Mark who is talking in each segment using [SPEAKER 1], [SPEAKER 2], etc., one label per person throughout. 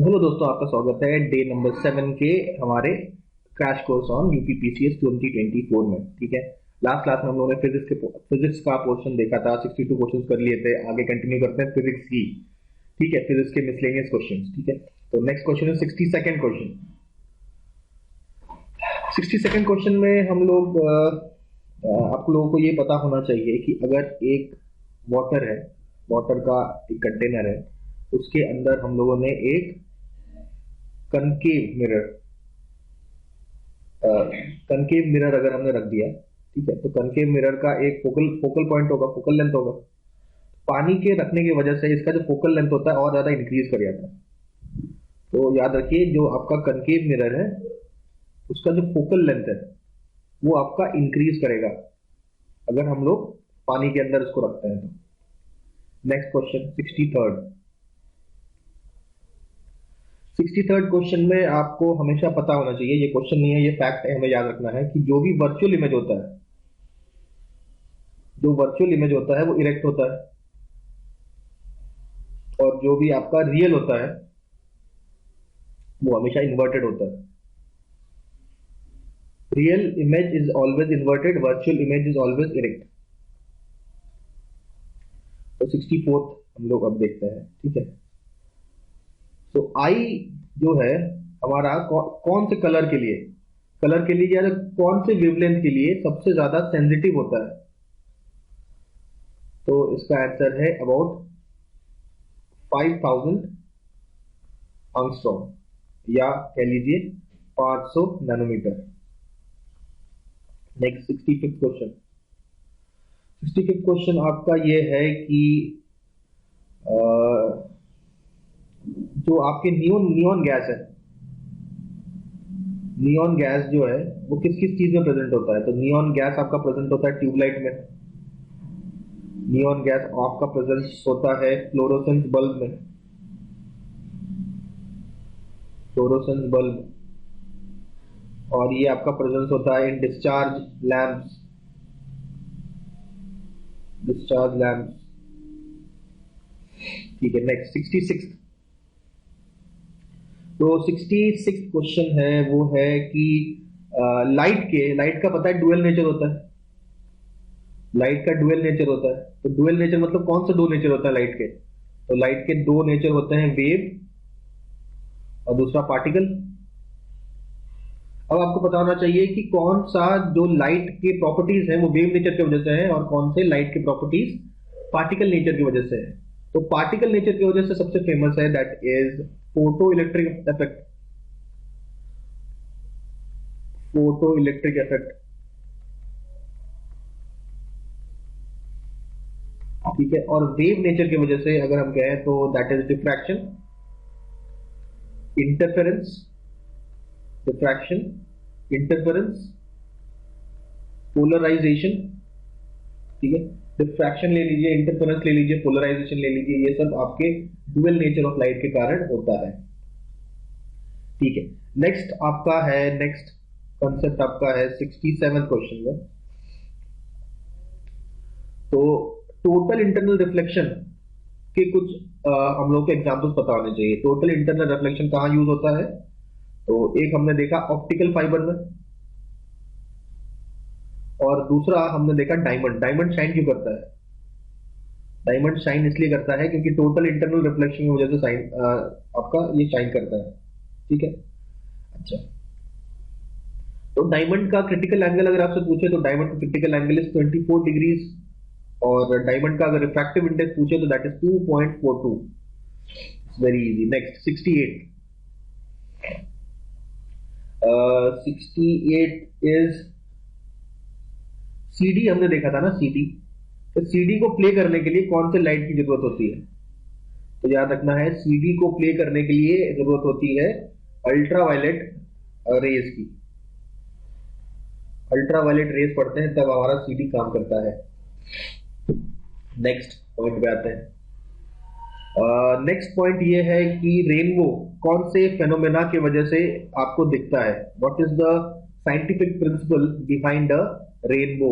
[SPEAKER 1] तो हेलो दोस्तों, आपका स्वागत है डे नंबर 7 के हमारे क्रैश कोर्स ऑन यूपीपीसीएस 2024 में। ठीक है, लास्ट क्लास में हम लोगों ने फिजिक्स का पोर्शन देखा था, 62 क्वेश्चंस कर लिए थे। आगे कंटिन्यू करते हैं फिजिक्स की। ठीक है, फिजिक्स के मिसलेनियस क्वेश्चंस। ठीक है, तो नेक्स्ट क्वेश्चन है 62nd क्वेश्चन। 62nd क्वेश्चन में हम लोग आप लोगों को ये पता होना चाहिए कि अगर एक वाटर है, वाटर का एक कंटेनर है, उसके अंदर हम लोगों ने एक कनकेव मिरर कनकेव मिरर अगर हमने रख दिया, ठीक है, तो कनकेव मिरर का एक फोकल पॉइंट होगा, फोकल लेंथ होगा। पानी के रखने की वजह से इसका जो फोकल लेंथ होता है और ज्यादा इंक्रीज कर जाता है। तो याद रखिए, जो आपका कनकेव मिरर है उसका जो फोकल लेंथ है वो आपका इंक्रीज करेगा अगर हम लोग पानी के अंदर उसको रखते हैं तो। नेक्स्ट क्वेश्चन 63rd क्वेश्चन में आपको हमेशा पता होना चाहिए, ये क्वेश्चन नहीं है, ये फैक्ट है, हमें याद रखना है कि जो भी वर्चुअल इमेज होता है, जो वर्चुअल इमेज होता है वो इरेक्ट होता है, और जो भी आपका रियल होता है वो हमेशा इन्वर्टेड होता है। Real image is always inverted, virtual image is always erect. तो 64th हम लोग अब देखते हैं। ठीक है, तो आई जो है हमारा कौन से कलर के लिए या कौन से वेवलेंथ के लिए सबसे ज्यादा सेंसिटिव होता है? तो इसका आंसर है अबाउट 5000 एंगस्ट्रॉम या कह लीजिए 500 nanometre. Next 65th question. 65th question आपका ये है कि जो आपके नियॉन गैस है, नियॉन गैस जो है वो किस किस चीज में प्रेजेंट होता है? तो नियॉन गैस आपका प्रेजेंट होता है ट्यूबलाइट में, नियॉन गैस आपका प्रेजेंट होता है फ्लोरोसेंस बल्ब में, फ्लोरोसेंस बल्ब, और ये आपका प्रेजेंस होता है इन डिस्चार्ज लैंप्स, डिस्चार्ज लैंप्स। ठीक है, नेक्स्ट 66। तो 66 क्वेश्चन है वो है कि लाइट का पता है डुअल नेचर होता है, लाइट का डुअल नेचर होता है। तो डुअल नेचर मतलब कौन सा दो नेचर होता है लाइट के? तो लाइट के दो नेचर होते हैं, वेव और दूसरा पार्टिकल। अब आपको पता होना चाहिए कि कौन सा जो लाइट के प्रॉपर्टीज है वो वेव नेचर की वजह से है और कौन से लाइट के प्रॉपर्टीज पार्टिकल नेचर की वजह से है। तो पार्टिकल नेचर की वजह से सबसे फेमस है that is photo electric effect, photo electric effect. ठीक है, और वेव नेचर की वजह से अगर हम कहें तो that is diffraction, interference, diffraction, interference, polarisation. ठीक है, डिफ्रैक्शन ले लीजिए, इंटरफेरेंस ले लीजिए, पोलराइजेशन ले लीजिए, ये सब आपके डुअल नेचर ऑफ लाइट के कारण होता है। ठीक है, नेक्स्ट आपका है, नेक्स्ट कॉन्सेप्ट आपका है 67 क्वेश्चन में। तो टोटल इंटरनल रिफ्लेक्शन के कुछ हम लोग को एग्जांपल्स पता होने चाहिए। टोटल इंटरनल रिफ्लेक्शन कहां यूज होता है? तो एक हमने देखा ऑप्टिकल फाइबर में, और दूसरा हमने देखा डायमंड। डायमंड शाइन क्यों करता है? डायमंड शाइन इसलिए करता है क्योंकि टोटल इंटरनल रिफ्लेक्शन की वजह से शाइन आपका ये शाइन करता है। ठीक है, अच्छा, तो डायमंड का क्रिटिकल एंगल अगर आपसे पूछे तो डायमंड का क्रिटिकल एंगल इज 24 डिग्रीज, और डायमंड का अगर रिफ्रैक्टिव इंडेक्स पूछे तो that is 2.42। Very easy. Next 68। 68 is CD. हमने देखा था ना सीडी, तो सीडी को प्ले करने के लिए कौन से लाइट की जरूरत होती है? तो याद रखना है, सीडी को प्ले करने के लिए जरूरत होती है अल्ट्रावायलेट रेज की। अल्ट्रावायलेट रेज पढ़ते हैं तब हमारा सीडी काम करता है। नेक्स्ट पॉइंट पे आते हैं। नेक्स्ट पॉइंट ये है कि रेनबो कौन से फेनोमेना की वजह से आपको दिखता है? What is the scientific principle behind a rainbow?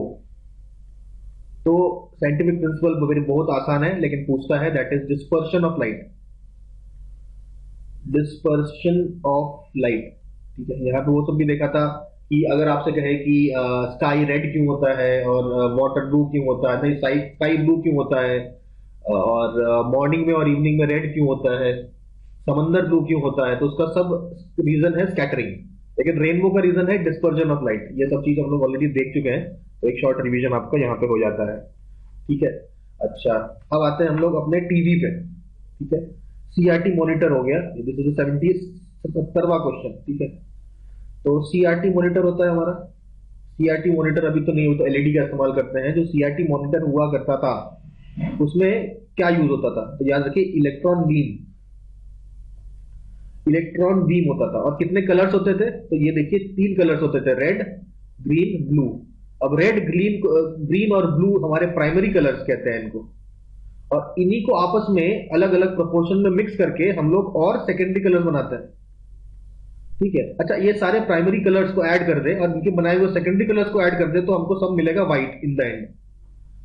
[SPEAKER 1] तो साइंटिफिक प्रिंसिपल बहुत आसान है लेकिन पूछता है, that is dispersion of light. Dispersion of light. ठीक है, यहाँ पे वो सब भी देखा था कि अगर आपसे कहे कि स्काई रेड क्यों होता है और वाटर ब्लू क्यों होता है, नहीं स्काई ब्लू क्यों होता है, और मॉर्निंग में और इवनिंग में रेड क्यों होता है, समंदर ब्लू क्यों होता है, तो उसका सब रीजन है स्कैटरिंग। लेकिन रेनबो का रीजन है डिस्पर्जन ऑफ लाइट। ये सब चीज हम लोग ऑलरेडी देख चुके हैं, तो एक शॉर्ट रिवीजन आपका यहाँ पे हो जाता है। ठीक है, अच्छा अब आते हैं हम लोग अपने टीवी पे। ठीक है, सीआरटी मॉनिटर हो गया, दिस इज 77वां क्वेश्चन। ठीक है, तो सीआरटी मॉनिटर होता है हमारा, सीआरटी मॉनिटर अभी तो नहीं होता, एलईडी का इस्तेमाल करते हैं। जो सीआरटी मॉनिटर हुआ करता था उसमें क्या यूज होता था, तो याद रखिए इलेक्ट्रॉन बीम, इलेक्ट्रॉन बीम होता था। और कितने कलर्स होते थे, तो ये देखिए 3 कलर्स होते थे, रेड ग्रीन ब्लू। अब रेड ग्रीन और ब्लू हमारे प्राइमरी कलर्स कहते हैं इनको, और इन्हीं को आपस में अलग अलग प्रोपोर्शन में मिक्स करके हम लोग और सेकेंडरी कलर्स बनाते हैं। ठीक है, अच्छा ये सारे प्राइमरी कलर्स को ऐड कर दे और इनके बनाए हुए सेकेंडरी कलर्स को ऐड कर दे तो हमको सब मिलेगा व्हाइट इन द एंड।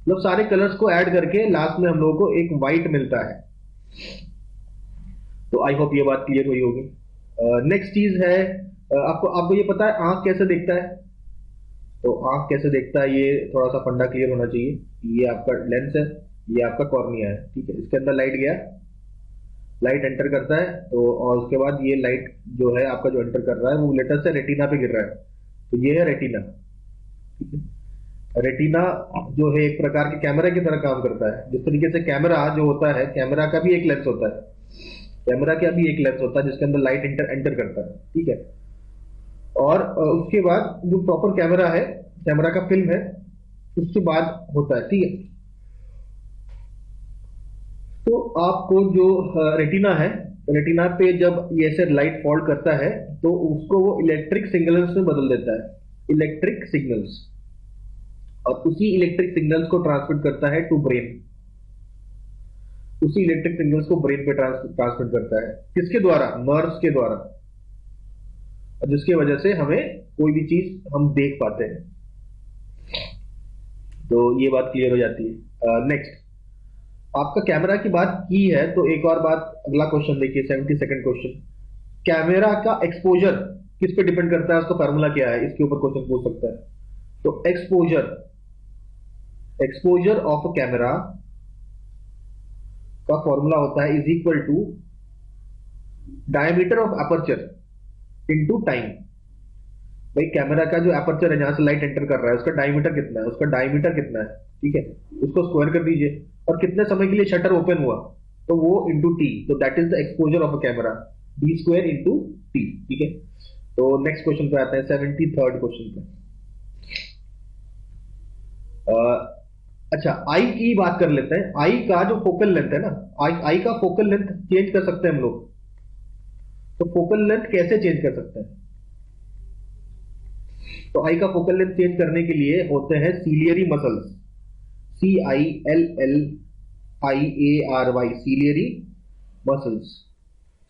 [SPEAKER 1] मतलब सारे कलर्स को ऐड करके लास्ट में हम लोगों को एक व्हाइट मिलता है। तो आई होप ये बात क्लियर हुई होगी। नेक्स्ट चीज है, आपको आपको ये पता है आंख कैसे देखता है, तो आंख कैसे देखता है ये थोड़ा सा फंडा क्लियर होना चाहिए। ये आपका लेंस है, ये आपका कॉर्निया है। ठीक है, इसके अंदर लाइट गया, लाइट एंटर करता है, तो और उसके बाद ये लाइट जो है आपका जो एंटर कर रहा है वो लेटर से रेटिना पे गिर रहा है, तो ये है रेटिना। ठीक है, रेटिना जो है एक प्रकार के कैमरा की तरह काम करता है। जिस तरीके से कैमरा जो होता है, कैमरा का भी एक लेंस होता है, कैमरा का भी एक लेंस होता है जिसके अंदर लाइट एंटर करता है। ठीक है, और उसके बाद जो प्रॉपर कैमरा है, कैमरा का फिल्म है, उसके बाद होता है। ठीक है, तो आपको जो रेटिना है, रेटिना पे जब ये ऐसे लाइट फॉल करता है तो उसको वो इलेक्ट्रिक सिग्नल्स में बदल देता है, इलेक्ट्रिक सिग्नल्स, और उसी इलेक्ट्रिक सिग्नल्स को ट्रांसमिट करता है टू ब्रेन, उसी इलेक्ट्रिक सिग्नल्स को ब्रेन पे ट्रांसमिट करता है। किसके द्वारा, नर्व्स के द्वारा, जिसकी वजह से हमें कोई भी चीज हम देख पाते हैं। तो ये बात क्लियर हो जाती है। नेक्स्ट, आपका कैमरा की बात की है तो एक और बात, अगला क्वेश्चन देखिए 72nd क्वेश्चन। कैमरा का एक्सपोजर किस पे डिपेंड करता है, उसका फार्मूला क्या है, इसके ऊपर क्वेश्चन पूछ सकता है। तो exposure, exposure of a camera का फॉर्मूला होता है is equal to diameter of aperture into time. भाई कैमरा का जो एपर्चर है जहां से लाइट एंटर कर रहा है उसका डायमीटर कितना है, उसका डायमीटर कितना है, ठीक है, उसको स्क्वायर कर दीजिए, और कितने समय के लिए शटर ओपन हुआ तो वो इंटू टी, तो that is the exposure of a camera, D square into T. ठीक है, तो नेक्स्ट क्वेश्चन पे आते हैं, 73rd क्वेश्चन पे। अच्छा आई की बात कर लेते हैं। आई का जो फोकल लेंथ है ना, आई का फोकल लेंथ चेंज कर सकते हैं हम लोग, तो फोकल लेंथ कैसे चेंज कर सकते हैं, तो आई का फोकल लेंथ चेंज करने के लिए होते हैं ciliary muscles, CILLIARY, ciliary muscles.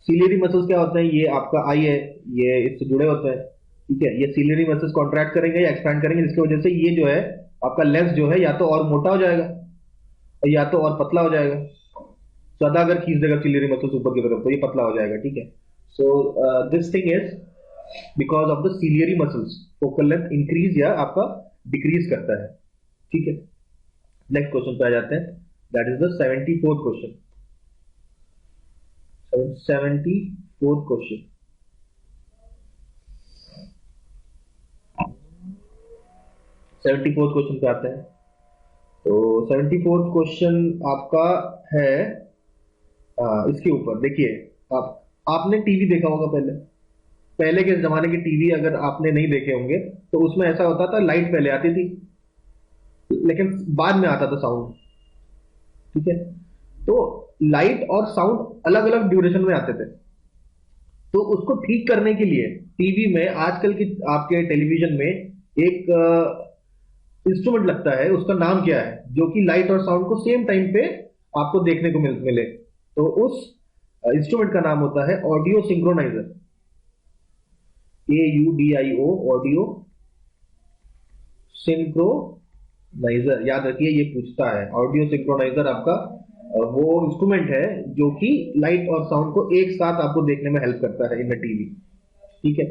[SPEAKER 1] Ciliary muscles क्या होते हैं, ये आपका आई है, ये इससे जुड़े होते हैं। ठीक है, ये सीलियरी मसल्स कॉन्ट्रैक्ट करेंगे या एक्सपैंड करेंगे, जिसकी वजह से ये जो है आपका लेंस जो है या तो और मोटा हो जाएगा और या तो और पतला हो जाएगा। ज्यादा अगर खींच देगा सीलियरी मसल्स ऊपर की तरफ तो ये पतला हो जाएगा। ठीक है, so this thing is because of the ciliary muscles, focal length increase या आपका डिक्रीज करता है। ठीक है, नेक्स्ट क्वेश्चन पे आ जाते हैं, that is the 74th question. 74th question, पे आते हैं। तो 74th क्वेश्चन आपका है इसके ऊपर देखिए, आपने टीवी देखा होगा पहले के जमाने के टीवी अगर आपने नहीं देखे होंगे तो उसमें ऐसा होता था, लाइट पहले आती थी लेकिन बाद में आता था साउंड। ठीक है, तो लाइट और साउंड अलग अलग ड्यूरेशन में आते थे, तो उसको ठीक करने के लिए टीवी में आजकल की आपके टेलीविजन में एक इंस्ट्रूमेंट लगता है, उसका नाम क्या है, जो कि लाइट और साउंड को सेम टाइम पे आपको देखने को मिले। तो उस इंस्ट्रूमेंट का नाम होता है audio synchroniser, AUDIO, audio synchroniser. याद रखिए ये पूछता है, ऑडियो सिंक्रोनाइजर आपका वो इंस्ट्रूमेंट है जो कि लाइट और साउंड को एक साथ आपको देखने में हेल्प करता है इन टीवी। ठीक है,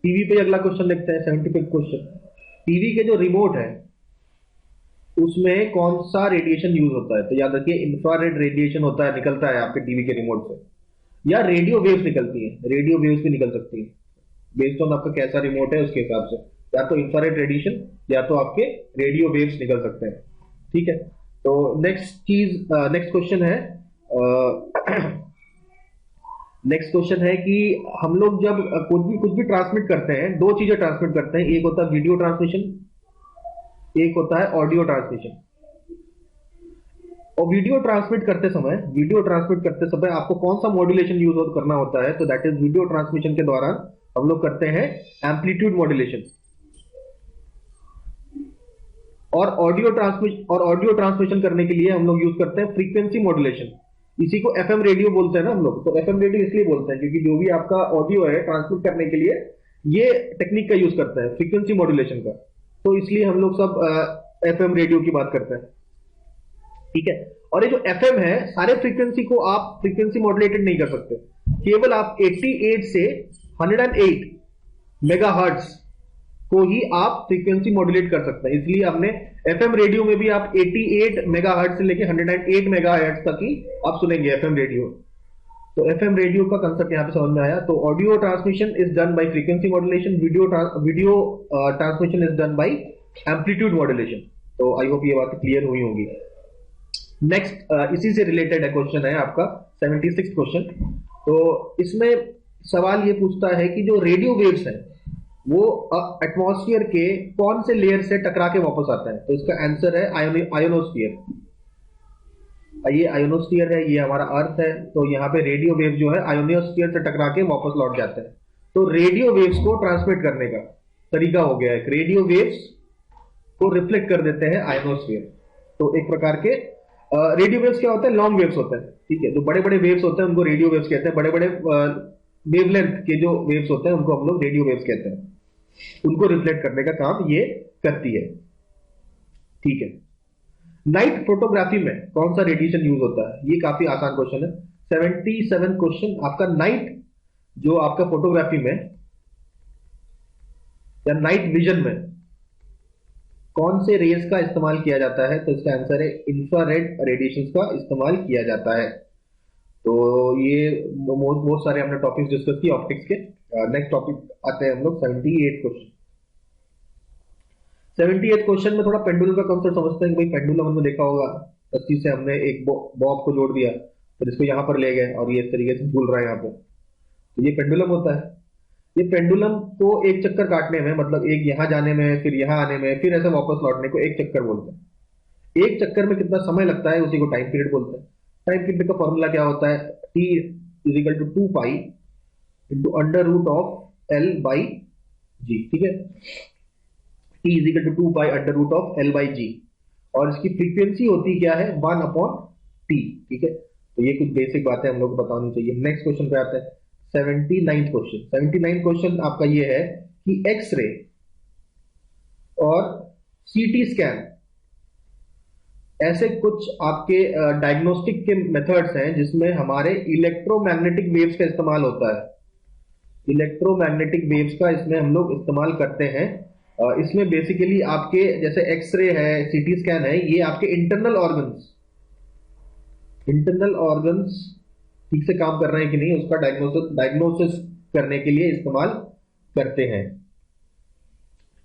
[SPEAKER 1] टीवी पे अगला क्वेश्चन देखते हैं, 75 क्वेश्चन। टीवी के जो रिमोट है उसमें कौन सा रेडिएशन यूज होता है? तो याद रखिए, इंफ्रारेड रेडिएशन होता है, निकलता है आपके टीवी के रिमोट से, या रेडियो वेव्स निकलती है, रेडियो वेव्स भी निकल सकती है, बेस्ड ऑन आपका कैसा रिमोट है उसके हिसाब से, या तो इंफ्रारेड रेडिएशन या तो आपके रेडियो वेव्स निकल सकते हैं। ठीक है, तो नेक्स्ट क्वेश्चन है नेक्स्ट क्वेश्चन है कि हम लोग जब कुछ भी ट्रांसमिट करते हैं, दो चीजें ट्रांसमिट करते हैं, एक होता है वीडियो ट्रांसमिशन, एक होता है ऑडियो ट्रांसमिशन। और वीडियो ट्रांसमिट करते समय आपको कौन सा मॉड्यूलेशन यूज करना होता है? तो दैट इज वीडियो ट्रांसमिशन के दौरान हम लोग करते हैं एम्पलीट्यूड मॉड्यूलेशन। और ऑडियो ट्रांसमिशन करने के लिए हम लोग यूज करते हैं फ्रीक्वेंसी मॉड्यूलेशन। इसी को एफएम रेडियो बोलते हैं ना हम लोग। तो एफएम रेडियो इसलिए बोलते हैं क्योंकि जो भी आपका ऑडियो है ट्रांसमिट करने के लिए ये टेक्निक का यूज करता है, फ्रीक्वेंसी मॉड्यूलेशन का। तो इसलिए हम लोग सब एफएम रेडियो की बात करते हैं। ठीक है, और ये जो एफएम है, सारे फ्रीक्वेंसी को आप फ्रीक्वेंसी मॉड्यूलेटेड नहीं कर सकते, केवल आप 88 से 108 मेगाहर्ट्ज को ही आप फ्रीक्वेंसी मॉड्यूलेट कर सकते हैं। इसलिए हमने एफएम रेडियो में भी आप 88 मेगाहर्ट्ज से लेके 108 मेगाहर्ट्ज तक ही आप सुनेंगे एफएम रेडियो। तो एफएम रेडियो का कंसेप्ट यहां पे समझ में आया। तो audio transmission is done by frequency modulation, video transmission is done by amplitude modulation. तो आई होप ये बात क्लियर हुई होगी। नेक्स्ट इसी से रिलेटेड है क्वेश्चन है आपका 76 क्वेश्चन। तो इसमें सवाल ये पूछता है कि जो रेडियो वेव्स हैं वो एटमॉस्फेयर के कौन से लेयर से टकरा के वापस आता है? तो इसका आंसर है आयोनोस्फीयर। ये आयोनोस्फीयर है, ये हमारा अर्थ है। तो यहाँ पे रेडियो वेव जो है आयोनोस्फीयर से टकरा के वापस लौट जाते हैं। तो रेडियो वेव्स को ट्रांसमिट करने का तरीका हो गया है, रेडियो वेव्स को रिफ्लेक्ट कर देते हैं आयोनोस्फीयर। तो एक प्रकार के रेडियो वेव्स क्या होते हैं? लॉन्ग वेव्स होते हैं। ठीक है, जो बड़े बड़े वेव्स होते हैं उनको रेडियो वेव्स कहते हैं। बड़े बड़े वेवलेंथ के जो वेव्स होते हैं उनको हम लोग रेडियो वेव्स कहते हैं। उनको रिफ्लेक्ट करने का काम ये करती है। ठीक है, नाइट फोटोग्राफी में कौन सा रेडिएशन यूज होता है? ये काफी आसान क्वेश्चन है। 77 क्वेश्चन आपका, नाइट जो आपका फोटोग्राफी में या नाइट विजन में कौन से रेज का इस्तेमाल किया जाता है? तो इसका आंसर है इंफ्रारेड रेडिएशन का इस्तेमाल किया जाता है। तो ये बहुत सारे हमने टॉपिक्स डिस्कस किए ऑप्टिक्स के। नेक्स्ट टॉपिक आते हैं हम लोग 78 क्वेश्चन। 78 क्वेश्चन में थोड़ा पेंडुलम का कॉन्सेप्ट समझते हैं कि भाई पेंडुलम हमने देखा होगा, रस्सी से हमने एक बॉब को जोड़ दिया, फिर इसको यहां पर ले गए और ये इस तरीके से झूल रहा है यहाँ पे, तो ये पेंडुलम होता है। ये पेंडुलम को एक चक्कर काटने में, मतलब एक यहां जाने में फिर यहां आने में फिर ऐसे वापस लौटने को एक चक्कर बोलते हैं। एक चक्कर में कितना समय लगता है उसी को टाइम पीरियड बोलते हैं। टाइम पीरियड का फॉर्मूला क्या होता है? T is equal to 2 pi into under root of L by g. ठीक है, T is equal to 2 pi under root of L by g, और इसकी फ्रीक्वेंसी होती क्या है? 1 अपॉन T। ठीक है, तो ये कुछ बेसिक बातें हम लोग को बतानी चाहिए। नेक्स्ट क्वेश्चन पे आते हैं 79 क्वेश्चन। 79 क्वेश्चन आपका ये है कि एक्सरे और सीटी स्कैन ऐसे कुछ आपके डायग्नोस्टिक के मेथड्स हैं जिसमें हमारे इलेक्ट्रोमैग्नेटिक वेव्स का इस्तेमाल होता है। इलेक्ट्रोमैग्नेटिक वेव्स का इसमें हम लोग इस्तेमाल करते हैं। इसमें बेसिकली आपके जैसे एक्सरे है, सीटी स्कैन है, ये आपके इंटरनल ऑर्गन्स ठीक से काम कर रहे हैं कि नहीं उसका डायग्नोसिस करने के लिए इस्तेमाल करते हैं।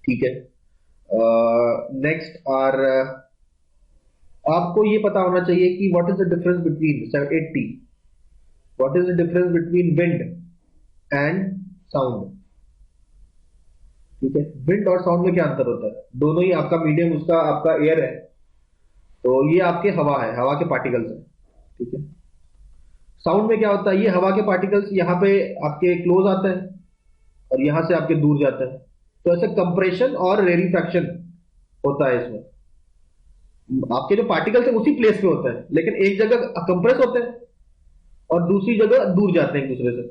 [SPEAKER 1] ठीक है, नेक्स्ट आपको ये पता होना चाहिए कि what is the difference between 80 what is the difference between wind and sound. ठीक है, विंड और साउंड में क्या अंतर होता है? दोनों ही आपका मीडियम उसका आपका एयर है, तो ये आपके हवा है, हवा के पार्टिकल्स है। ठीक है, साउंड में क्या होता है? ये हवा के पार्टिकल्स यहाँ पे आपके क्लोज आते हैं और यहां से आपके दूर जाते हैं। तो ऐसे कंप्रेशन और रेरिफैक्शन होता है इसमें। आपके जो पार्टिकल्स है उसी प्लेस पे होता है, लेकिन एक जगह कंप्रेस होते हैं और दूसरी जगह दूर जाते हैं एक दूसरे से।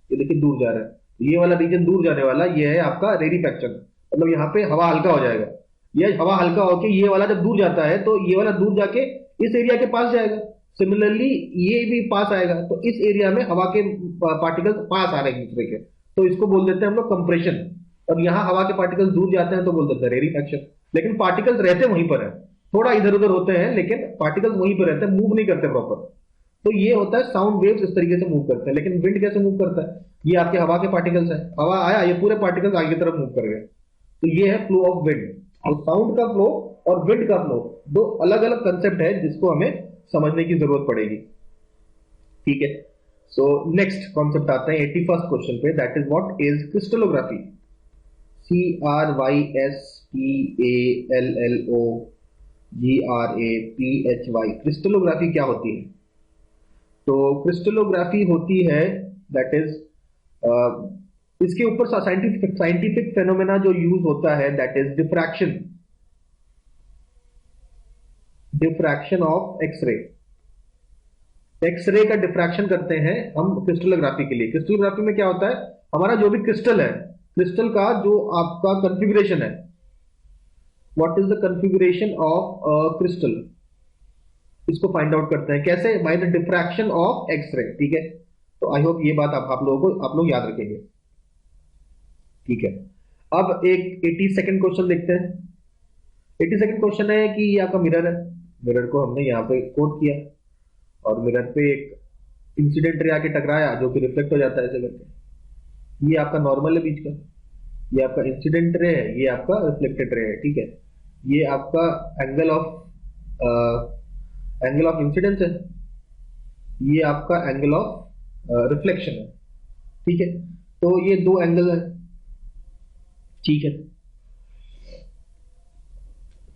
[SPEAKER 1] ये देखिए दूर जा रहे हैं, ये वाला रीजन दूर जाने वाला ये है आपका रेरिफैक्शन, मतलब यहाँ पे हवा हल्का हो जाएगा। ये हवा हल्का होके ये वाला जब दूर जाता है तो ये वाला दूर जाके इस एरिया के पास जाएगा, सिमिलरली ये भी पास आएगा, तो इस एरिया में हवा के पार्टिकल्स पास आ रहे हैं एक दूसरे के, तो इसको बोल देते हैं हम लोग कंप्रेशन। और यहाँ हवा के पार्टिकल्स दूर जाते हैं तो बोल देते हैं रेरिफैक्शन। लेकिन पार्टिकल्स रहते वहीं पर है, थोड़ा इधर उधर होते हैं, लेकिन पार्टिकल्स वहीं पर रहते हैं, मूव नहीं करते प्रॉपर। तो ये होता है साउंड वेव्स इस तरीके से मूव करते हैं। लेकिन विंड कैसे मूव करता है? ये आपके हवा के पार्टिकल्स है, हवा आया, ये पूरे पार्टिकल्स आगे की तरफ मूव कर गए, तो ये है फ्लो ऑफ विंड। तो साउंड का फ्लो और विंड का फ्लो दो अलग अलग कंसेप्ट है जिसको हमें समझने की जरूरत पड़ेगी। ठीक है, सो नेक्स्ट कॉन्सेप्ट आता है 81st क्वेश्चन पे, that is what is crystallography. CRYSTALLOGRAPHY, crystallography क्या होती है? तो क्रिस्टलोग्राफी होती है दैट इज इसके ऊपर साइंटिफिक फेनोमेना जो यूज होता है that is diffraction of X-ray. X-ray का डिफ्रैक्शन करते हैं हम क्रिस्टलोग्राफी के लिए। क्रिस्टलोग्राफी में क्या होता है, हमारा जो भी क्रिस्टल है, क्रिस्टल का जो आपका कॉन्फ़िगरेशन है, what is the configuration of crystal, इसको फाइंड आउट करते हैं कैसे? By the diffraction of X-ray. ठीक है, तो आई होप ये बात आप लोग याद रखेंगे। ठीक है, अब एक 82nd क्वेश्चन देखते हैं। 82nd क्वेश्चन है कि ये आपका मिरर है, मिरर को हमने यहाँ पे कोट किया और मिरर पे एक इंसिडेंट रे आके टकराया जो कि रिफ्लेक्ट हो जाता है ऐसे करके। ये आपका नॉर्मल है बीच का, ये आपका इंसिडेंट रे है, ये आपका रिफ्लेक्टेड रे है। ठीक है, ये आपका एंगल ऑफ इंसिडेंस है, ये आपका एंगल ऑफ रिफ्लेक्शन है। ठीक है, तो ये दो एंगल है। ठीक है,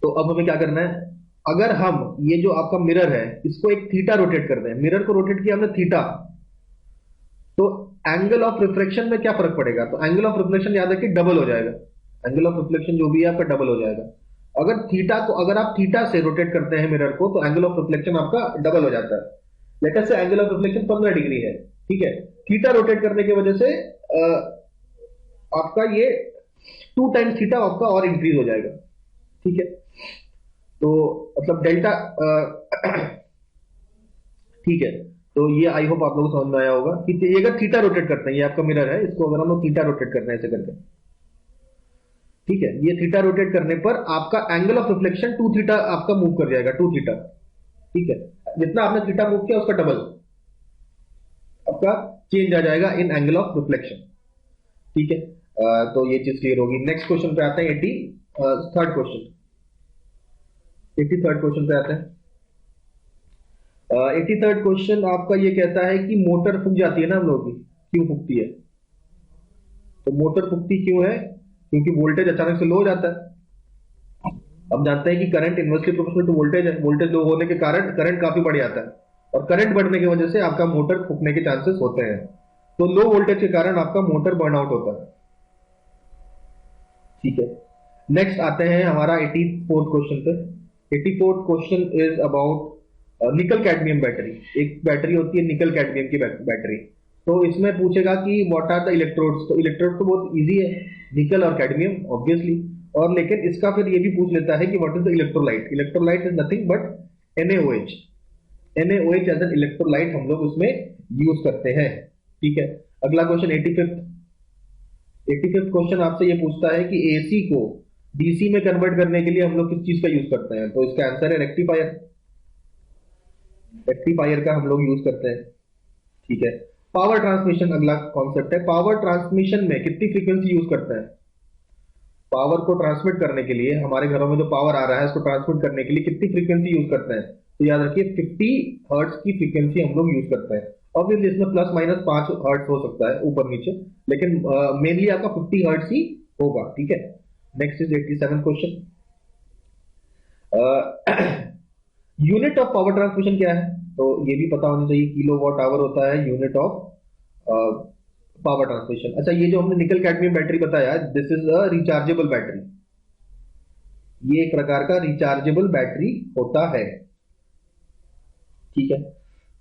[SPEAKER 1] तो अब हमें क्या करना है, अगर हम ये जो आपका मिरर है इसको एक थीटा रोटेट कर दें, मिरर को रोटेट किया हमने थीटा, तो एंगल ऑफ रिफ्लेक्शन में क्या फर्क पड़ेगा? तो एंगल ऑफ रिफ्लेक्शन याद रखिए डबल हो जाएगा, एंगल ऑफ रिफ्लेक्शन जो भी है आपका डबल हो जाएगा। अगर आप थीटा से रोटेट करते हैं मिरर को तो एंगल ऑफ रिफ्लेक्शन आपका डबल हो जाता है। लेकिन से एंगल ऑफ रिफ्लेक्शन 15 डिग्री है। ठीक है, थीटा रोटेट करने की वजह से आपका ये 2 टाइम्स थीटा आपका और इंक्रीज हो जाएगा। ठीक है, तो मतलब डेल्टा ठीक है, तो ये आई होप आप लोगों को समझ में आया होगा कि ये अगर थीटा रोटेट करते हैं, ये आपका मिरर है, इसको अगर हम लोग थीटा रोटेट करते हैं ऐसे करके, ठीक है, ये थीटा रोटेट करने पर आपका एंगल ऑफ रिफ्लेक्शन 2 थीटा आपका मूव कर जाएगा, 2 थीटा। ठीक है, जितना आपने थीटा मूव किया उसका डबल आपका चेंज आ जाएगा इन एंगल ऑफ रिफ्लेक्शन। ठीक है, तो ये चीज क्लियर होगी। नेक्स्ट क्वेश्चन पे आते हैं 83rd क्वेश्चन। 83rd क्वेश्चन पे आते हैं। 83rd क्वेश्चन आपका ये कहता है कि मोटर फूक जाती है ना हम लोगों की, क्यों फूकती है? तो मोटर फूकती क्यों है? क्योंकि वोल्टेज अचानक से लो हो जाता है। हम जानते हैं कि current inversely proportional to voltage है, वोल्टेज लो होने के कारण करंट काफी बढ़ जाता है, और करंट बढ़ने की वजह से आपका मोटर फूकने के चांसेस होते हैं। तो लो वोल्टेज के कारण आपका मोटर बर्नआउट होता है। ठीक है, नेक्स्ट आते हैं हमारा 84th क्वेश्चन पे। 84th क्वेश्चन इज अबाउट निकल कैडमियम बैटरी। एक बैटरी होती है निकल कैडमियम की बैटरी, तो इसमें पूछेगा कि व्हाट आर द इलेक्ट्रोड्स। तो इलेक्ट्रोड तो बहुत इजी है, निकल और कैडमियम ऑब्वियसली, और लेकिन इसका फिर ये भी पूछ लेता है कि what is the electrolyte. Electrolyte is nothing but NaOH। NaOH as an electrolyte हम लोग उसमें यूज करते हैं। ठीक है, अगला क्वेश्चन 85th क्वेश्चन आपसे ये पूछता है कि AC को DC में कन्वर्ट करने के लिए हम लोग किस चीज का यूज करते हैं? तो इसका आंसर है रेक्टिफायर। रेक्टिफायर का हम लोग यूज करते हैं। ठीक है, पावर ट्रांसमिशन अगला कॉन्सेप्ट है। पावर ट्रांसमिशन में कितनी फ्रीक्वेंसी यूज करते हैं? पावर को ट्रांसमिट करने के लिए, हमारे घरों में जो पावर आ रहा है उसको ट्रांसमिट करने के लिए कितनी फ्रीक्वेंसी यूज करते हैं? तो याद रखिए 50 हर्ट्ज की फ्रीक्वेंसी हम लोग यूज करते हैं। ऑब्वियसली इसमें प्लस माइनस 5 हर्ट्ज हो सकता है ऊपर नीचे, लेकिन मेनली आपका 50 हर्ट्ज ही होगा। ठीक है, next is 87 question. Unit of power transmission क्या है? तो ये भी पता होना चाहिए, किलोवाट आवर होता है यूनिट ऑफ पावर ट्रांसमिशन। अच्छा, ये जो हमने निकल कैडमियम बैटरी बताया, this is a rechargeable battery. ये एक प्रकार का रिचार्जेबल बैटरी होता है। ठीक है,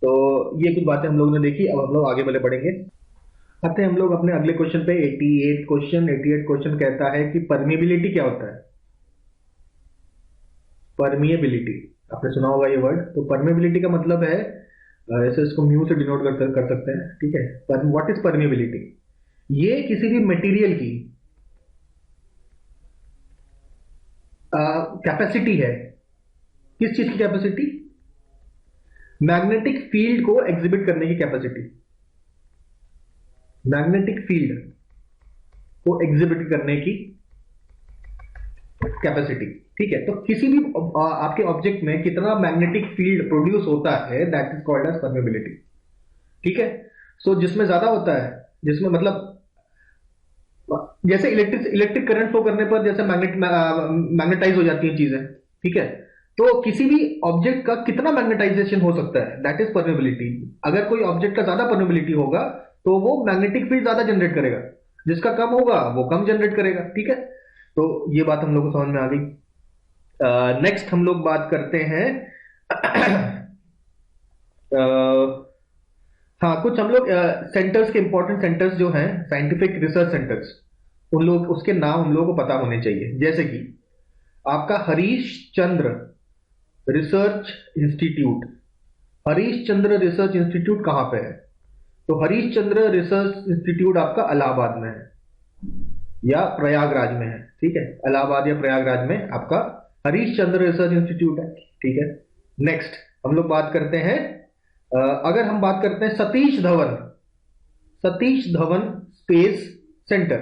[SPEAKER 1] तो ये कुछ बातें हम लोगों ने देखी। अब हम लोग आगे बढ़ेंगे। आते हैं हम लोग अपने अगले क्वेश्चन पे। 88 क्वेश्चन कहता है कि परमिएबिलिटी क्या होता है? परमिएबिलिटी, आपने सुना होगा ये वर्ड। तो परमेबिलिटी का मतलब है, ऐसे इसको म्यू से डिनोट कर सकते हैं, ठीक है। पर व्हाट इज परमेबिलिटी? ये किसी भी मटेरियल की कैपेसिटी है। किस चीज की कैपेसिटी? मैग्नेटिक फील्ड को एग्जिबिट करने की कैपेसिटी। मैग्नेटिक फील्ड को एग्जिबिट करने की कैपेसिटी, ठीक है। तो किसी भी आपके ऑब्जेक्ट में कितना मैग्नेटिक फील्ड प्रोड्यूस होता है, that is called as permeability, ठीक है। सो जिसमें ज्यादा होता है, जिसमें मतलब जैसे इलेक्ट्रिक करंट फ्लो करने पर जैसे मैग्नेटाइज हो जाती हैं चीजें, ठीक है। तो किसी भी ऑब्जेक्ट का कितना मैग्नेटाइजेशन हो सकता है, दैट इज परमेबिलिटी। अगर कोई ऑब्जेक्ट का ज्यादा परमेबिलिटी होगा तो वो मैग्नेटिक फील्ड ज्यादा जनरेट करेगा, जिसका कम होगा वो कम जनरेट करेगा, ठीक है। तो ये बात हम लोग को समझ में आ गई। नेक्स्ट हम लोग बात करते हैं हाँ, कुछ हम लोग सेंटर्स के इंपॉर्टेंट सेंटर्स जो हैं, साइंटिफिक रिसर्च सेंटर्स, उन लोग उसके नाम हम लोगों को पता होने चाहिए। जैसे कि आपका Harish Chandra research institute. Harish Chandra research institute कहां पे है? तो हरीश चंद्र रिसर्च इंस्टीट्यूट आपका इलाहाबाद में है या प्रयागराज में है, ठीक है। इलाहाबाद या प्रयागराज में आपका हरीश चंद्र रिसर्च इंस्टीट्यूट है, ठीक है। नेक्स्ट हम लोग बात करते हैं, अगर हम बात करते हैं सतीश धवन स्पेस सेंटर,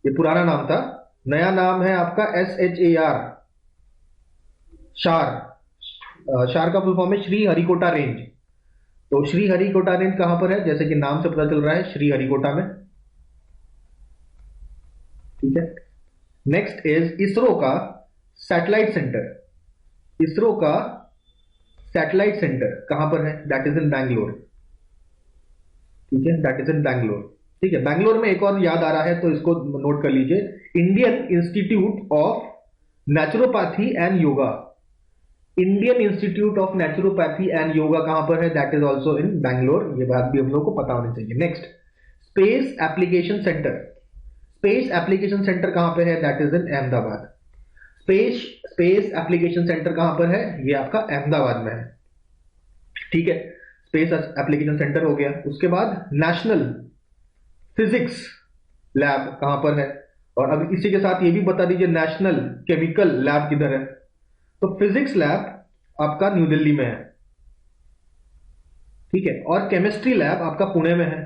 [SPEAKER 1] ये पुराना नाम था, नया नाम है आपका SHAR, शार का फुल फॉर्म है श्री हरिकोटा रेंज। तो श्री हरिकोटा रेंज कहां पर है? जैसे कि नाम से पता चल रहा है, श्री हरिकोटा में, ठीक है। नेक्स्ट इज इसरो का सैटेलाइट सेंटर। इसरो का सैटेलाइट सेंटर कहां पर है? दैट इज इन बैंगलोर, ठीक है, दैट इज इन बैंगलोर, ठीक है। बैंगलोर में एक और याद आ रहा है तो इसको नोट कर लीजिए, Indian institute of naturopathy and yoga. Indian institute of naturopathy and yoga कहां पर है? That is also in Bangalore. ये बात भी हम लोग को पता होनी चाहिए। Next, space application centre. Space application centre कहां पे है? That is in Ahmedabad. Space application centre कहां पर है? ये आपका अहमदाबाद में है, ठीक है। स्पेस एप्लीकेशन सेंटर हो गया। उसके बाद नेशनल फिजिक्स लैब कहां पर है? और अब इसी के साथ ये भी बता दीजिए नेशनल केमिकल लैब किधर है? तो फिजिक्स लैब आपका न्यू दिल्ली में है, ठीक है। और केमिस्ट्री लैब आपका पुणे में है,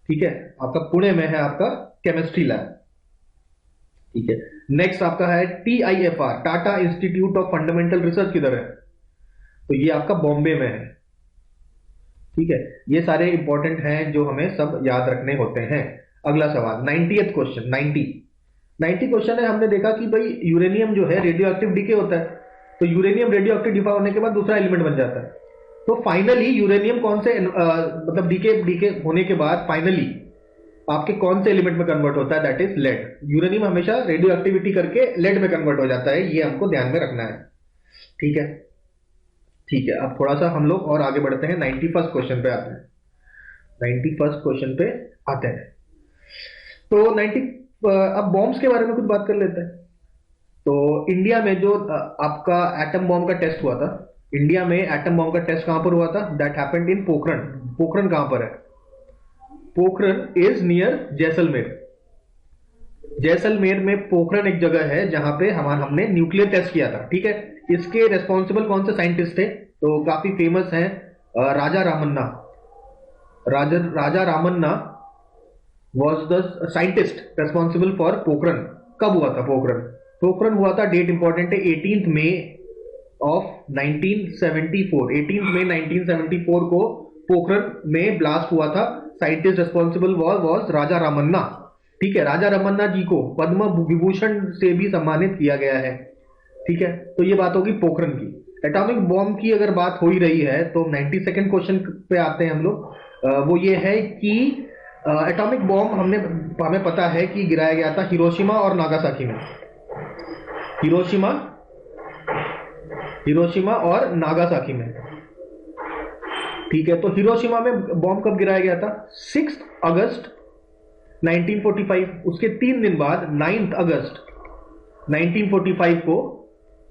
[SPEAKER 1] ठीक है, आपका पुणे में है आपका केमिस्ट्री लैब, ठीक है। नेक्स्ट आपका है TIFR, Tata institute of fundamental research किधर है? तो ये आपका बॉम्बे में है, ठीक है। ये सारे इंपॉर्टेंट हैं जो हमें सब याद रखने होते हैं। अगला सवाल 90th क्वेश्चन, 90 क्वेश्चन है। हमने देखा कि भाई यूरेनियम जो है रेडियो एक्टिव डीके होता है, तो यूरेनियम रेडियो एक्टिव डिफा होने के बाद दूसरा एलिमेंट बन जाता है। तो फाइनली यूरेनियम कौन से मतलब डीके होने के बाद फाइनली आपके कौन से एलिमेंट में कन्वर्ट होता है? That is lead. यूरेनियम हमेशा रेडियो एक्टिविटी करके लेड में कन्वर्ट हो जाता है, ये हमको ध्यान में रखना है, ठीक है। ठीक है, अब थोड़ा सा हम लोग और आगे बढ़ते हैं, 91st क्वेश्चन पे आते हैं। 91st क्वेश्चन पे आते हैं तो अब बॉम्ब्स के बारे में कुछ बात कर लेते हैं। तो इंडिया में जो आपका एटम बॉम्ब का टेस्ट हुआ था, इंडिया में एटम बॉम्ब का टेस्ट कहां पर हुआ था? That happened in Pokhran. Pokhran कहां पर है? Pokhran is near Jaisalmer. जैसलमेर में पोखरण एक जगह है जहां पे हमने न्यूक्लियर टेस्ट किया था, ठीक है। इसके रेस्पॉन्सिबल कौन से साइंटिस्ट थे? तो काफी फेमस हैं Raja Ramanna. Raja Ramanna was the scientist responsible for Pokhran. कब हुआ था पोखरण? पोखरण हुआ था, डेट इंपॉर्टेंट है, 18 मई ऑफ 1974। 18 मई 1974 को पोखरण में ब्लास्ट हुआ था। साइंटिस्ट रेस्पॉन्सिबल वॉज राजा रामन्ना, ठीक है। राजा रामन्ना जी को पद्म विभूषण से भी सम्मानित किया गया है, ठीक है। तो ये बात होगी पोखरण की। एटॉमिक बॉम्ब की अगर बात हो ही रही है तो 92nd क्वेश्चन पे आते हैं हम लोग। वो ये है कि एटॉमिक बॉम्ब हमें पता है कि गिराया गया था हिरोशिमा और नागासाकी में। हिरोशिमा और नागासाकी में, ठीक है। तो हिरोशिमा में बॉम्ब कब गिराया गया था? 6 अगस्त 1945। उसके 3 दिन बाद 9 अगस्त 1945 को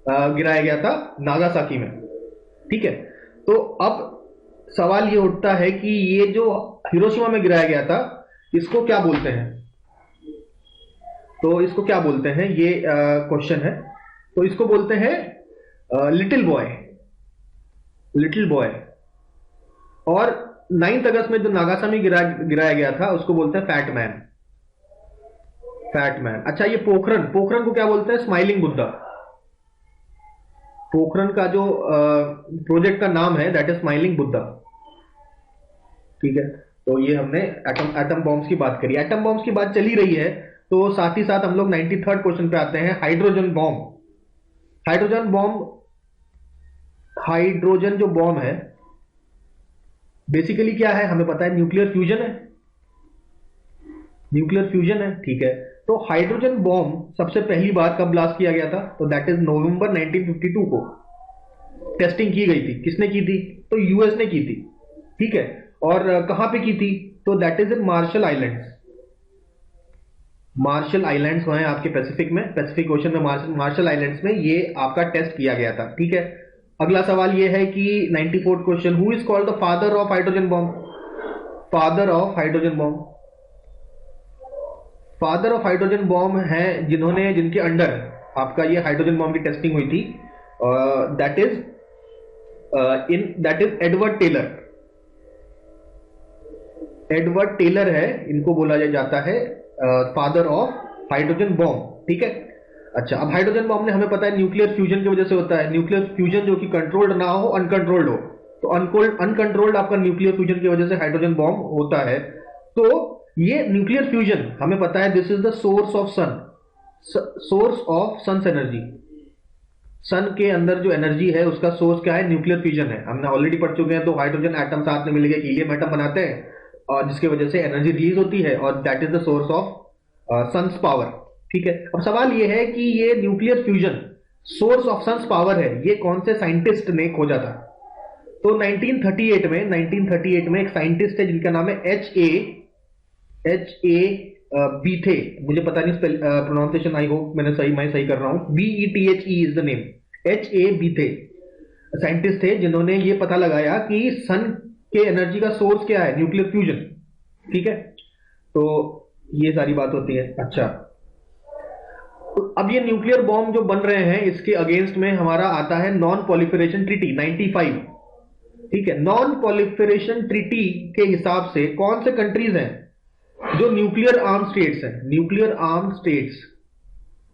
[SPEAKER 1] गिराया गया था नागासाकी में। ठीक है, तो अब सवाल ये उठता है कि ये जो हिरोशिमा में गिराया गया था इसको क्या बोलते हैं, तो इसको क्या बोलते हैं, ये क्वेश्चन है। तो इसको बोलते हैं लिटिल बॉय, लिटिल बॉय। और 9 अगस्त में जो नागासाकी गिराया गया था उसको बोलते हैं फैट मैन, फैट मैन। अच्छा, ये पोखरन, पोखरन को क्या बोलते हैं, स्माइलिंग बुद्धा। पोखरन का जो प्रोजेक्ट का नाम है दैट इज स्माइलिंग बुद्धा। ठीक है, तो ये हमने एटम बॉम्ब्स की बात करी, एटम बॉम्ब्स की बात चली रही है, तो साथ ही साथ हम लोग 93rd क्वेश्चन पे आते हैं, hydrogen bomb. Hydrogen bomb, hydrogen जो बॉम्ब है बेसिकली क्या है हमें पता है, न्यूक्लियर फ्यूजन है, न्यूक्लियर फ्यूजन है। ठीक है, तो हाइड्रोजन बॉम्ब सबसे पहली बार कब ब्लास्ट किया गया था, तो दैट इज नवंबर 1952 को टेस्टिंग की गई थी। किसने की थी, तो यूएस ने की थी। ठीक है, और कहां पे की थी, तो that is in Marshall Islands. Marshall Islands हैं आपके पैसिफिक में, पैसिफिक ओशन में मार्शल आइलैंड्स में ये आपका टेस्ट किया गया था। ठीक है, अगला सवाल ये है कि 94th question, who is called the father of hydrogen bomb, father of hydrogen bomb. Father of hydrogen bomb है जिन्होंने, जिनके अंडर आपका ये हाइड्रोजन बॉम्ब की टेस्टिंग हुई थी, that is Edward Teller. Edward Teller है, इनको बोला जाता है फादर ऑफ हाइड्रोजन बॉम्ब। ठीक है, अच्छा, अब हाइड्रोजन बॉम्ब ने हमें पता है न्यूक्लियर फ्यूजन की वजह से होता है, न्यूक्लियर फ्यूजन जो कि कंट्रोल्ड ना हो, अनकंट्रोल्ड हो, तो अनकंट्रोल्ड आपका न्यूक्लियर फ्यूजन की वजह से हाइड्रोजन बॉम्ब होता है। तो ये न्यूक्लियर फ्यूजन हमें पता है this is the source of sun, source of sun's energy. Sun के अंदर जो एनर्जी है उसका सोर्स क्या है, न्यूक्लियर फ्यूजन है, हमने ऑलरेडी पढ़ चुके हैं। तो हाइड्रोजन एटम साथ में मिलकर हीलियम एटम बनाते हैं और जिसकी वजह से एनर्जी रिलीज होती है, और that is the source of sun's power. ठीक है, अब सवाल यह है कि ये nuclear fusion source of sun's power है, ये कौन से साइंटिस्ट ने खोजा था, तो 1938 में एक साइंटिस्ट है जिनका नाम है एच ए बीथे, मुझे पता नहीं प्रोनाउंसिएशन, आई होप मैं सही कर रहा हूं, BETHE is the name, HA Bethe scientist थे जिन्होंने ये पता लगाया कि सन के एनर्जी का सोर्स क्या है, न्यूक्लियर फ्यूजन। ठीक है, तो ये सारी बात होती है। अच्छा, अब ये न्यूक्लियर बॉम्ब जो बन रहे हैं इसके अगेंस्ट में हमारा आता है नॉन पॉलिफरेशन ट्रीटी 95। ठीक है, नॉन पॉलिफरेशन ट्रीटी के हिसाब से कौन से कंट्रीज हैं जो न्यूक्लियर आर्म स्टेट्स हैं, न्यूक्लियर आर्म स्टेट्स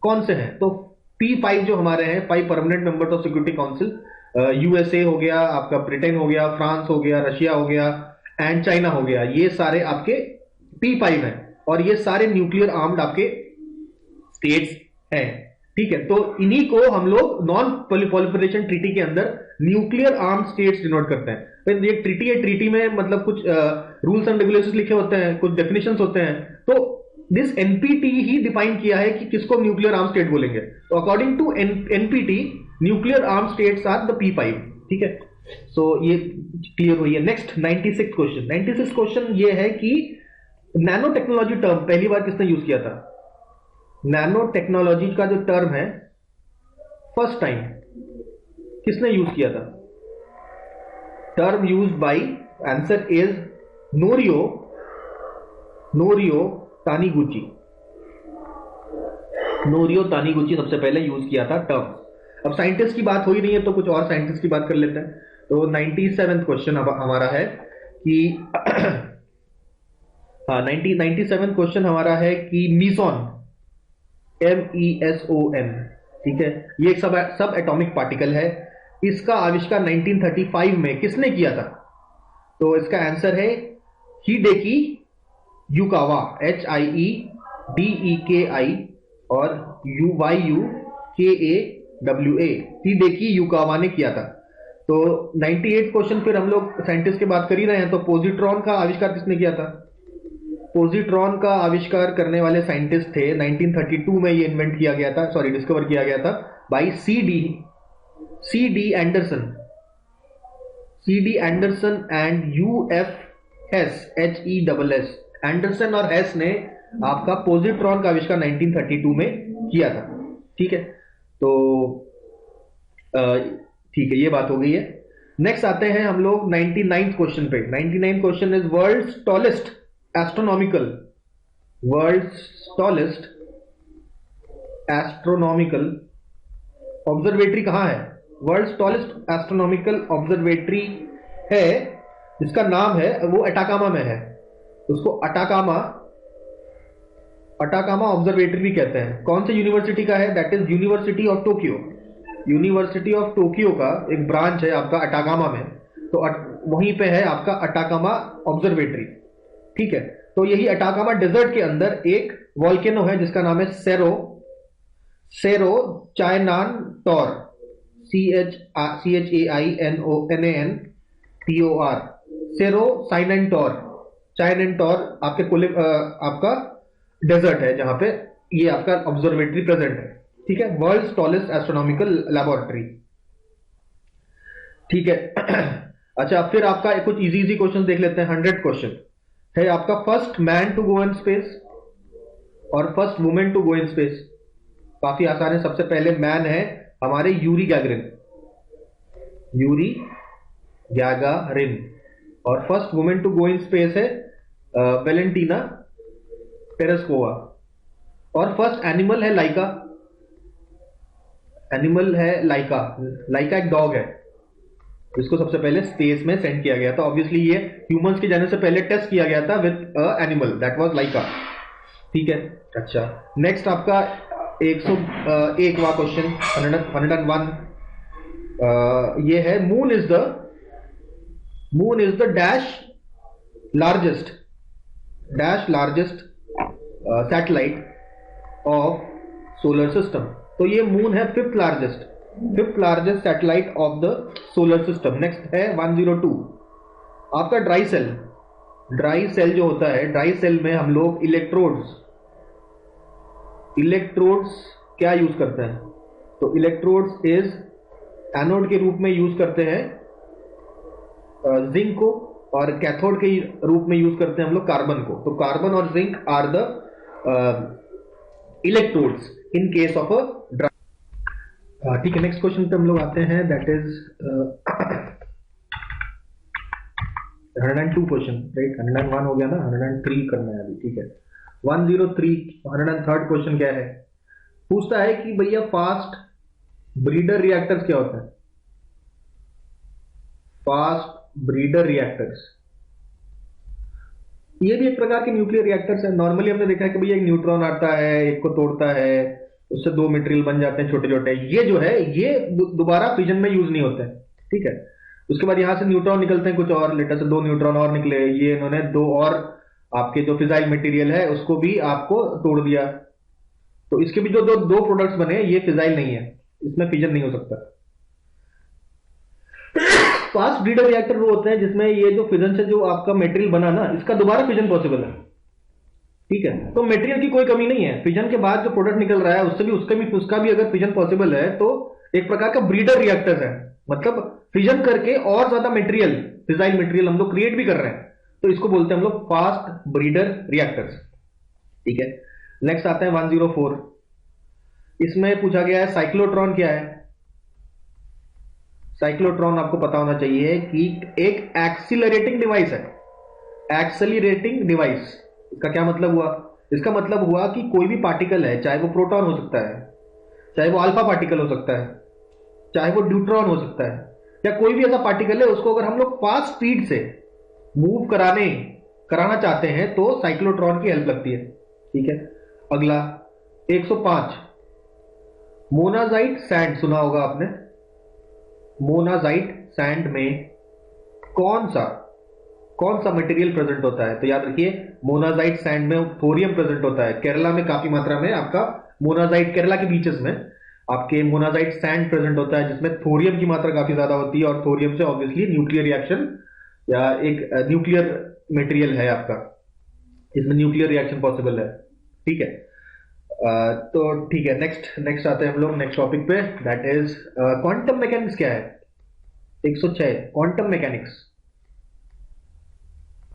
[SPEAKER 1] कौन से हैं, तो P5 जो हमारे हैं, 5 permanent members of security council, USA हो गया, आपका ब्रिटेन हो गया, फ्रांस हो गया, रशिया हो गया एंड चाइना हो गया, ये सारे आपके P5 हैं और ये सारे न्यूक्लियर आर्म्ड आपके स्टेट्स हैं। ठीक है, तो इन्हीं को हम लोग नॉन पॉलिफरेशन ट्रीटी के अंदर न्यूक्लियर आर्म स्टेट्स डिनोट करते हैं। तो ये ट्रीटी है, ट्रीटी में मतलब कुछ रूल्स एंड रेगुलेशंस लिखे होते हैं, कुछ डेफिनेशंस होते हैं, तो दिस एनपीटी ही डिफाइन किया है कि किसको न्यूक्लियर आर्म स्टेट बोलेंगे। तो according to NPT nuclear arm states are the P5। ठीक है, सो ये क्लियर हुई है। नेक्स्ट 96 क्वेश्चन, 96 क्वेश्चन ये है कि नैनो टेक्नोलॉजी टर्म पहली बार किसने यूज किया था, नैनो टेक्नोलॉजी का जो टर्म है फर्स्ट टाइम किसने यूज किया था, term use by, answer is नोरियो तानीगुची। नोरियो तानीगुची सबसे पहले यूज किया था टर्म। अब साइंटिस्ट की बात हो ही नहीं है तो कुछ और साइंटिस्ट की बात कर लेते हैं। तो 97th क्वेश्चन अब हमारा है कि हाँ 97 क्वेश्चन हमारा है कि मीसॉन, MESON, ठीक है, ये एक सब एटॉमिक पार्टिकल है, इसका आविष्कार 1935 में किसने किया था, तो इसका आंसर है हिडेकी युकावा, HIEDEKI और UYUKAWA, हिडेकी युकावा ने किया था। तो 98 क्वेश्चन फिर हम लोग साइंटिस्ट की बात कर ही रहे हैं, तो पोजिट्रॉन का आविष्कार किसने किया था, पोजिट्रॉन का आविष्कार करने वाले साइंटिस्ट थे 1932 में, ये इन्वेंट किया गया था, सॉरी डिस्कवर किया गया था by CD Anderson and UFS HESS, Anderson और हेस ने आपका पोजिट्रॉन का आविष्कार 1932 में किया था। ठीक है, तो ठीक है, ये बात हो गई है। नेक्स्ट आते हैं हम लोग 99th क्वेश्चन पे। 99th question is world's tallest astronomical, world's tallest astronomical observatory कहां है? वर्ल्ड्स टॉलेस्ट एस्ट्रोनॉमिकल ऑब्जर्वेटरी है, जिसका नाम है, वो अटाकामा में है। उसको अटाकामा अटाकामा ऑब्जर्वेटरी भी कहते हैं। कौन से यूनिवर्सिटी का है? That is university of Tokyo. University of Tokyo का एक ब्रांच है आपका अटाकामा में, तो वहीं पे है आपका अटाकामा ऑब्जर्वेटरी। ठीक है, तो यही अटाकामा डेजर्ट के अंदर एक वॉल्केनो है जिसका नाम है सेरो चायनान टोर, CHAINONANTOR, सेरो साइनन टोर। चायनन टोर आपका डेजर्ट है जहां पे ये आपका ऑब्जर्वेटरी प्रेजेंट है। ठीक है, वर्ल्ड्स टॉलेस्ट एस्ट्रोनॉमिकल लैबोरेटरी। ठीक है अच्छा, फिर आपका कुछ इजी क्वेश्चन देख लेते हैं। 100 क्वेश्चन है आपका। First man to go in space और first women to go in space, काफी आसान है। सबसे पहले मैन है हमारे यूरी गैगारिन, और first women to go in space है वेलेंटीना टेरेस्कोवा, और फर्स्ट एनिमल है लाइका। लाइका एक डॉग है जिसको सबसे पहले स्पेस में सेंड किया गया था। ऑब्वियसली ये ह्यूमंस के जाने से पहले टेस्ट किया गया था विद एनिमल, दैट वाज लाइका। ठीक है, अच्छा नेक्स्ट आपका 101वां क्वेश्चन 101। ये है moon is the dash largest satellite of solar system. तो ये मून है fifth largest satellite of the solar system. Next है 102 आपका ड्राई सेल जो होता है, ड्राई सेल में हम लोग इलेक्ट्रोड्स क्या यूज करते हैं? तो इलेक्ट्रोड्स इज एनोड के रूप में यूज करते हैं जिंक को, और कैथोड के रूप में यूज करते हैं हम लोग कार्बन को। तो कार्बन और zinc are the electrodes in case of a dry. ठीक है, नेक्स्ट क्वेश्चन पे हम लोग आते हैं, दैट इज 102 क्वेश्चन, राइट? 101 हो गया ना, 103 करना है अभी। ठीक है, 103 क्वेश्चन क्या है? पूछता है कि भैया फास्ट ब्रीडर रिएक्टर्स क्या होता है? फास्ट ब्रीडर रिएक्टर्स, ये भी एक प्रकार के न्यूक्लियर रिएक्टर्स है। नॉर्मली हमने देखा है कि भैया एक न्यूट्रॉन आता है, एक को तोड़ता है, उससे दो मटेरियल बन जाते हैं छोटे छोटे। ये जो है ये दोबारा फिजन में यूज नहीं होते हैं। ठीक है, उसके बाद यहां से न्यूट्रॉन निकलते हैं कुछ और, लेटर से 2 न्यूट्रॉन और निकले, ये इन्होंने 2 और आपके जो फिजाइल मटेरियल है उसको भी आपको तोड़ दिया। तो इसके भी जो दो प्रोडक्ट्स बने, ये फिजाइल नहीं है, इसमें फिजन नहीं हो सकता। फास्ट ब्रीडर रिएक्टर वो होते हैं जिसमें ये जो फिजन से जो आपका मटेरियल बना ना, इसका दोबारा फिजन पॉसिबल है। ठीक है, तो मटेरियल की कोई कमी नहीं है, फिजन के बाद जो प्रोडक्ट निकल रहा है उसका भी अगर फिजन पॉसिबल है तो एक प्रकार का ब्रीडर रिएक्टर है। मतलब फिजन करके और ज्यादा मटेरियल, फिजाइल मटेरियल हम लोग क्रिएट भी कर रहे हैं, तो इसको बोलते हैं हम लोग फास्ट ब्रीडर रिएक्टर्स। ठीक है, नेक्स्ट आता है 104। इसमें पूछा गया है साइक्लोट्रॉन क्या है? साइक्लोट्रॉन आपको पता होना चाहिए कि एक एक्सीलरेटिंग डिवाइस है। एक्सीलरेटिंग डिवाइस, इसका क्या मतलब हुआ? इसका मतलब हुआ कि कोई भी पार्टिकल है, चाहे वो प्रोटॉन हो सकता है, चाहे वो अल्फा पार्टिकल हो सकता है, चाहे वो ड्यूट्रॉन हो सकता है, या कोई भी ऐसा पार्टिकल है, उसको अगर हम लोग फास्ट स्पीड से मूव कराना चाहते हैं तो साइक्लोट्रॉन की हेल्प लगती है। ठीक है, अगला 105 मोनाजाइट सैंड, सुना होगा आपने। मोनाजाइट सैंड में कौन सा मटेरियल प्रेजेंट होता है? तो याद रखिए, मोनाजाइट सैंड में थोरियम प्रेजेंट होता है। केरला में काफी मात्रा में आपका मोनाजाइट, केरला के बीचेस में आपके मोनाजाइट सैंड प्रेजेंट होता है, जिसमें थोरियम की मात्रा काफी ज्यादा होती है, और थोरियम से ऑब्वियसली न्यूक्लियर रिएक्शन या एक न्यूक्लियर मटेरियल है आपका, इसमें न्यूक्लियर रिएक्शन पॉसिबल है। ठीक है, तो ठीक है, नेक्स्ट आते हैं हम लोग नेक्स्ट टॉपिक पे, दैट इज क्वांटम मैकेनिक्स क्या है? 106 क्वांटम मैकेनिक्स।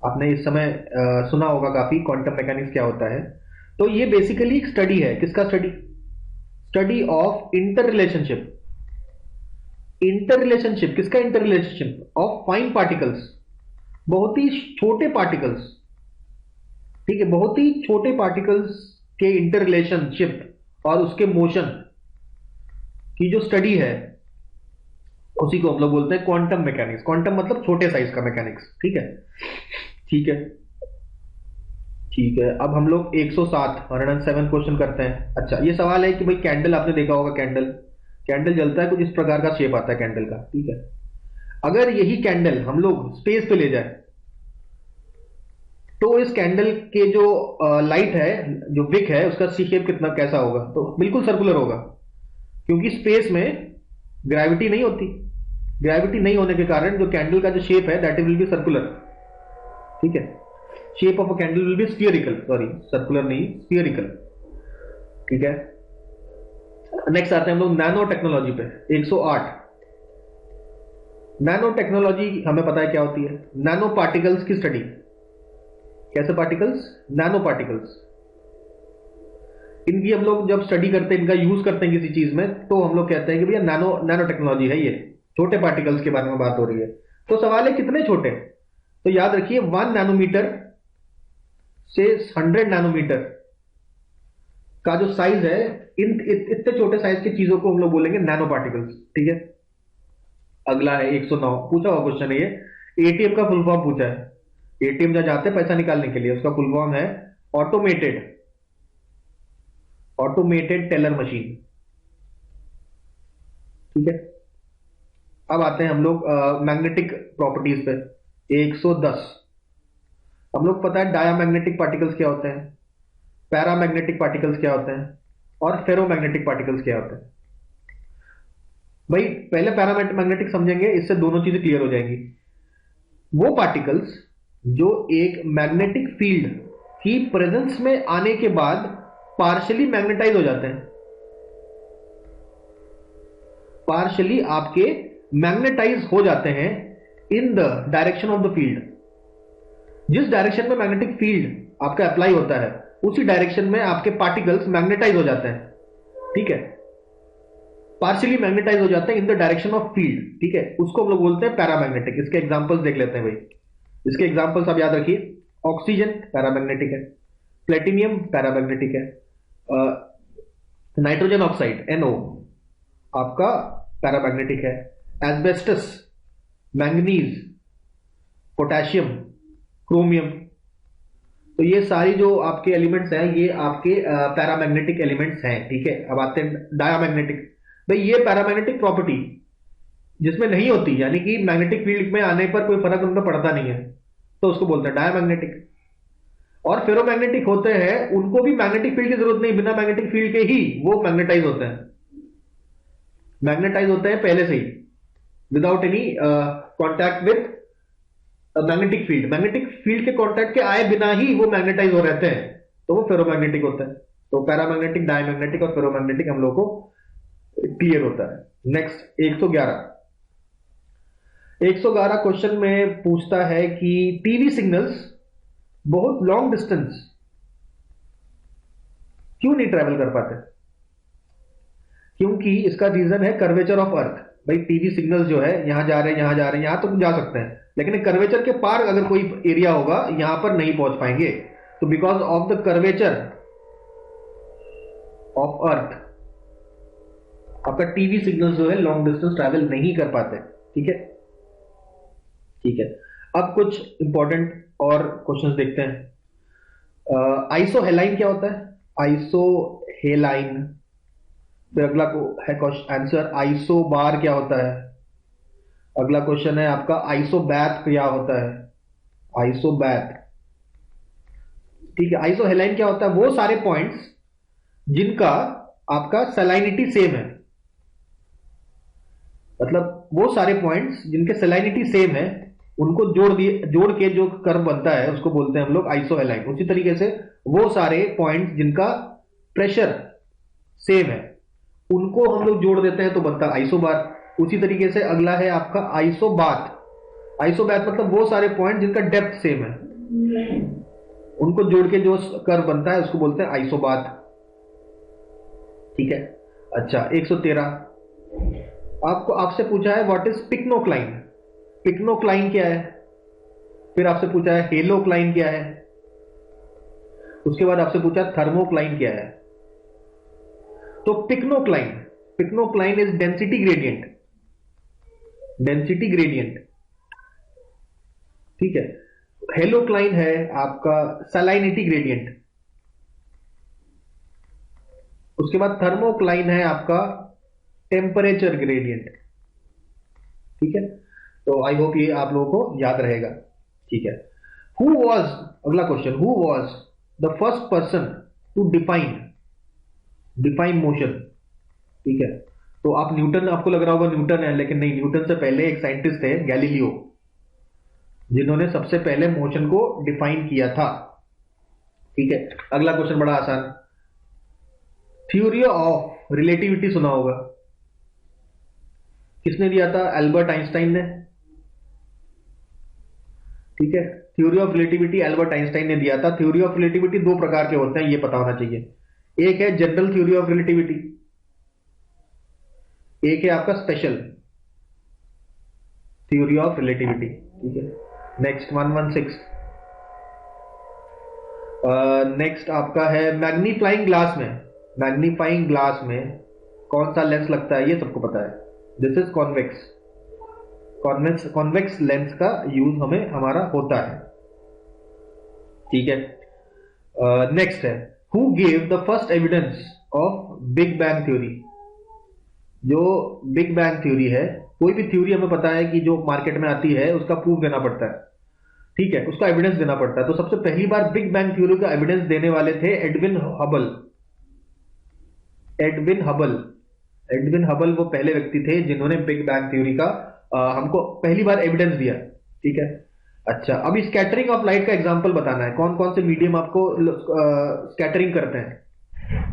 [SPEAKER 1] आपने इस समय सुना होगा काफी, क्वांटम मैकेनिक्स क्या होता है। तो ये बेसिकली एक स्टडी है, किसका study? Study of inter relationship inter relationship, किसका inter relationship? Of fine particles, बहुत ही छोटे पार्टिकल्स, ठीक है, बहुत ही छोटे पार्टिकल्स के इंटर रिलेशनशिप और उसके मोशन की जो स्टडी है उसी को हम लोग बोलते हैं क्वांटम मैकेनिक्स। क्वांटम मतलब छोटे साइज का मैकेनिक्स, ठीक है। ठीक है, ठीक है। अब हम लोग 107 क्वेश्चन करते हैं। अच्छा, ये सवाल है कि भाई कैंडल आपने देखा होगा, कैंडल, कैंडल जलता है, कुछ इस प्रकार का शेप आता है कैंडल का, ठीक है। अगर यही कैंडल हम लोग स्पेस पे ले जाए तो इस कैंडल के जो लाइट है, जो विक है, उसका शेप कितना कैसा होगा? तो बिल्कुल सर्कुलर होगा, क्योंकि स्पेस में ग्रेविटी नहीं होती। ग्रेविटी नहीं होने के कारण जो कैंडल का जो शेप है दैट विल बी सर्कुलर, ठीक है। Shape of a candle will be spherical, sorry circular नहीं, स्फीयरिकल, ठीक है। नेक्स्ट आते हैं हम लोग नैनो टेक्नोलॉजी पे, 108। नैनो टेक्नोलॉजी हमें पता है क्या होती है, नैनो पार्टिकल्स की स्टडी। कैसे पार्टिकल्स? Nano particles. इनकी हम लोग जब स्टडी करते हैं, इनका यूज करते हैं किसी चीज में, तो हम लोग कहते हैं कि भैया नैनो नैनो टेक्नोलॉजी है, ये छोटे पार्टिकल्स के बारे में बात हो रही है। तो सवाल है कितने छोटे? तो याद रखिए 1 नैनोमीटर से 100 नैनोमीटर का जो साइज है, इन इतने छोटे साइज की चीजों को हम लोग बोलेंगे नैनो पार्टिकल्स, ठीक है। अगला है 109, पूछा हुआ क्वेश्चन है ये, एटीएम का फुल फॉर्म पूछा है। एटीएम जहां जाते हैं पैसा निकालने के लिए, उसका फुल फॉर्म है ऑटोमेटेड ऑटोमेटेड टेलर मशीन, ठीक है। अब आते हैं हम लोग मैग्नेटिक प्रॉपर्टीज पे, 110। हम लोग पता है डायामैग्नेटिक पार्टिकल्स क्या होते हैं, पैरामैग्नेटिक पार्टिकल्स क्या होते हैं, और फेरोमैग्नेटिक पार्टिकल्स क्या होते हैं। भाई पहले पैरामैग्नेटिक समझेंगे, इससे दोनों चीजें क्लियर हो जाएंगी। वो पार्टिकल्स जो एक मैग्नेटिक फील्ड की प्रेजेंस में आने के बाद पार्शियली मैग्नेटाइज हो जाते हैं, पार्शियली आपके मैग्नेटाइज हो जाते हैं in the direction of the field. जिस डायरेक्शन में मैग्नेटिक फील्ड आपका अप्लाई होता है उसी डायरेक्शन में आपके पार्टिकल्स मैग्नेटाइज हो जाते हैं, ठीक है। पार्शियली मैग्नेटाइज हो जाते हैं in the direction of field, ठीक है। उसको हम लोग बोलते हैं पैरामैग्नेटिक। इसके एग्जांपल्स देख लेते हैं भाई। इसके एग्जांपल्स आप याद रखिए, ऑक्सीजन पैरामैग्नेटिक है, प्लेटिनियम पैरामैग्नेटिक है, नाइट्रोजन ऑक्साइड NO आपका पैरामैग्नेटिक है, एस्बेस्टस, मैंगनीज, पोटेशियम, क्रोमियम। तो ये सारी जो आपके एलिमेंट्स हैं ये आपके पैरामैग्नेटिक एलिमेंट्स हैं, ठीक है। अब आते हैं डायामैग्नेटिक। भाई ये पैरामैग्नेटिक प्रॉपर्टी जिसमें नहीं होती, यानी कि मैग्नेटिक फील्ड में आने पर कोई फर्क उनका पड़ता नहीं है, तो उसको बोलते हैं डायामैग्नेटिक। और फेरोमैग्नेटिक होते हैं, उनको भी मैग्नेटिक फील्ड की जरूरत नहीं, बिना मैग्नेटिक फील्ड के ही वो मैग्नेटाइज होते हैं, मैग्नेटाइज होते हैं पहले से ही, without any contact with magnetic field. Magnetic field के कॉन्टैक्ट के आए बिना ही वो मैग्नेटाइज हो रहते हैं, तो वो फेरोमैग्नेटिक होता है। तो पैरामैग्नेटिक, डायमैग्नेटिक और फेरोमैग्नेटिक हम लोग को क्लियर होता है। नेक्स्ट 111। 111 क्वेश्चन में पूछता है कि टीवी सिग्नल्स बहुत लॉन्ग डिस्टेंस क्यों नहीं ट्रेवल कर पाते? क्योंकि इसका रीजन है कर्वेचर ऑफ अर्थ। भाई टीवी सिग्नल्स जो है यहां जा रहे हैं, यहां जा रहे हैं, यहां तो जा सकते हैं, लेकिन कर्वेचर के पार अगर कोई एरिया होगा यहां पर नहीं पहुंच पाएंगे। तो because of the curvature of earth आपका टीवी सिग्नल्स जो है लॉन्ग डिस्टेंस ट्रैवल नहीं कर पाते, ठीक है, ठीक है। अब कुछ इंपॉर्टेंट और क्वेश्चंस देखते हैं। आइसोहेलाइन क्या होता है? आइसोहेलाइन। फिर अगला है आंसर, आइसोबार क्या होता है? अगला क्वेश्चन है आपका आइसोबैथ क्या होता है? आइसोबैथ, ठीक है। आइसोहेलाइन क्या होता है? वो सारे पॉइंट्स जिनका आपका सैलाइनिटी सेम है, मतलब वो सारे पॉइंट्स जिनके सैलाइनिटी सेम है उनको जोड़ के जो कर्व बनता है उसको बोलते हैं हम लोग आइसोहेलाइन। उसी तरीके से वो सारे पॉइंट्स जिनका प्रेशर सेम है उनको हम लोग जोड़ देते हैं तो बनता है आइसोबार। उसी तरीके से अगला है आपका आइसोबाथ। आइसोबाथ मतलब वो सारे पॉइंट जिनका डेप्थ सेम है उनको जोड़ के जो कर्व बनता है उसको बोलते हैं आइसोबाथ, ठीक है। अच्छा 113। आपको आपसे पूछा है व्हाट इज पिक्नोक्लाइन, पिक्नोक्लाइन क्या है, फिर आपसे पूछा है हेलोक्लाइन क्या है, उसके बाद आपसे पूछा थर्मोक्लाइन क्या है। तो pycnocline, pycnocline is density gradient, density gradient, ठीक है। हेलोक्लाइन है आपका सलाइनिटी ग्रेडियंट, उसके बाद थर्मोक्लाइन है आपका टेम्परेचर ग्रेडियंट, ठीक है। तो आई होप ये आप लोगों को याद रहेगा, ठीक है। हु वॉज, अगला question, who was the first person to define, define motion, ठीक है। तो आप न्यूटन, आपको लग रहा होगा न्यूटन है, लेकिन नहीं, न्यूटन से पहले एक साइंटिस्ट थे गैलीलियो, जिन्होंने सबसे पहले मोशन को डिफाइन किया था, ठीक है। अगला क्वेश्चन बड़ा आसान, थ्योरी ऑफ रिलेटिविटी सुना होगा, किसने दिया था? एल्बर्ट आइंस्टाइन ने, ठीक है। Theory of relativity Albert Einstein ने दिया था। थ्योरी ऑफ रिलेटिविटी दो प्रकार के होते हैं, ये पता होना चाहिए। एक है जनरल थ्योरी ऑफ रिलेटिविटी, एक है आपका स्पेशल थ्योरी ऑफ रिलेटिविटी, ठीक है। नेक्स्ट 116, नेक्स्ट आपका है मैग्नीफाइंग ग्लास में, मैग्नीफाइंग ग्लास में कौन सा लेंस लगता है, ये सबको पता है। This is convex, convex, convex lens का यूज हमें हमारा होता है, ठीक है। नेक्स्ट है who gave the first evidence of big bang theory. जो बिग बैंग थ्योरी है, कोई भी थ्योरी हमें पता है कि जो मार्केट में आती है उसका प्रूफ देना पड़ता है, ठीक है, उसका एविडेंस देना पड़ता है। तो सबसे पहली बार बिग बैंग थ्योरी का एविडेंस देने वाले थे Edwin Hubble, Edwin Hubble, Edwin Hubble वो पहले व्यक्ति थे जिन्होंने बिग बैंग थ्योरी का हमको पहली बार एविडेंस दिया, ठीक है। अच्छा, अभी स्कैटरिंग ऑफ लाइट का एग्जांपल बताना है, कौन कौन से मीडियम आपको स्कैटरिंग करते हैं।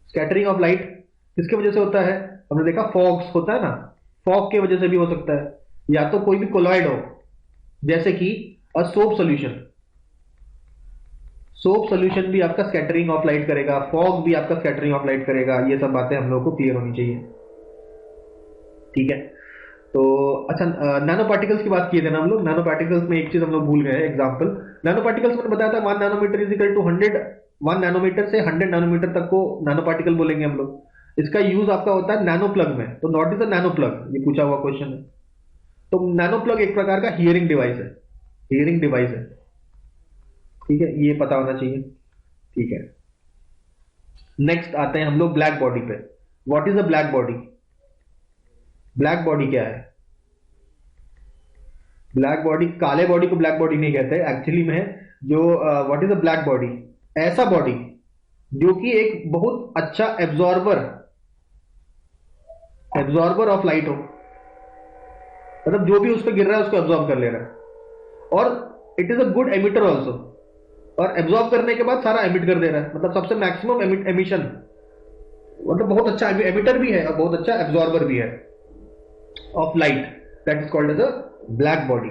[SPEAKER 1] स्कैटरिंग ऑफ लाइट किसकी वजह से होता है? हमने देखा फॉग्स होता है ना, फॉग की वजह से भी हो सकता है, या तो कोई भी कोलॉइड हो, जैसे कि सोप सोल्यूशन, सोप सोल्यूशन भी आपका स्कैटरिंग ऑफ लाइट करेगा, फॉग भी आपका स्कैटरिंग ऑफ लाइट करेगा। ये सब बातें हम लोग को क्लियर होनी चाहिए, ठीक है। तो अच्छा, नैनो पार्टिकल्स की बात किए थे ना हम लोग। नैनो पार्टिकल्स में एक चीज हम लोग भूल गए, एग्जांपल। नैनो पार्टिकल्स मैंने बताया था 1 nanometre is equal to 100, 1 nanometre से 100 नैनोमीटर तक को नैनो पार्टिकल बोलेंगे हम लोग। इसका यूज आपका होता है नैनो प्लग में। तो not is a nano plug, ये पूछा हुआ क्वेश्चन है। तो नैनो प्लग एक प्रकार का हियरिंग डिवाइस है, हियरिंग डिवाइस है, ठीक है, ये पता होना चाहिए, ठीक है। नेक्स्ट आते हैं हम लोग ब्लैक बॉडी पे। What is a black body? Black body क्या है? ब्लैक बॉडी, काले बॉडी को ब्लैक बॉडी नहीं कहते एक्चुअली में। जो what is a black body? ऐसा बॉडी जो कि एक बहुत अच्छा एब्जॉर्बर, एब्जॉर्बर ऑफ लाइट हो, मतलब जो भी उस पर गिर रहा है उसको एब्जॉर्ब कर ले रहा है, और it is a good emitter also, और एब्जॉर्ब करने के बाद सारा एमिट कर दे रहा है, मतलब सबसे मैक्सिमम एमिशन, मतलब बहुत अच्छा एमिटर भी है और बहुत अच्छा एब्जॉर्बर भी है of light, that is called as a black body,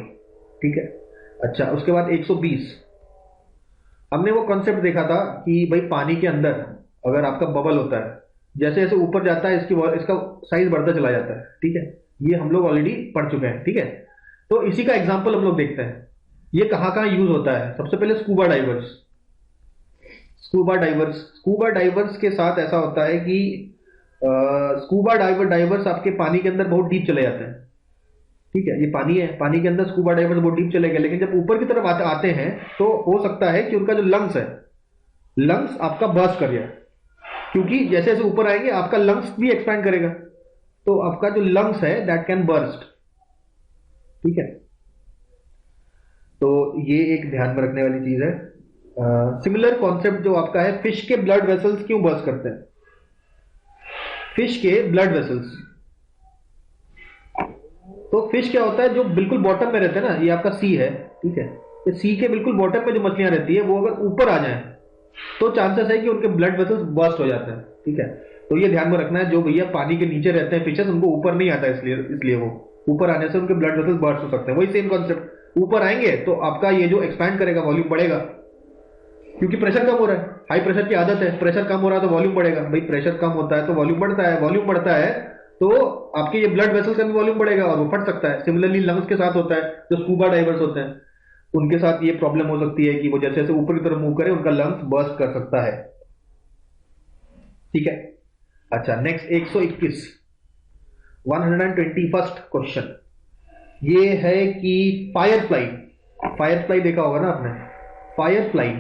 [SPEAKER 1] ठीक है। अच्छा, उसके बाद 120, हमने वो कॉन्सेप्ट देखा था कि भाई पानी के अंदर अगर आपका बबल होता है, जैसे जैसे ऊपर जाता है इसका साइज बढ़ता चला जाता है, ठीक है, ये हम लोग ऑलरेडी पढ़ चुके हैं, ठीक है। तो इसी का एग्जांपल हम लोग देखते हैं, ये कहां कहां यूज होता है। सबसे पहले scuba divers, scuba divers, scuba divers के साथ ऐसा होता है कि स्कूबा डाइवर्स आपके पानी के अंदर बहुत डीप चले जाते हैं, ठीक है, ये पानी है, पानी के अंदर स्कूबा डाइवर्स बहुत डीप चले गए, लेकिन जब ऊपर की तरफ आते हैं तो हो सकता है कि उनका जो लंग्स है, लंग्स आपका बर्स्ट कर जाए, क्योंकि जैसे जैसे ऊपर आएंगे आपका लंग्स भी एक्सपैंड करेगा, तो आपका जो लंग्स है दैट कैन बर्स्ट, ठीक है। तो ये एक ध्यान में रखने वाली चीज है। सिमिलर कॉन्सेप्ट जो आपका है, फिश के ब्लड वेसल्स क्यों बर्स्ट करते हैं? फिश के ब्लड वेसल्स, तो फिश क्या होता है, जो बिल्कुल बॉटम में रहते हैं ना, ये आपका सी है, ठीक है, ये सी के बिल्कुल बॉटम में जो मछलियां रहती है, वो अगर ऊपर आ जाए तो चांसेस है कि उनके ब्लड वेसल्स बर्स्ट हो जाते हैं, ठीक है। तो ये ध्यान में रखना है, जो भैया पानी के नीचे रहते हैं फिशेस, उनको ऊपर नहीं आता, इसलिए वो ऊपर आने से उनके ब्लड वेसल्स बर्स्ट हो सकते हैं। वही सेम कॉन्सेप्ट, ऊपर आएंगे तो आपका ये जो एक्सपैंड करेगा वॉल्यूम बढ़ेगा, क्योंकि प्रेशर कम हो रहा है, हाई प्रेशर की आदत है, प्रेशर कम हो रहा है तो वॉल्यूम बढ़ेगा, भाई प्रेशर कम होता है तो वॉल्यूम बढ़ता है, वॉल्यूम बढ़ता है तो आपके ये ब्लड वेसल का भी वॉल्यूम बढ़ेगा और वो फट सकता है। सिमिलरली लंग्स के साथ होता है, जो स्कूबा डाइवर्स होते हैं उनके साथ ये प्रॉब्लम हो सकती है कि वो जैसे जैसे ऊपर की तरफ मूव करे उनका लंग्स बर्स्ट कर सकता है। ठीक है। अच्छा, नेक्स्ट 121 121st क्वेश्चन ये है कि फायरफ्लाई, फायरफ्लाई देखा होगा ना आपने, फायरफ्लाई,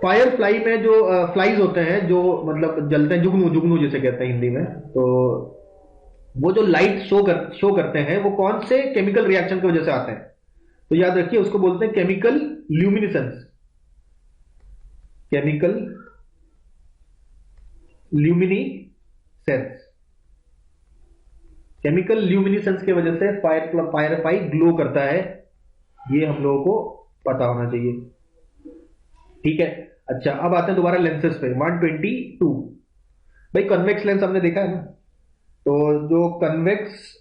[SPEAKER 1] फायरफ्लाई में जो फ्लाइज होते हैं जो मतलब जलते हैं, जुगनू, जुगनू जिसे कहते हैं हिंदी में, तो वो जो लाइट शो करते हैं वो कौन से केमिकल रिएक्शन की वजह से आते हैं? तो याद रखिए उसको बोलते हैं chemical luminescence, chemical luminescence, chemical luminescence की वजह से फायरफ्लाई ग्लो करता है, ये हम लोगों को पता होना चाहिए। ठीक है। अच्छा, अब आते हैं दोबारा लेंसेज पे। 122 भाई, कन्वेक्स लेंस हमने देखा है ना, तो जो कन्वेक्स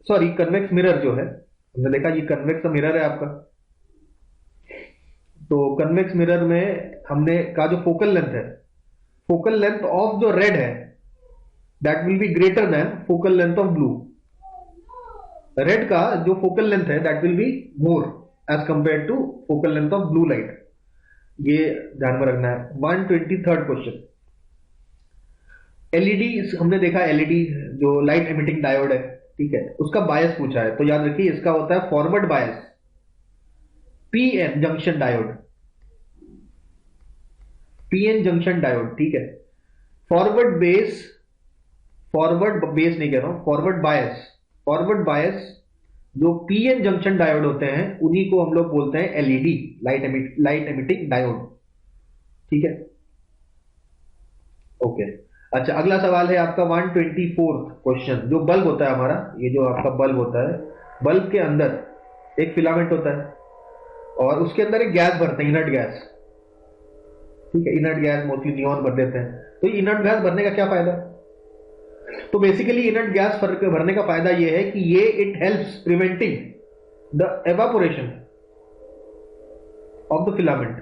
[SPEAKER 1] सॉरी कन्वेक्स मिरर जो है हमने देखा, ये कन्वेक्स मिरर है आपका। तो कन्वेक्स मिरर में हमने कहा जो फोकल लेंथ है, फोकल लेंथ ऑफ जो रेड है that will be greater than focal length of blue. Red का जो फोकल लेंथ है that will be more as compare to focal length of blue light, ये ध्यान में रखना है। 123rd क्वेश्चन, एलईडी हमने देखा, एलईडी जो लाइट एमिटिंग डायोड है, ठीक है, उसका बायस पूछा है, तो याद रखिए इसका होता है forward bias, PN junction diode, PN junction diode. ठीक है। फॉरवर्ड बेस, फॉरवर्ड बेस नहीं कह रहा हूं, फॉरवर्ड बायस, फॉरवर्ड बायस जो पीएन जंक्शन डायोड होते हैं उन्हीं को हम लोग बोलते हैं एलईडी, लाइट एमिटिंग डायोड। ठीक है, ओके। अच्छा, अगला सवाल है आपका 124th क्वेश्चन, जो बल्ब होता है हमारा, ये जो आपका बल्ब होता है, बल्ब के अंदर एक फिलामेंट होता है और उसके अंदर एक गैस भरते हैं, इनर्ट गैस। ठीक है, इनर्ट गैस मोस्टली नियॉन भर देते हैं। तो इनर्ट गैस भरने का क्या फायदा? तो बेसिकली इनर्ट गैस भरने का फायदा यह है कि ये it helps preventing the evaporation of the filament.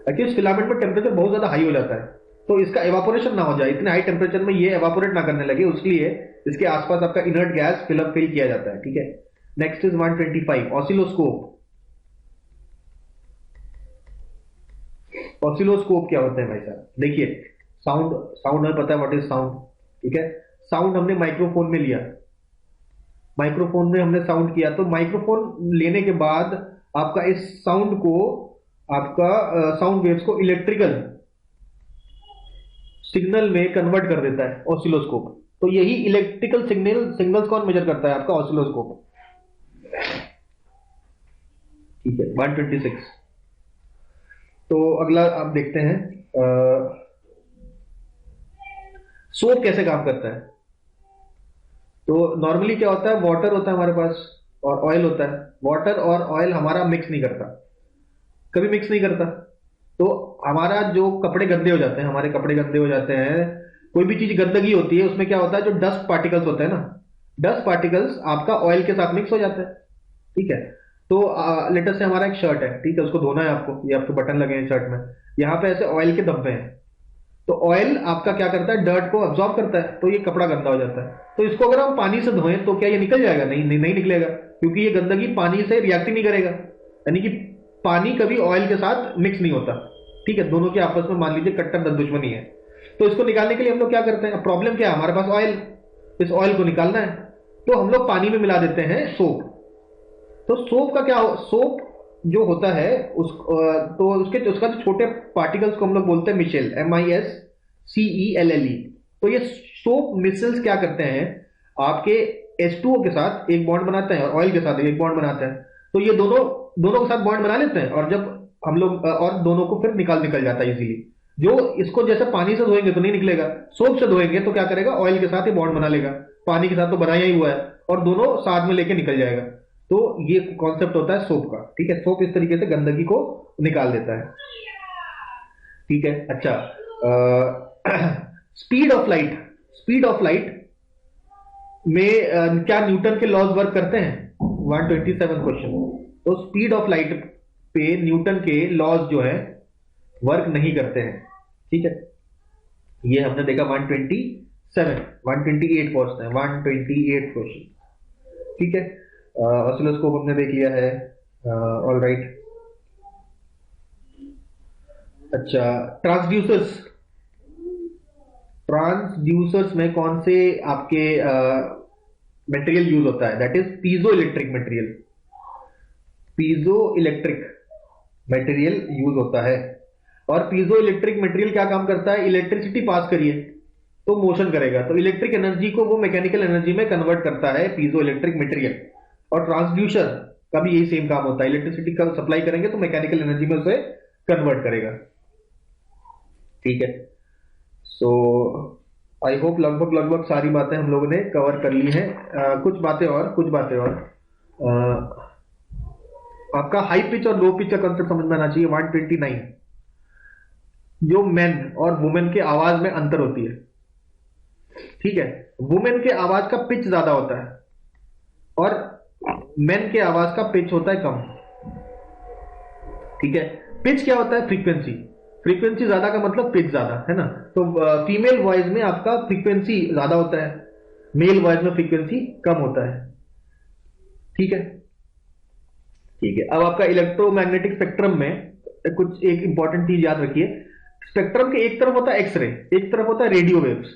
[SPEAKER 1] Actually इस फिलामेंट में टेम्परेचर बहुत ज्यादा हाई हो जाता है, तो इसका एवापोरेशन ना हो जाए, इतने हाई टेम्परेचर में ये एवापोरेट ना करने लगे, उसके लिए इसके आसपास आपका इनर्ट गैस फिल किया जाता है। ठीक है। Next is 125 oscilloscope. ऑसिलोस्कोप क्या होता है भाई साहब? देखिए, साउंड, साउंड हमें पता है व्हाट इज साउंड। ठीक है, साउंड हमने माइक्रोफोन में लिया, माइक्रोफोन में हमने साउंड किया, तो माइक्रोफोन लेने के बाद आपका इस साउंड को, आपका साउंड वेव्स को इलेक्ट्रिकल सिग्नल में कन्वर्ट कर देता है ऑसिलोस्कोप। तो यही इलेक्ट्रिकल सिग्नल्स कौन मेजर करता है? आपका ऑसिलोस्कोप। ठीक है, 126। तो अगला आप देखते हैं सोप कैसे काम करता है। तो नॉर्मली क्या होता है, वाटर होता है हमारे पास और ऑयल होता है। वाटर और ऑयल हमारा मिक्स नहीं करता, कभी मिक्स नहीं करता। तो हमारा जो कपड़े गंदे हो जाते हैं, हमारे कपड़े गंदे हो जाते हैं, कोई भी चीज गंदगी होती है, उसमें क्या होता है, जो डस्ट पार्टिकल्स होते हैं ना, डस्ट पार्टिकल्स आपका ऑयल के साथ मिक्स हो जाते हैं। ठीक है। तो लेटर से हमारा एक शर्ट है, ठीक है, उसको धोना है आपको, ये आपके बटन लगे हैं शर्ट में, यहाँ पे ऐसे ऑयल के धब्बे हैं, तो ऑयल आपका क्या करता है, डर्ट को अब्सॉर्ब करता है, तो ये कपड़ा गंदा हो जाता है। तो इसको अगर हम पानी से धोएं तो क्या ये निकल जाएगा? नहीं निकलेगा, क्योंकि ये गंदगी पानी से रिएक्ट ही नहीं करेगा, यानी कि पानी कभी ऑयल के साथ मिक्स नहीं होता। ठीक है, दोनों के आपस में मान लीजिए कट्टर दुश्मनी है। तो इसको निकालने के लिए हम लोग क्या करते हैं, प्रॉब्लम क्या है, हमारे पास ऑयल, इस ऑयल को निकालना है, तो हम लोग पानी में मिला देते हैं सोप। तो सोप का क्या, सोप जो होता है तो उसका जो छोटे पार्टिकल्स को हम लोग बोलते हैं मिशेल, MISCELLE। तो ये सोप मिसल्स क्या करते हैं, आपके H2O के साथ एक बॉन्ड बनाते हैं और ऑयल के साथ एक बॉन्ड बनाते हैं। तो ये दोनों के साथ बॉन्ड बना लेते हैं, और जब हम लोग और दोनों को फिर निकल जाता है इजीली। जो इसको जैसे पानी से धोएंगे तो नहीं निकलेगा, सोप से धोएंगे तो क्या करेगा, ऑयल के साथ ही बॉन्ड बना लेगा, पानी के साथ तो बनाया ही हुआ है, और दोनों साथ में लेके निकल जाएगा। तो ये कॉन्सेप्ट होता है सोप का। ठीक है, सोप इस तरीके से गंदगी को निकाल देता है। ठीक है। अच्छा, speed of light, speed of light में क्या न्यूटन के लॉज वर्क करते हैं? 127 क्वेश्चन। तो स्पीड ऑफ लाइट पे न्यूटन के लॉज जो है वर्क नहीं करते हैं। ठीक है, ये हमने देखा 127, 128 पहुंचते हैं, 128 क्वेश्चन। ठीक है, ऑसिलोस्कोप हमने देख लिया है। All right. अच्छा, ट्रांसड्यूसर्स, ट्रांसड्यूसर्स में कौन से आपके मटेरियल यूज होता है? That is piezo electric material, piezo electric material use होता है। और पीजो इलेक्ट्रिक मटेरियल क्या काम करता है? इलेक्ट्रिसिटी पास करिए तो मोशन करेगा, तो इलेक्ट्रिक एनर्जी को वो मैकेनिकल एनर्जी में कन्वर्ट करता है पीजो इलेक्ट्रिक मटेरियल। और ट्रांसड्यूसर का भी यही सेम काम होता है, इलेक्ट्रिसिटी का सप्लाई करेंगे तो मैकेनिकल एनर्जी में उसे कन्वर्ट करेगा। ठीक है, सो आई होप लगभग लगभग सारी बातें हम लोगों ने कवर कर ली हैं। कुछ बातें और आपका हाई पिच और लो पिच का कंसेप्ट समझ में आना चाहिए। 129, जो मेन और वुमेन के आवाज में अंतर होती है। ठीक है, वुमेन के आवाज का पिच ज्यादा होता है और मेन के आवाज का पिच होता है कम। ठीक है, पिच क्या होता है? फ्रीक्वेंसी, फ्रीक्वेंसी ज्यादा का मतलब पिच ज्यादा, है ना? तो फीमेल वॉइस में आपका फ्रीक्वेंसी ज्यादा होता है, मेल वॉइस में फ्रीक्वेंसी कम होता है। ठीक है, ठीक है। अब आपका इलेक्ट्रोमैग्नेटिक स्पेक्ट्रम में कुछ एक इंपॉर्टेंट चीज याद रखिए। स्पेक्ट्रम के एक तरफ होता है एक्सरे, एक तरफ होता है रेडियो वेव्स।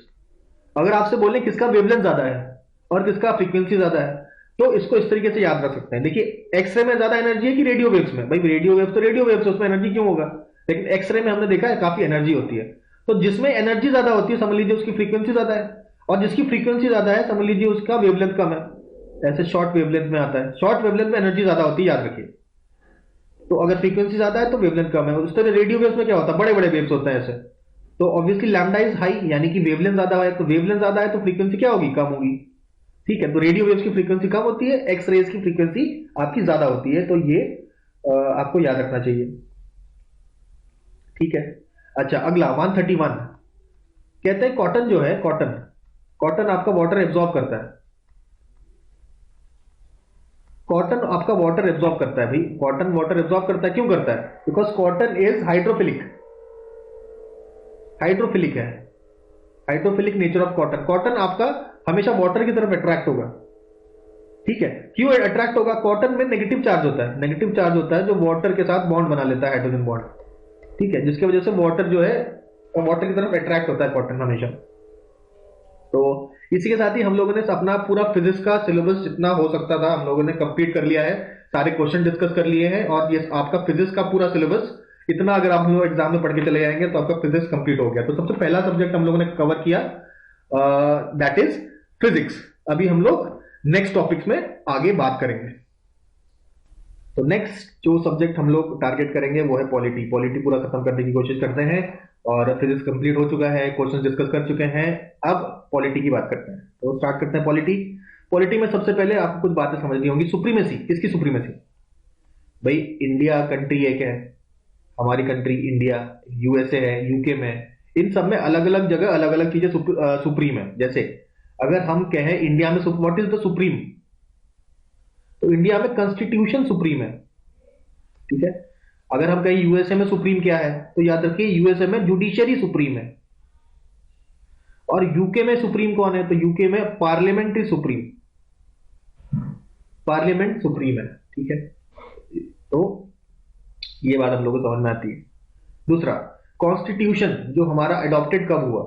[SPEAKER 1] अगर आपसे बोले किसका वेवलेंथ ज्यादा है और किसका फ्रीक्वेंसी ज्यादा है, तो इसको इस तरीके से याद रख सकते हैं। देखिए, एक्सरे में ज्यादा एनर्जी है कि रेडियो वेव्स में? भाई रेडियो वेव्स तो रेडियो वेव्स, उसमें एनर्जी क्यों होगा? लेकिन एक्सरे में हमने देखा है काफी एनर्जी होती है। तो जिसमें एनर्जी ज्यादा होती है समझ लीजिए उसकी फ्रीक्वेंसी ज्यादा है, और जिसकी फ्रीक्वेंसी ज्यादा है समझ लीजिए उसका वेवलेंथ कम है। ऐसे शॉर्ट वेवलेंथ में आता है, शॉर्ट वेवलेंथ में एनर्जी ज्यादा होती है, याद रखिए। तो अगर फ्रीक्वेंसी ज्यादा है तो वेवलेंथ कम है। उस तरह रेडियो वेव्स में क्या होता है? बड़े बड़े वेव्स होते हैं ऐसे, तो ऑब्वियसली लैम्डा इज हाई, यानी कि वेवलेंथ ज्यादा है, तो वेवलेंथ ज्यादा है तो फ्रीक्वेंसी क्या होगी? कम होगी। ठीक है, तो रेडियो वेव्स की फ्रीक्वेंसी कम होती है, एक्स रेज की फ्रीक्वेंसी आपकी ज्यादा होती है, तो ये आपको याद रखना चाहिए। ठीक है, अच्छा अगला 131 कहते हैं कॉटन जो है, कॉटन, कॉटन आपका वाटर एब्जॉर्ब करता है। कॉटन आपका वाटर एब्जॉर्ब करता है भाई, कॉटन वाटर एब्जॉर्ब करता है। क्यों करता है? Because cotton is hydrophilic, hydrophilic है, hydrophilic nature of cotton. Cotton आपका हमेशा वाटर की तरफ अट्रैक्ट होगा। ठीक है, क्यों अट्रैक्ट होगा? कॉटन में नेगेटिव चार्ज होता है, नेगेटिव चार्ज होता है जो वाटर के साथ बॉन्ड बना लेता है, हाइड्रोजन बॉन्ड। ठीक है, जिसकी वजह से वाटर जो है वाटर की तरफ अट्रैक्ट होता है कॉटन हमेशा। तो इसी के साथ ही हम लोगों ने अपना पूरा फिजिक्स का सिलेबस जितना हो सकता था हम लोगों ने कंप्लीट कर लिया है, सारे क्वेश्चन डिस्कस कर लिए हैं, और ये आपका फिजिक्स का पूरा सिलेबस इतना अगर आप लोग एग्जाम में पढ़ के चले जाएंगे तो आपका फिजिक्स कंप्लीट हो गया। तो सबसे पहला सब्जेक्ट हम लोगों ने कवर किया, दैट इज फिजिक्स। अभी हम लोग नेक्स्ट टॉपिक्स में आगे बात करेंगे। तो नेक्स्ट जो सब्जेक्ट हम लोग टारगेट करेंगे वो है पॉलिटी। पॉलिटी पूरा खत्म करने की कोशिश करते हैं, और फिजिक्स कंप्लीट हो चुका है, क्वेश्चन डिस्कस कर चुके हैं। अब पॉलिटी की बात करते हैं, तो स्टार्ट करते हैं पॉलिटी। पॉलिटी में सबसे पहले आपको कुछ बातें समझनी होंगी। सुप्रीमेसी, किसकी सुप्रीमेसी? भाई इंडिया कंट्री एक है, हमारी कंट्री इंडिया, यूएसए है, यूके में, इन सब में अलग अलग जगह अलग अलग चीजें सुप्रीम है। जैसे अगर हम कहें इंडिया में व्हाट इज द सुप्रीम, तो इंडिया में कॉन्स्टिट्यूशन सुप्रीम है। ठीक है, अगर हम कहें यूएसए में सुप्रीम क्या है, तो याद रखिए यूएसए में जुडिशियरी सुप्रीम है। और यूके में सुप्रीम कौन है? तो यूके में parliament is supreme, parliament supreme है। ठीक है, तो ये बात हम लोगों को समझ में आती है। दूसरा, कॉन्स्टिट्यूशन जो हमारा अडॉप्टेड कब हुआ,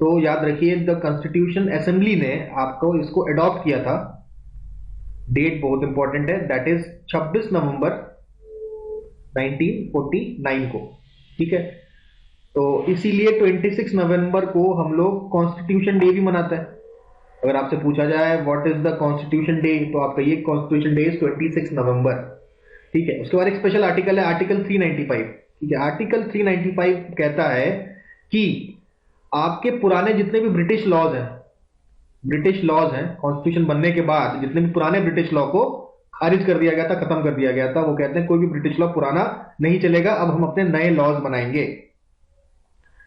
[SPEAKER 1] तो याद रखिए द कॉन्स्टिट्यूशन असेंबली ने आपको इसको अडॉप्ट किया था। डेट बहुत इंपॉर्टेंट है, दैट इज 26 नवंबर 1949 को। ठीक है, तो इसीलिए 26 नवंबर को हम लोग कॉन्स्टिट्यूशन डे भी मनाते हैं। अगर आपसे पूछा जाए what is the constitution day, तो आप कहिए कॉन्स्टिट्यूशन डे इज 26 नवंबर। ठीक है, उसके बाद एक स्पेशल आर्टिकल है आर्टिकल 395। ठीक है, आर्टिकल 395 कहता है कि आपके पुराने जितने भी ब्रिटिश लॉज हैं, ब्रिटिश लॉज हैं कॉन्स्टिट्यूशन बनने के बाद, जितने भी पुराने ब्रिटिश लॉ को खारिज कर दिया गया था, खत्म कर दिया गया था, वो कहते हैं कोई भी ब्रिटिश लॉ पुराना नहीं चलेगा, अब हम अपने नए लॉज बनाएंगे।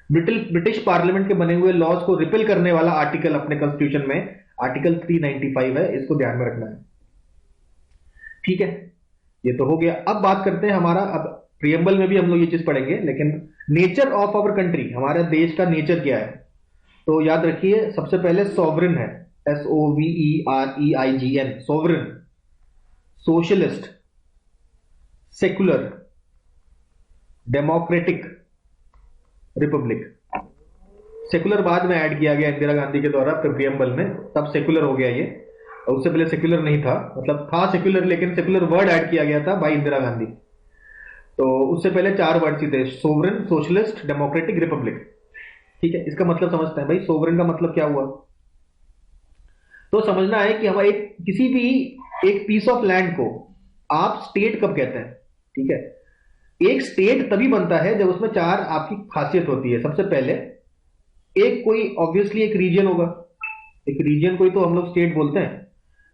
[SPEAKER 1] ब्रिटिश पार्लियामेंट के बने हुए लॉज को रिपेल करने वाला आर्टिकल अपने कॉन्स्टिट्यूशन में आर्टिकल 395 है, इसको ध्यान में रखना है। ठीक है, ये तो हो गया। अब बात करते हैं हमारा, अब प्रियम्बल में भी हम लोग ये चीज पढ़ेंगे, लेकिन नेचर ऑफ आवर कंट्री, हमारे देश का नेचर क्या है, तो याद रखिए सबसे पहले सॉवरेन है, SOVEREIGN, sovereign, socialist, secular, democratic, Republic. Secular बाद में ऐड किया गया इंदिरा गांधी के द्वारा प्रियम्बल में, तब सेकुलर हो गया ये, और उससे पहले सेकुलर नहीं था, मतलब था सेकुलर लेकिन सेकुलर वर्ड ऐड किया गया था बाय इंदिरा गांधी। तो उससे पहले 4 वर्ड ही थे, सोवरेन, सोशलिस्ट, डेमोक्रेटिक, रिपब्लिक। ठीक है, इसका मतलब समझते हैं भाई, सोवरेन का मतलब क्या हुआ। तो समझना है कि हम एक किसी भी एक पीस ऑफ लैंड को आप स्टेट कब कहते हैं। ठीक है, एक स्टेट तभी बनता है जब उसमें 4 आपकी खासियत होती है। सबसे पहले एक कोई ऑब्वियसली एक रीजन होगा, एक रीजन को ही तो हम लोग स्टेट बोलते हैं।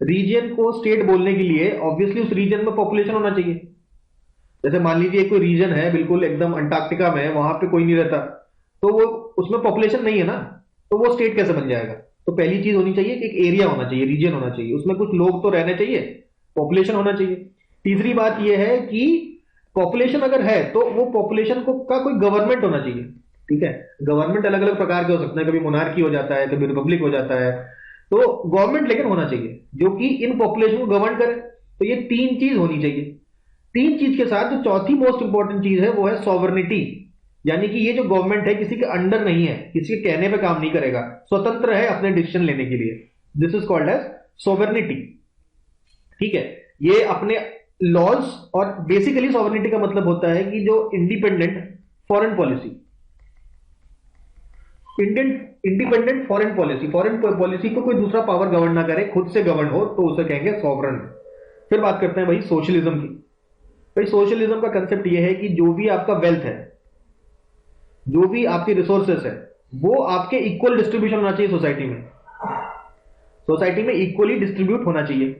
[SPEAKER 1] रीजन को स्टेट बोलने के लिए ऑब्वियसली उस रीजन में पॉपुलेशन होना चाहिए। जैसे मान लीजिए कोई रीजन है बिल्कुल एकदम अंटार्कटिका में, वहां पे कोई नहीं रहता, तो वो उसमें पॉपुलेशन नहीं है ना, तो वो स्टेट कैसे बन जाएगा। तो पहली चीज होनी चाहिए कि एक एरिया होना चाहिए, रीजन होना चाहिए, उसमें कुछ लोग तो रहने चाहिए, पॉपुलेशन होना चाहिए। तीसरी बात यह है कि पॉपुलेशन अगर है तो वो पॉपुलेशन को का कोई गवर्नमेंट होना चाहिए। ठीक है, गवर्नमेंट अलग अलग प्रकार के हो सकते हैं, कभी मोनार्की हो जाता है, कभी रिपब्लिक हो जाता है, तो गवर्नमेंट लेकिन होना चाहिए जो कि इन पॉपुलेशन को गवर्न करे। तो ये 3 चीज होनी चाहिए। 3 चीज के साथ जो चौथी मोस्ट इंपॉर्टेंट चीज है वो है सॉवर्निटी, यानी कि ये जो गवर्नमेंट है किसी के अंडर नहीं है, किसी के कहने पे काम नहीं करेगा, स्वतंत्र है अपने डिसीजन लेने के लिए। This is called as sovereignty. ठीक है, ये अपने लॉज, और बेसिकली सॉवर्निटी का मतलब होता है कि जो independent foreign policy, Indian independent foreign policy को कोई दूसरा पावर गवर्न ना करे, खुद से गवर्न हो, तो उसे कहेंगे सॉवरन। फिर बात करते हैं भाई सोशलिज्म की। भाई सोशलिज्म का कंसेप्ट यह है कि जो भी आपका वेल्थ है, जो भी आपके रिसोर्सेस है, वो आपके इक्वल डिस्ट्रीब्यूशन होना चाहिए सोसाइटी में, सोसाइटी में इक्वली डिस्ट्रीब्यूट होना चाहिए।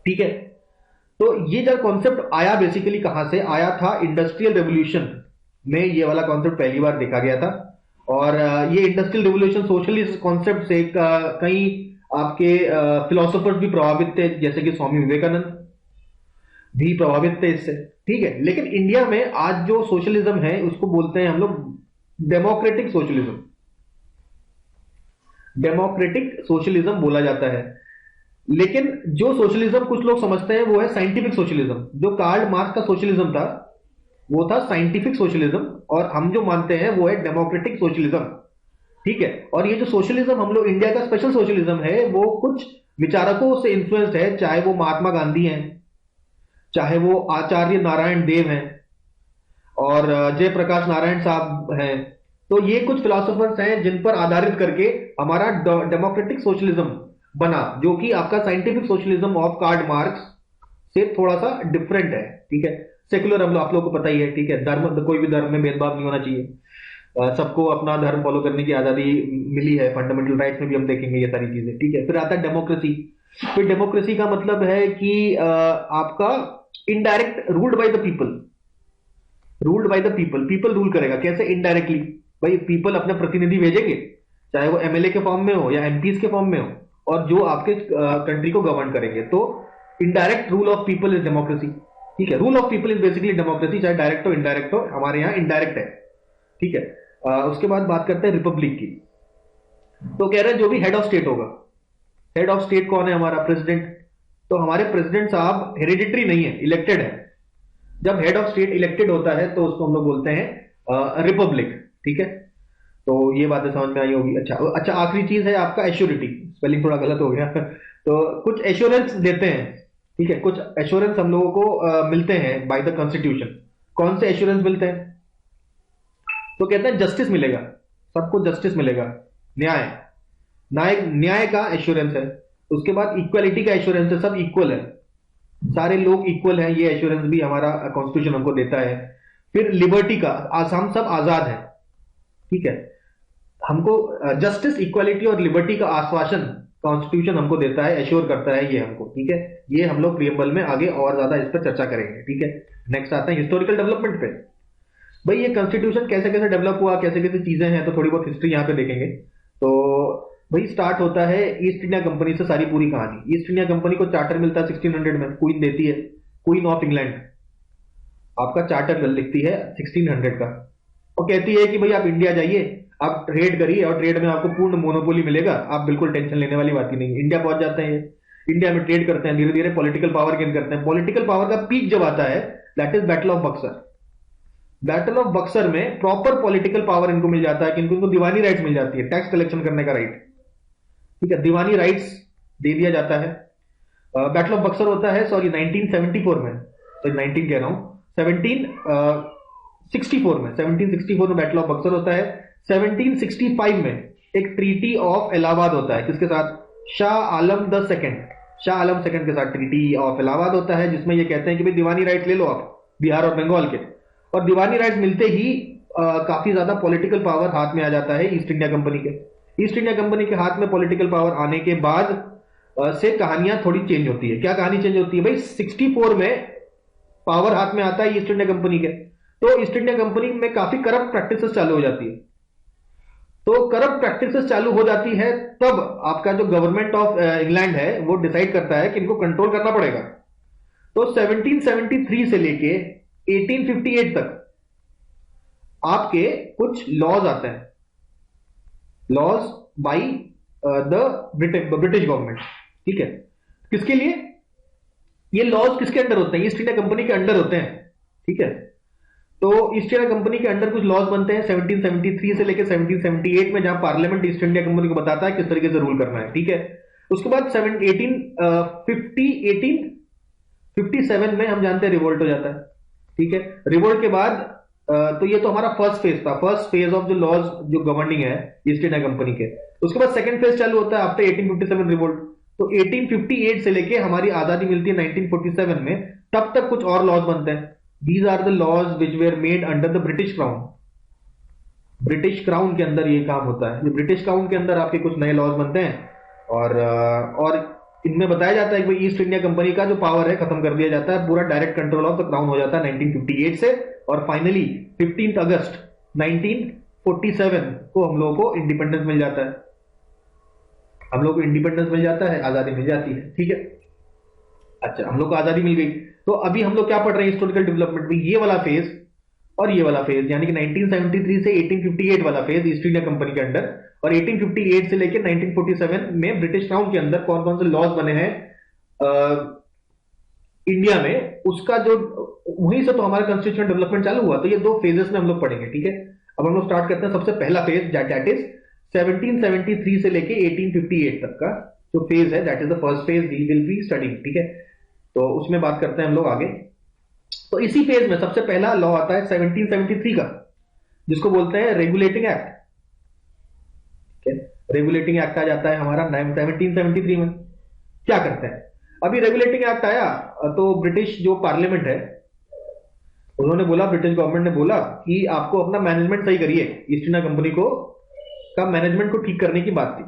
[SPEAKER 1] ठीक है, तो ये जब कॉन्सेप्ट आया बेसिकली कहां से आया था, इंडस्ट्रियल रेवोल्यूशन में ये वाला कॉन्सेप्ट पहली बार देखा गया था। और ये इंडस्ट्रियल रिवोल्यूशन सोशलिस्ट कॉन्सेप्ट से कई आपके फिलोसोफर्स भी प्रभावित थे, जैसे कि स्वामी विवेकानंद भी प्रभावित थे इससे। ठीक है, लेकिन इंडिया में आज जो सोशलिज्म है उसको बोलते हैं हम लोग डेमोक्रेटिक सोशलिज्म। डेमोक्रेटिक सोशलिज्म बोला जाता है, लेकिन जो सोशलिज्म कुछ लोग समझते हैं वो है साइंटिफिक सोशलिज्म। जो कार्ल मार्क्स का सोशलिज्म था वो था साइंटिफिक सोशलिज्म, और हम जो मानते हैं वो है डेमोक्रेटिक सोशलिज्म। ठीक है, और ये जो सोशलिज्म हम लोग इंडिया का स्पेशल सोशलिज्म है वो कुछ विचारकों से इन्फ्लुएंस्ड है, चाहे वो महात्मा गांधी हैं, चाहे वो आचार्य नारायण देव हैं, और जयप्रकाश नारायण साहब हैं। तो ये कुछ फिलोसोफर्स हैं जिन पर आधारित करके हमारा डेमोक्रेटिक सोशलिज्म बना, जो कि आपका scientific socialism of Karl Marx से थोड़ा सा डिफरेंट है। ठीक है, सेकुलर हम लोग आप लोग को पता ही है। ठीक है, धर्म, कोई भी धर्म में भेदभाव नहीं होना चाहिए, सबको अपना धर्म फॉलो करने की आजादी मिली है, फंडामेंटल राइट्स में भी हम देखेंगे ये सारी चीजें। ठीक है, फिर आता है डेमोक्रेसी। फिर डेमोक्रेसी का मतलब है कि आपका indirect ruled by the people, ruled by the people, people rule करेगा। कैसे? इनडायरेक्टली, भाई पीपल अपने प्रतिनिधि भेजेंगे, चाहे वो एमएलए के फॉर्म में हो या एमपीज के फॉर्म में हो, और जो आपके कंट्री को गवर्न करेंगे। तो indirect rule of people is democracy. ठीक है, rule of people is basically democracy, चाहे डायरेक्ट हो इनडायरेक्ट हो, हमारे यहाँ इनडायरेक्ट है। ठीक है, उसके बाद बात करते हैं रिपब्लिक की। तो कह रहे हैं जो भी हेड ऑफ स्टेट होगा, हेड ऑफ स्टेट कौन है? हमारा प्रेसिडेंट। तो हमारे प्रेसिडेंट साहब हेरिडिटरी नहीं है, इलेक्टेड है। जब हेड ऑफ स्टेट इलेक्टेड होता है तो उसको हम लोग बोलते हैं रिपब्लिक। ठीक है, तो ये बातें समझ में आई होगी। अच्छा, आखिरी चीज है आपका एश्योरिटी। स्पेलिंग थोड़ा गलत हो गया तो कुछ एश्योरेंस देते हैं। ठीक है, कुछ एश्योरेंस हम लोगों को मिलते हैं बाय द कॉन्स्टिट्यूशन। कौन से एश्योरेंस मिलते हैं? तो कहते हैं जस्टिस मिलेगा, सबको जस्टिस मिलेगा, न्याय, न्याय का एश्योरेंस है। उसके बाद इक्वालिटी का एश्योरेंस है, सब इक्वल है, सारे लोग इक्वल हैं, ये एश्योरेंस भी हमारा कॉन्स्टिट्यूशन हमको देता है। फिर लिबर्टी का, हम सब आजाद हैं। ठीक है, हमको जस्टिस, इक्वालिटी और लिबर्टी का आश्वासन कॉन्स्टिट्यूशन हमको देता है, एश्योर करता है ये हमको। ठीक है, ये हम लोग प्रियम्बल में आगे और ज्यादा इस पर चर्चा करेंगे। ठीक है, नेक्स्ट आता है हिस्टोरिकल डेवलपमेंट पे। भाई ये कॉन्स्टिट्यूशन कैसे कैसे डेवलप हुआ, कैसे कैसे चीजें हैं, तो थोड़ी बहुत हिस्ट्री यहाँ पे देखेंगे। तो भाई स्टार्ट होता है ईस्ट इंडिया कंपनी से सारी पूरी कहानी। ईस्ट इंडिया कंपनी को चार्टर मिलता है 1600 में, क्वीन देती है, क्वीन ऑफ इंग्लैंड। आपका चार्टर लिखती है 1600 का, और कहती है कि भाई आप इंडिया जाइए, आप ट्रेड करिए, और ट्रेड में आपको पूर्ण मोनोपोली मिलेगा, आप बिल्कुल टेंशन लेने वाली बात ही नहीं है। इंडिया पहुंच जाते हैं ये, इंडिया में ट्रेड करते हैं, धीरे धीरे पॉलिटिकल पावर गेन करते हैं। पॉलिटिकल पावर का पीक जब आता है, that is battle of Buxar. Battle of Buxar में प्रॉपर पॉलिटिकल पावर इनको मिल जाता है कि इनको दीवानी राइट्स मिल जाती है, टैक्स कलेक्शन करने का राइट, ठीक है, दीवानी राइट्स दे दिया जाता है। बैटल ऑफ बक्सर होता है, सॉरी 1974 में, तो 19 कह रहा हूं, 1764 में बैटल ऑफ बक्सर होता है। 1765 में एक ट्रीटी ऑफ इलाहाबाद होता है, किसके साथ? Shah Alam the second, Shah Alam second के साथ ट्रीटी ऑफ इलाहाबाद होता है, जिसमें ये कहते हैं कि भाई दीवानी राइट्स ले लो आप बिहार और बंगाल के। और दीवानी राइट्स मिलते ही काफी ज्यादा पॉलिटिकल पावर हाथ में आ जाता है ईस्ट इंडिया कंपनी के। ईस्ट इंडिया कंपनी के हाथ में पॉलिटिकल पावर आने के बाद से कहानियां थोड़ी चेंज होती है। क्या कहानी चेंज होती है भाई? 64 में पावर हाथ में आता है ईस्ट इंडिया कंपनी के, तो ईस्ट इंडिया कंपनी में काफी करप्ट प्रैक्टिसेस चालू हो जाती है। तो करप्ट प्रैक्टिसेस चालू हो जाती है, तब आपका जो गवर्नमेंट ऑफ इंग्लैंड है वो डिसाइड करता है कि इनको कंट्रोल करना पड़ेगा। तो 1773 से लेके 1858 तक आपके कुछ लॉज आते हैं, laws by the British government, ठीक है। किसके लिए ये लॉज? किसके अंडर होते हैं? ईस्ट इंडिया कंपनी के अंडर होते हैं, ठीक है। तो ईस्ट इंडिया कंपनी के अंडर कुछ लॉज बनते हैं 1773 से लेकर 1778 में, जहां पार्लियामेंट ईस्ट इंडिया कंपनी को बताता है किस तरीके से रूल करना है, ठीक है। उसके बाद 1857 में हम जानते हैं रिवोल्ट हो जाता है, ठीक है। रिवोल्ट के बाद तो ये तो हमारा फर्स्ट फेज था, फर्स्ट फेज ऑफ जो लॉज जो गवर्निंग है ईस्ट इंडिया कंपनी के। उसके बाद सेकंड फेज चालू होता है आफ्टर 1857 रिवोल्ट। तो 1858 से लेके हमारी आजादी मिलती है 1947 में, तब तक कुछ और लॉज बनते हैं। These are the laws which were made under the British crown. British crown के अंदर ये काम होता है, ब्रिटिश क्राउन के अंदर आपके कुछ नए लॉज बनते हैं, और इनमें बताया जाता है कि भाई ईस्ट इंडिया कंपनी का जो पावर है खत्म कर दिया जाता है, पूरा direct control of the crown हो जाता है 1958 से। और फाइनली 15 अगस्त 1947 को हम लोगों को इंडिपेंडेंस मिल जाता है, हम लोग को इंडिपेंडेंस मिल जाता है, आजादी मिल जाती है, ठीक है। अच्छा, हम लोग को आजादी मिल गई, तो अभी हम लोग क्या पढ़ रहे हैं हिस्टोरिकल डेवलपमेंट में? ये वाला फेज और ये वाला फेज, यानी कि 1973 से 1858 वाला फेज ईस्ट इंडिया कंपनी के अंडर, और 1858 से लेकर 1947 में ब्रिटिश क्राउन के अंदर कौन कौन से लॉज बने हैं इंडिया में, उसका जो वहीं से तो हमारा कॉन्स्टिट्यूशन डेवलपमेंट चालू हुआ। तो ये दो फेजेस में हम लोग पढ़ेंगे, ठीक है। अब हम लोग स्टार्ट करते हैं सबसे पहला फेज, दैट इज 1773 से लेके 1858 तक का जो फेज है, that is the first phase we will be studying, ठीक है। तो उसमें बात करते हैं हम लोग आगे। तो इसी फेज में सबसे पहला लॉ आता है 1773 का, जिसको बोलते हैं रेगुलेटिंग एक्ट, ठीक है। रेगुलेटिंग एक्ट आ जाता है हमारा 1773 में। क्या करते हैं? अभी रेगुलेटिंग एक्ट आया तो ब्रिटिश जो पार्लियामेंट है उन्होंने बोला, ब्रिटिश गवर्नमेंट ने बोला कि आपको अपना मैनेजमेंट सही करिए, ईस्ट इंडिया कंपनी को का मैनेजमेंट को ठीक करने की बात थी।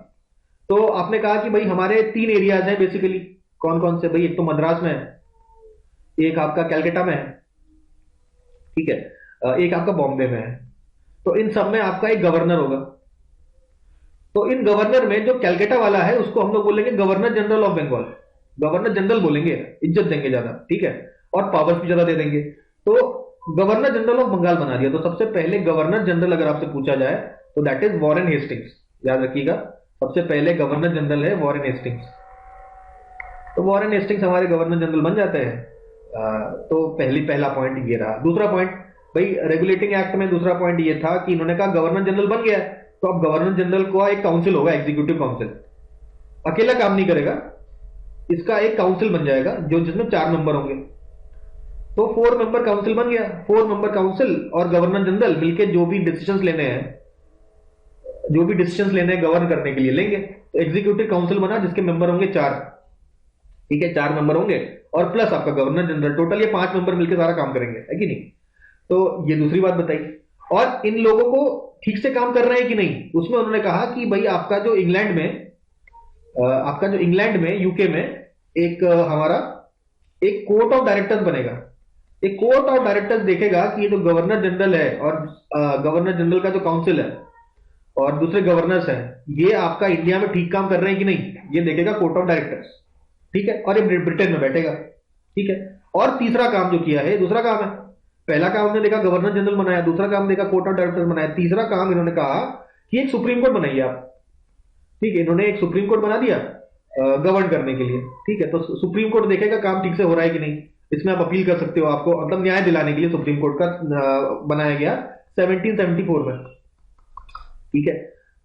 [SPEAKER 1] तो आपने कहा कि भाई हमारे 3 एरियाज हैं बेसिकली, कौन कौन से भाई? एक तो मद्रास में है, एक आपका कैलकाटा में है, ठीक है, एक आपका बॉम्बे में है। तो इन सब में आपका एक गवर्नर होगा। तो इन गवर्नर में जो कैलकाटा वाला है उसको हम लोग बोलेंगे governor general of Bengal, governor general बोलेंगे, इज्जत देंगे ज्यादा, ठीक है, और पावर्स भी ज्यादा दे देंगे। तो गवर्नर जनरल ऑफ बंगाल बना दिया। तो सबसे पहले गवर्नर जनरल अगर आपसे पूछा जाए तो दैट इज वॉरेन हेस्टिंग्स, याद रखिएगा, सबसे पहले गवर्नर जनरल है वॉरेन हेस्टिंग्स। तो वॉरेन हेस्टिंग्स हमारे गवर्नर जनरल बन जाते हैं। तो पहला पॉइंट ये रहा। दूसरा पॉइंट भाई, रेगुलेटिंग एक्ट में दूसरा पॉइंट ये था कि इन्होंने कहा गवर्नर जनरल बन गया है, तो अब गवर्नर जनरल को एक काउंसिल होगा, एग्जीक्यूटिव काउंसिल, अकेला काम नहीं करेगा, इसका एक काउंसिल बन जाएगा जो जिसमें 4 मेंबर होंगे। तो 4 मेंबर काउंसिल बन गया। 4 मेंबर काउंसिल और गवर्नर जनरल मिलकर जो भी डिसीजंस लेने हैं, गवर्न करने के लिए लेंगे। तो एग्जीक्यूटिव काउंसिल बना जिसके मेंबर होंगे 4, ठीक है, 4 मेंबर होंगे और प्लस आपका गवर्नर जनरल, टोटल ये 5 मेंबर मिलकर सारा काम करेंगे, है कि नहीं। तो ये दूसरी बात बताई। और इन लोगों को ठीक से काम कर रहे हैं कि नहीं, उसमें उन्होंने कहा कि भाई आपका जो इंग्लैंड में यूके में एक हमारा एक कोर्ट ऑफ डायरेक्टर्स बनेगा। एक कोर्ट ऑफ डायरेक्टर्स देखेगा कि ये जो गवर्नर जनरल है और गवर्नर जनरल का जो काउंसिल है और दूसरे गवर्नर्स हैं, ये आपका इंडिया में ठीक काम कर रहे हैं कि नहीं, ये देखेगा कोर्ट ऑफ डायरेक्टर्स, ठीक है। और ये ब्रिटेन में बैठेगा, ठीक है। और तीसरा काम जो किया है, दूसरा काम है, पहला काम हमने देखा गवर्नर जनरल बनाया, दूसरा काम देखा कोर्ट ऑफ डायरेक्टर्स बनाया, तीसरा काम इन्होंने कहा कि एक सुप्रीम कोर्ट बनाइए आप। ठीक है, इन्होंने एक सुप्रीम कोर्ट बना दिया गवर्न करने के लिए। ठीक है, तो सुप्रीम कोर्ट देखेगा काम ठीक से हो रहा है कि नहीं, इसमें आप अपील कर सकते हो, आपको मतलब न्याय दिलाने के लिए सुप्रीम कोर्ट का बनाया गया 1774 में। ठीक है,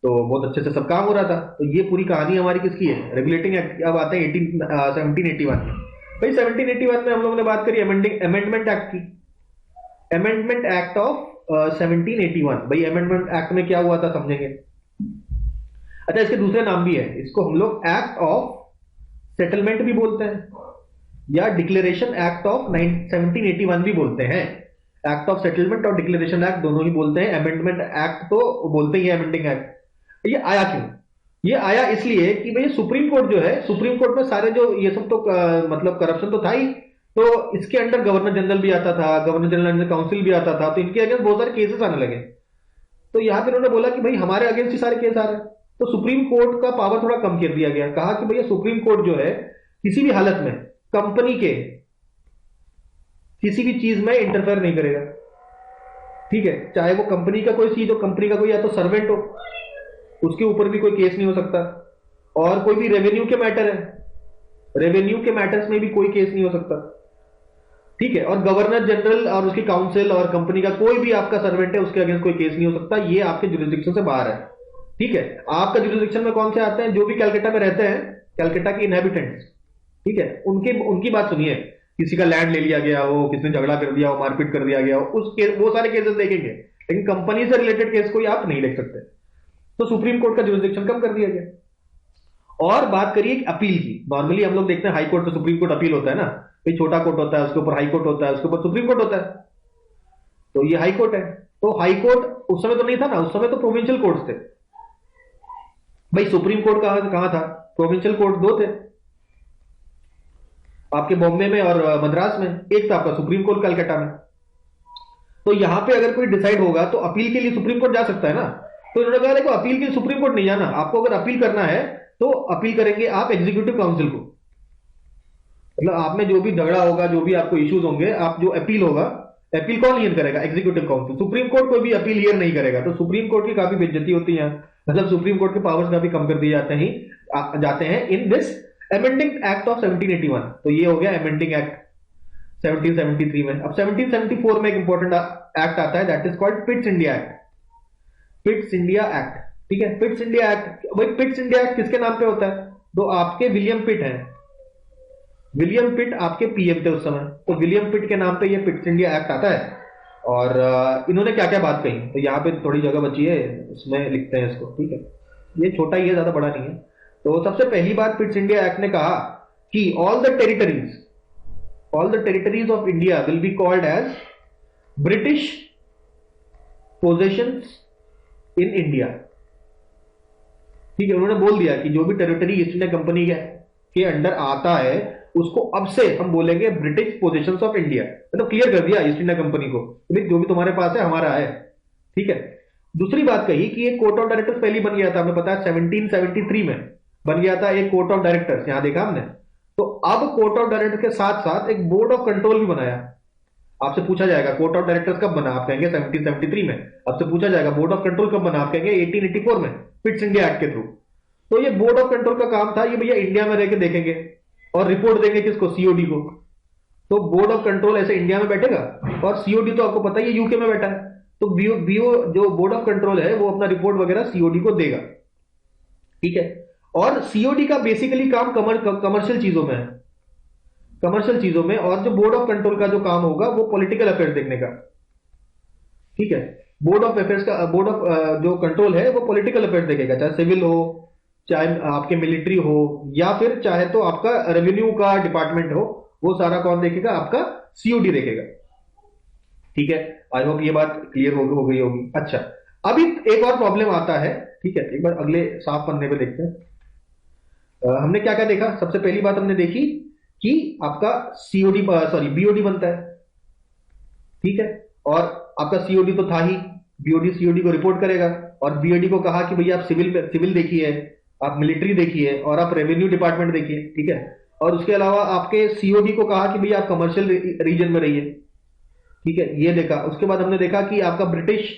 [SPEAKER 1] तो बहुत अच्छे से सब काम हो रहा था। तो ये पूरी कहानी हमारी किसकी है, रेगुलेटिंग एक्ट। अब आते हैं 1781 में। भाई 1781 में हम लोगों ने बात करी अमेंडमेंट एक्ट की। Amendment act of 1781। भाई अमेंडमेंट एक्ट में क्या हुआ था समझेंगे। अच्छा, इसके दूसरे नाम भी है, इसको हम लोग एक्ट ऑफ सेटलमेंट भी बोलते हैं या डिक्लेरेशन एक्ट ऑफ 1781 भी बोलते हैं। एक्ट ऑफ सेटलमेंट और डिक्लेरेशन एक्ट दोनों ही बोलते हैं। अमेंडमेंट एक्ट तो बोलते ही है अमेंडिंग एक्ट। ये आया क्यों? ये आया इसलिए कि भाई सुप्रीम कोर्ट जो है, सुप्रीम कोर्ट में सारे जो ये सब तो मतलब करप्शन तो था ही, तो इसके अंडर गवर्नर जनरल भी आता था, गवर्नर जनरल अंडर काउंसिल भी आता था, तो इनके अगेंस्ट बहुत सारे केसेस आने लगे। तो यहां पे उन्होंने बोला कि भाई हमारे अगेंस्ट ही सारे केस आ रहे हैं, तो सुप्रीम कोर्ट का पावर थोड़ा कम कर दिया गया। कहा कि भैया सुप्रीम कोर्ट जो है किसी भी हालत में कंपनी के किसी भी चीज में इंटरफेयर नहीं करेगा। ठीक है, चाहे वो कंपनी का कोई चीज हो, कंपनी का कोई या तो सर्वेंट हो, उसके ऊपर भी कोई केस नहीं हो सकता। और कोई भी रेवेन्यू के मैटर है, रेवेन्यू के मैटर्स में भी कोई केस नहीं हो सकता। ठीक है, और गवर्नर जनरल और उसकी काउंसिल और कंपनी का कोई भी आपका सर्वेंट है, उसके अगेंस्ट कोई केस नहीं हो सकता। ये आपके जुरिस्डिक्शन से बाहर है। ठीक है, आपका जुरिस्डिक्शन में कौन से आते हैं? जो भी कैलकाटा में रहते हैं, कैलकाटा के इनहेबिटेंट्स। ठीक है, उनकी बात सुनिए। किसी का लैंड ले लिया गया हो, किसी ने झगड़ा कर दिया हो, मारपीट कर दिया गया हो, वो सारे केसेस देखेंगे, लेकिन कंपनी से रिलेटेड केस कोई आप नहीं देख सकते। तो सुप्रीम कोर्ट का जुरिस्डिक्शन कम कर दिया गया। और बात करिए अपील की। नॉर्मली हम लोग देखते हैं हाई कोर्ट से सुप्रीम कोर्ट अपील होता है ना, भाई छोटा कोर्ट होता है, उसके ऊपर हाई कोर्ट होता है, उसके ऊपर सुप्रीम कोर्ट होता है। तो ये हाई कोर्ट है। तो हाई कोर्ट उस समय तो नहीं था ना, उस समय तो प्रोविंशियल कोर्ट्स थे। भाई सुप्रीम कोर्ट कहां था? प्रोविंशियल कोर्ट दो थे आपके, बॉम्बे में और मद्रास में। एक था आपका सुप्रीम कोर्ट कलकत्ता में। तो यहां पे अगर कोई डिसाइड होगा तो अपील के लिए सुप्रीम कोर्ट जा सकता है ना। तो इन्होंने कहा देखो अपील के लिए सुप्रीम कोर्ट नहीं जाना, आपको अगर अपील करना है तो अपील करेंगे आप एग्जीक्यूटिव काउंसिल को। मतलब आप में जो भी झगड़ा होगा, जो भी आपको इश्यूज होंगे, आप जो अपील होगा, अपील कौन हियर करेगा? Executive council. सुप्रीम कोर्ट कोई भी अपील हियर नहीं करेगा। तो सुप्रीम कोर्ट की काफी बेइज्जती होती है, मतलब सुप्रीम कोर्ट के पावर्स काफी कम कर दिए जाते हैं in this amending act of 1781। तो ये हो गया अमेंडिंग एक्ट 1773 में। अब 1774 में एक इंपॉर्टेंट एक्ट आता है, that is called Pitt's India act. Pitt's India act. ठीक है, पिट्स इंडिया एक्ट। भाई पिट्स इंडिया एक्ट किसके नाम पे होता है? तो आपके विलियम पिट हैं। विलियम पिट आपके पीएम थे उस समय, तो विलियम पिट के नाम पे ये पिट्स इंडिया एक्ट आता है। और इन्होंने क्या क्या बात कही, तो यहाँ पे थोड़ी जगह बची है, इसमें लिखते हैं इसको। ठीक है, ये छोटा ही है, ज्यादा बड़ा नहीं है। तो सबसे पहली बात पिट्स इंडिया एक्ट ने कहा कि all the territories of India will be called as British possessions in India. ठीक है, उन्होंने बोल दिया कि जो भी टेरिटरी ईस्ट इंडिया कंपनी के अंडर आता है उसको अब से हम बोलेंगे ब्रिटिश पोजेशंस ऑफ इंडिया। मतलब क्लियर कर दिया ईस्ट इंडिया कंपनी को, जो भी तुम्हारे पास है हमारा है। ठीक है, दूसरी बात कही कि एक कोर्ट ऑफ डायरेक्टर्स पहले बन गया था, हमें पता है 1773 में बन गया था एक कोर्ट ऑफ डायरेक्टर्स, यहां देखा हमने। तो अब कोर्ट ऑफ डायरेक्टर के साथ साथ एक बोर्ड ऑफ कंट्रोल भी बनाया। आपसे पूछा जाएगा कोर्ट ऑफ डायरेक्टर्स कब बना, आप कहेंगे 1773 में। आपसे पूछा जाएगा बोर्ड ऑफ कंट्रोल कब बना, आप कहेंगे 1884 में, पिट्स इंडिया एक्ट के थ्रू। तो ये बोर्ड ऑफ कंट्रोल का काम था, ये भैया इंडिया में रह के देखेंगे और रिपोर्ट देंगे किसको? सीओडी को। तो बोर्ड ऑफ कंट्रोल ऐसे इंडिया में बैठेगा और सीओडी तो आपको पता ही है यूके में बैठा है। तो बीओ जो बोर्ड ऑफ कंट्रोल है वो अपना रिपोर्ट वगैरह सीओडी को देगा। ठीक है, और सीओडी का बेसिकली काम कमर्शियल चीजों में है, कमर्शियल चीजों में। और जो बोर्ड ऑफ कंट्रोल का जो काम होगा वो पॉलिटिकल अफेयर्स देखने का। ठीक है, बोर्ड ऑफ अफेयर्स का, बोर्ड ऑफ जो कंट्रोल है वो पॉलिटिकल अफेयर्स देखेगा, चाहे सिविल हो, चाहे आपके मिलिट्री हो, या फिर चाहे तो आपका रेवेन्यू का डिपार्टमेंट हो, वो सारा कौन देखेगा? आपका सीओडी देखेगा। ठीक है, आई होप ये बात क्लियर हो गई होगी। अच्छा, अभी एक और प्रॉब्लम आता है। ठीक है, एक बार अगले साफ पन्ने पे देखते हैं। हमने क्या क्या देखा? सबसे पहली बात हमने देखी कि आपका सीओडी बीओडी बनता है। ठीक है, और आपका सीओडी तो था ही, बीओडी सीओडी को रिपोर्ट करेगा। और बीओडी को कहा कि भैया आप सिविल देखिए, आप मिलिट्री देखिए, और आप रेवेन्यू डिपार्टमेंट देखिए। ठीक है, और उसके अलावा आपके सीओडी को कहा कि भैया आप कमर्शियल रीजन में रहिए। ठीक है, ये देखा। उसके बाद हमने देखा कि आपका ब्रिटिश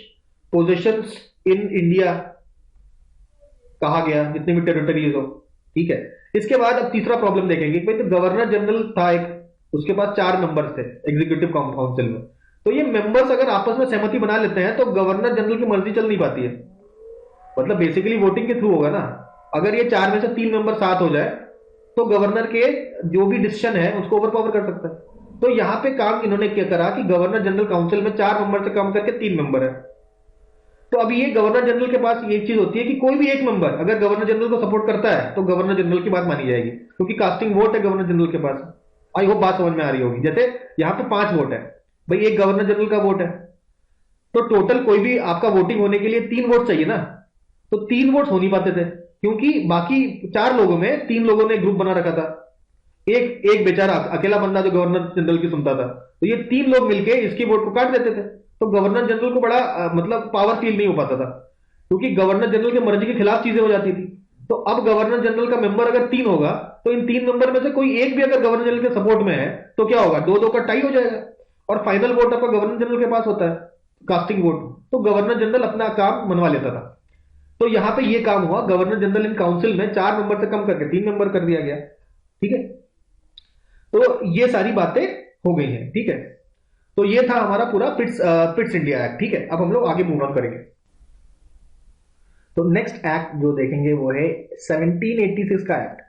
[SPEAKER 1] पोजेशंस इन इंडिया कहा गया, जितने भी टेरिटरीज हो। ठीक है, इसके बाद अब तीसरा प्रॉब्लम देखेंगे कि भाई तो गवर्नर जनरल था एक, उसके पास 4 मेंबर्स थे एग्जीक्यूटिव काउंसिल में। तो ये मेंबर्स अगर आपस में सहमति बना लेते हैं तो गवर्नर जनरल की मर्जी चल नहीं पाती है, मतलब बेसिकली वोटिंग के थ्रू होगा ना। अगर ये 4 में से 3 मेंबर साथ हो जाए तो गवर्नर के जो भी डिसीजन है उसको ओवर पावर कर सकता है। तो यहां पे काम इन्होंने क्या करा कि गवर्नर जनरल काउंसिल में 4 मेंबर से कम करके 3 मेंबर है। तो अब ये गवर्नर जनरल के पास एक चीज होती है कि कोई भी एक मेंबर अगर गवर्नर जनरल को सपोर्ट करता है तो गवर्नर जनरल की बात मानी जाएगी, क्योंकि कास्टिंग वोट है गवर्नर जनरल के पास। आई होप बात समझ में आ रही होगी। जैसे यहाँ पे 5 वोट है भाई, एक गवर्नर जनरल का वोट है, तो टोटल कोई भी आपका वोटिंग होने के लिए 3 वोट चाहिए ना। तो 3 वोट हो नहीं पाते थे क्योंकि बाकी 4 लोगों में 3 लोगों ने ग्रुप बना रखा था, एक एक बेचारा अकेला बंदा जो गवर्नर जनरल की सुनता था। तो ये 3 लोग मिलके इसकी वोट को काट देते थे। तो गवर्नर जनरल को बड़ा मतलब पावर फील नहीं हो पाता था, क्योंकि गवर्नर जनरल की मर्जी के खिलाफ चीजें हो जाती थी। तो अब गवर्नर जनरल का मेंबर अगर 3 होगा तो इन 3 मेंबर में से कोई एक भी अगर गवर्नर जनरल के सपोर्ट में है तो क्या होगा, 2-2 का टाई हो जाएगा और फाइनल वोट आपका गवर्नर जनरल के पास होता है, कास्टिंग वोट। तो गवर्नर जनरल अपना काम मनवा लेता था। तो यहां पे ये काम हुआ, गवर्नर जनरल इन काउंसिल में 4 मेंबर से कम करके 3 मेंबर कर दिया गया। ठीक है, तो ये सारी बातें हो गई हैं। ठीक है, तो ये था हमारा पूरा पिट्स इंडिया एक्ट। ठीक है, अब हम लोग आगे मूव ऑन करेंगे। तो नेक्स्ट एक्ट जो देखेंगे वो है 1786 का एक्ट।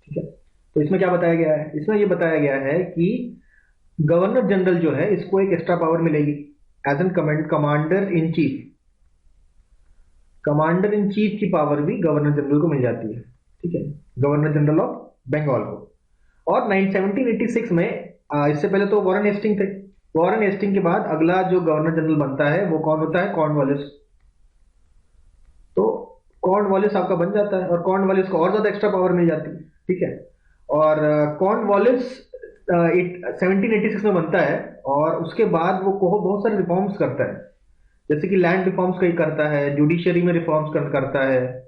[SPEAKER 1] ठीक है, तो इसमें क्या बताया गया है, इसमें ये बताया गया है कि गवर्नर जनरल जो है इसको एक एक्स्ट्रा पावर मिलेगी as an commander in chief. Commander in chief की पावर भी गवर्नर जनरल को मिल जाती है। ठीक है, गवर्नर जनरल ऑफ बंगाल को। और 1786 में इससे पहले तो वॉरेन हेस्टिंग थे। वॉरेन हेस्टिंग के बाद अगला जो गवर्नर जनरल बनता है वो कौन होता है, कॉर्नवालिस। तो कॉर्नवालिस आपका बन जाता है और कॉर्नवालिस को और ज्यादा एक्स्ट्रा पावर मिल जाती है। ठीक है, और कॉर्नवालिस 1786 में बनता है और उसके बाद वो बहुत सारे रिफॉर्म्स करता है, जैसे कि लैंड रिफॉर्म्स कहीं करता है, जुडिशरी में रिफॉर्म्स करता है,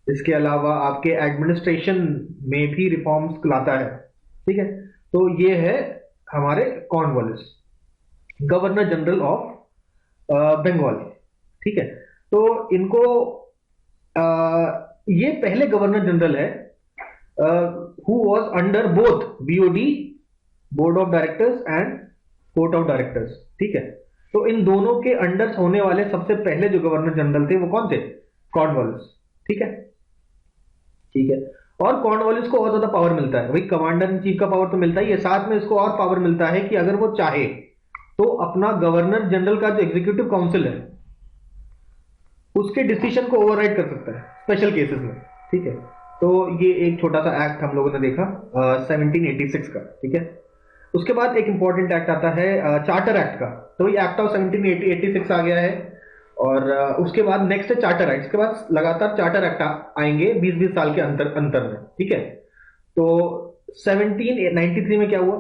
[SPEAKER 1] इसके अलावा आपके एडमिनिस्ट्रेशन में भी रिफॉर्म्स लाता है। ठीक है, तो ये है हमारे Cornwallis, governor general of Bengal. ठीक है, तो इनको ये पहले गवर्नर जनरल है who was under both BOD, board of directors and court of directors. ठीक है, तो इन दोनों के अंडर होने वाले सबसे पहले जो गवर्नर जनरल थे वो कौन थे, कॉर्नवालिस। ठीक है, ठीक है, और कॉर्नवालिस को और ज्यादा पावर मिलता है। भाई कमांडर इन चीफ का पावर तो मिलता ही है, साथ में इसको और पावर मिलता है कि अगर वो चाहे तो अपना गवर्नर जनरल का जो एग्जीक्यूटिव काउंसिल है उसके डिसीजन को ओवरराइड कर सकता है स्पेशल केसेस में। ठीक है, तो ये एक छोटा सा एक्ट हम लोगों ने देखा 1786 का। ठीक है, उसके बाद एक इंपॉर्टेंट एक्ट आता है चार्टर एक्ट का। तो ये एक्ट ऑफ 1786 आ गया है और उसके बाद नेक्स्ट है चार्टर एक्ट। इसके बाद लगातार चार्टर एक्ट आएंगे 20-20 साल के अंतर में। ठीक है, तो 1793 में क्या हुआ,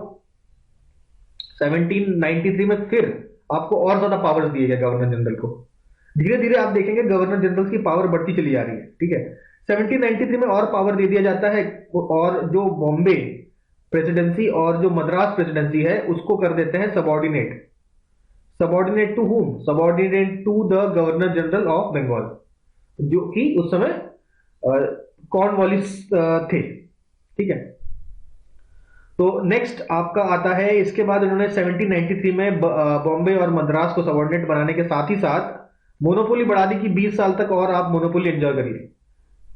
[SPEAKER 1] 1793 में फिर आपको और ज्यादा पावर्स दिए गए गवर्नर जनरल को। धीरे धीरे आप देखेंगे गवर्नर जनरल की पावर बढ़ती चली जा रही है। ठीक है, 1793 में और पावर दे दिया जाता है और जो बॉम्बे प्रेसिडेंसी और जो मद्रास प्रेसिडेंसी है उसको कर देते हैं subordinate. Subordinate to whom, subordinate to the governor general of Bengal, जो कि उस समय कॉर्नवालिस थे। ठीक है, तो नेक्स्ट आपका आता है, इसके बाद उन्होंने 1793 में बॉम्बे और मद्रास को सबॉर्डिनेट बनाने के साथ ही साथ मोनोपोली बढ़ा दी कि 20 साल तक और आप मोनोपोली एंजॉय करिए।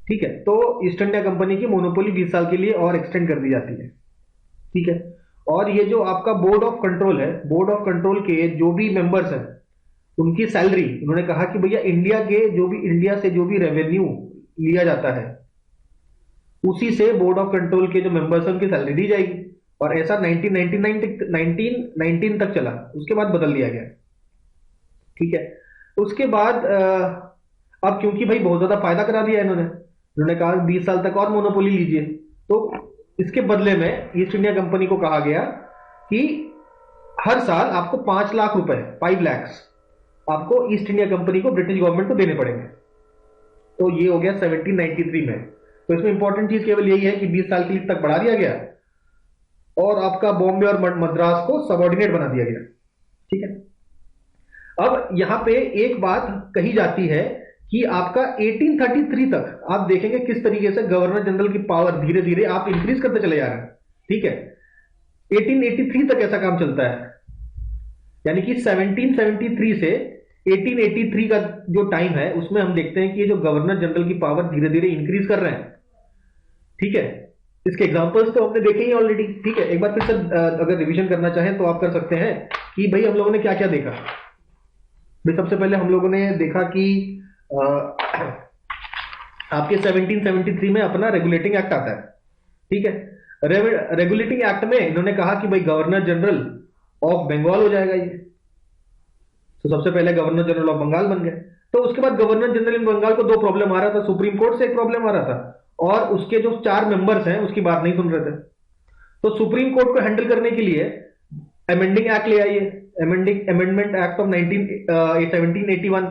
[SPEAKER 1] ठीक है, तो ईस्ट इंडिया कंपनी की मोनोपोली 20 साल के लिए और एक्सटेंड कर दी जाती है। ठीक है, और ये जो आपका बोर्ड ऑफ कंट्रोल है, बोर्ड ऑफ कंट्रोल के जो भी मेंबर्स हैं उनकी सैलरी उन्होंने कहा कि भैया इंडिया से जो भी रेवेन्यू लिया जाता है उसी से बोर्ड ऑफ कंट्रोल के जो मेंबर्स हैं उनकी सैलरी दी जाएगी। और ऐसा 1919 तक चला, उसके बाद बदल दिया गया। ठीक है, उसके बाद अब क्योंकि भाई बहुत ज्यादा फायदा करा दिया इन्होंने कहा 20 साल तक और मोनोपोली लीजिए। तो इसके बदले में ईस्ट इंडिया कंपनी को कहा गया कि हर साल आपको 5 लाख रुपए, 5 lakhs आपको ईस्ट इंडिया कंपनी को, ब्रिटिश गवर्नमेंट को देने पड़ेंगे। तो ये हो गया 1793 में। तो इसमें इंपॉर्टेंट चीज केवल यही है कि 20 साल के लिए तक बढ़ा दिया गया और आपका बॉम्बे और मद्रास को सबॉर्डिनेट बना दिया गया। ठीक है। अब यहां पे एक बात कही जाती है कि आपका 1833 तक आप देखेंगे किस तरीके से गवर्नर जनरल की पावर धीरे धीरे आप इंक्रीज करते चले जा रहे हैं। ठीक है, 1883 तक ऐसा काम चलता है, यानी कि 1773 से 1883 का जो टाइम है उसमें हम देखते हैं कि ये जो गवर्नर जनरल की पावर धीरे धीरे इंक्रीज कर रहे हैं। ठीक है, इसके एग्जांपल्स तो हमने देखे ही ऑलरेडी। ठीक है, एक बार फिर से अगर रिवीजन करना चाहें तो आप कर सकते हैं कि भाई हम लोगों ने क्या क्या देखा। भाई सबसे पहले हम लोगों ने देखा कि आपके 1773 में अपना रेगुलेटिंग एक्ट आता है। ठीक है, रेगुलेटिंग एक्ट में इन्होंने कहा कि भाई गवर्नर जनरल ऑफ बंगाल हो जाएगा ये। तो सबसे पहले गवर्नर जनरल ऑफ बंगाल बन गए। तो उसके बाद गवर्नर जनरल इन बंगाल को दो प्रॉब्लम आ रहा था, सुप्रीम कोर्ट से एक प्रॉब्लम आ रहा था और उसके जो 4 मेंबर्स हैं उसकी बात नहीं सुन रहे थे। तो सुप्रीम कोर्ट को हैंडल करने के लिए अमेंडिंग एक्ट ले आइए, अमेंडमेंट एक्ट ऑफ 1781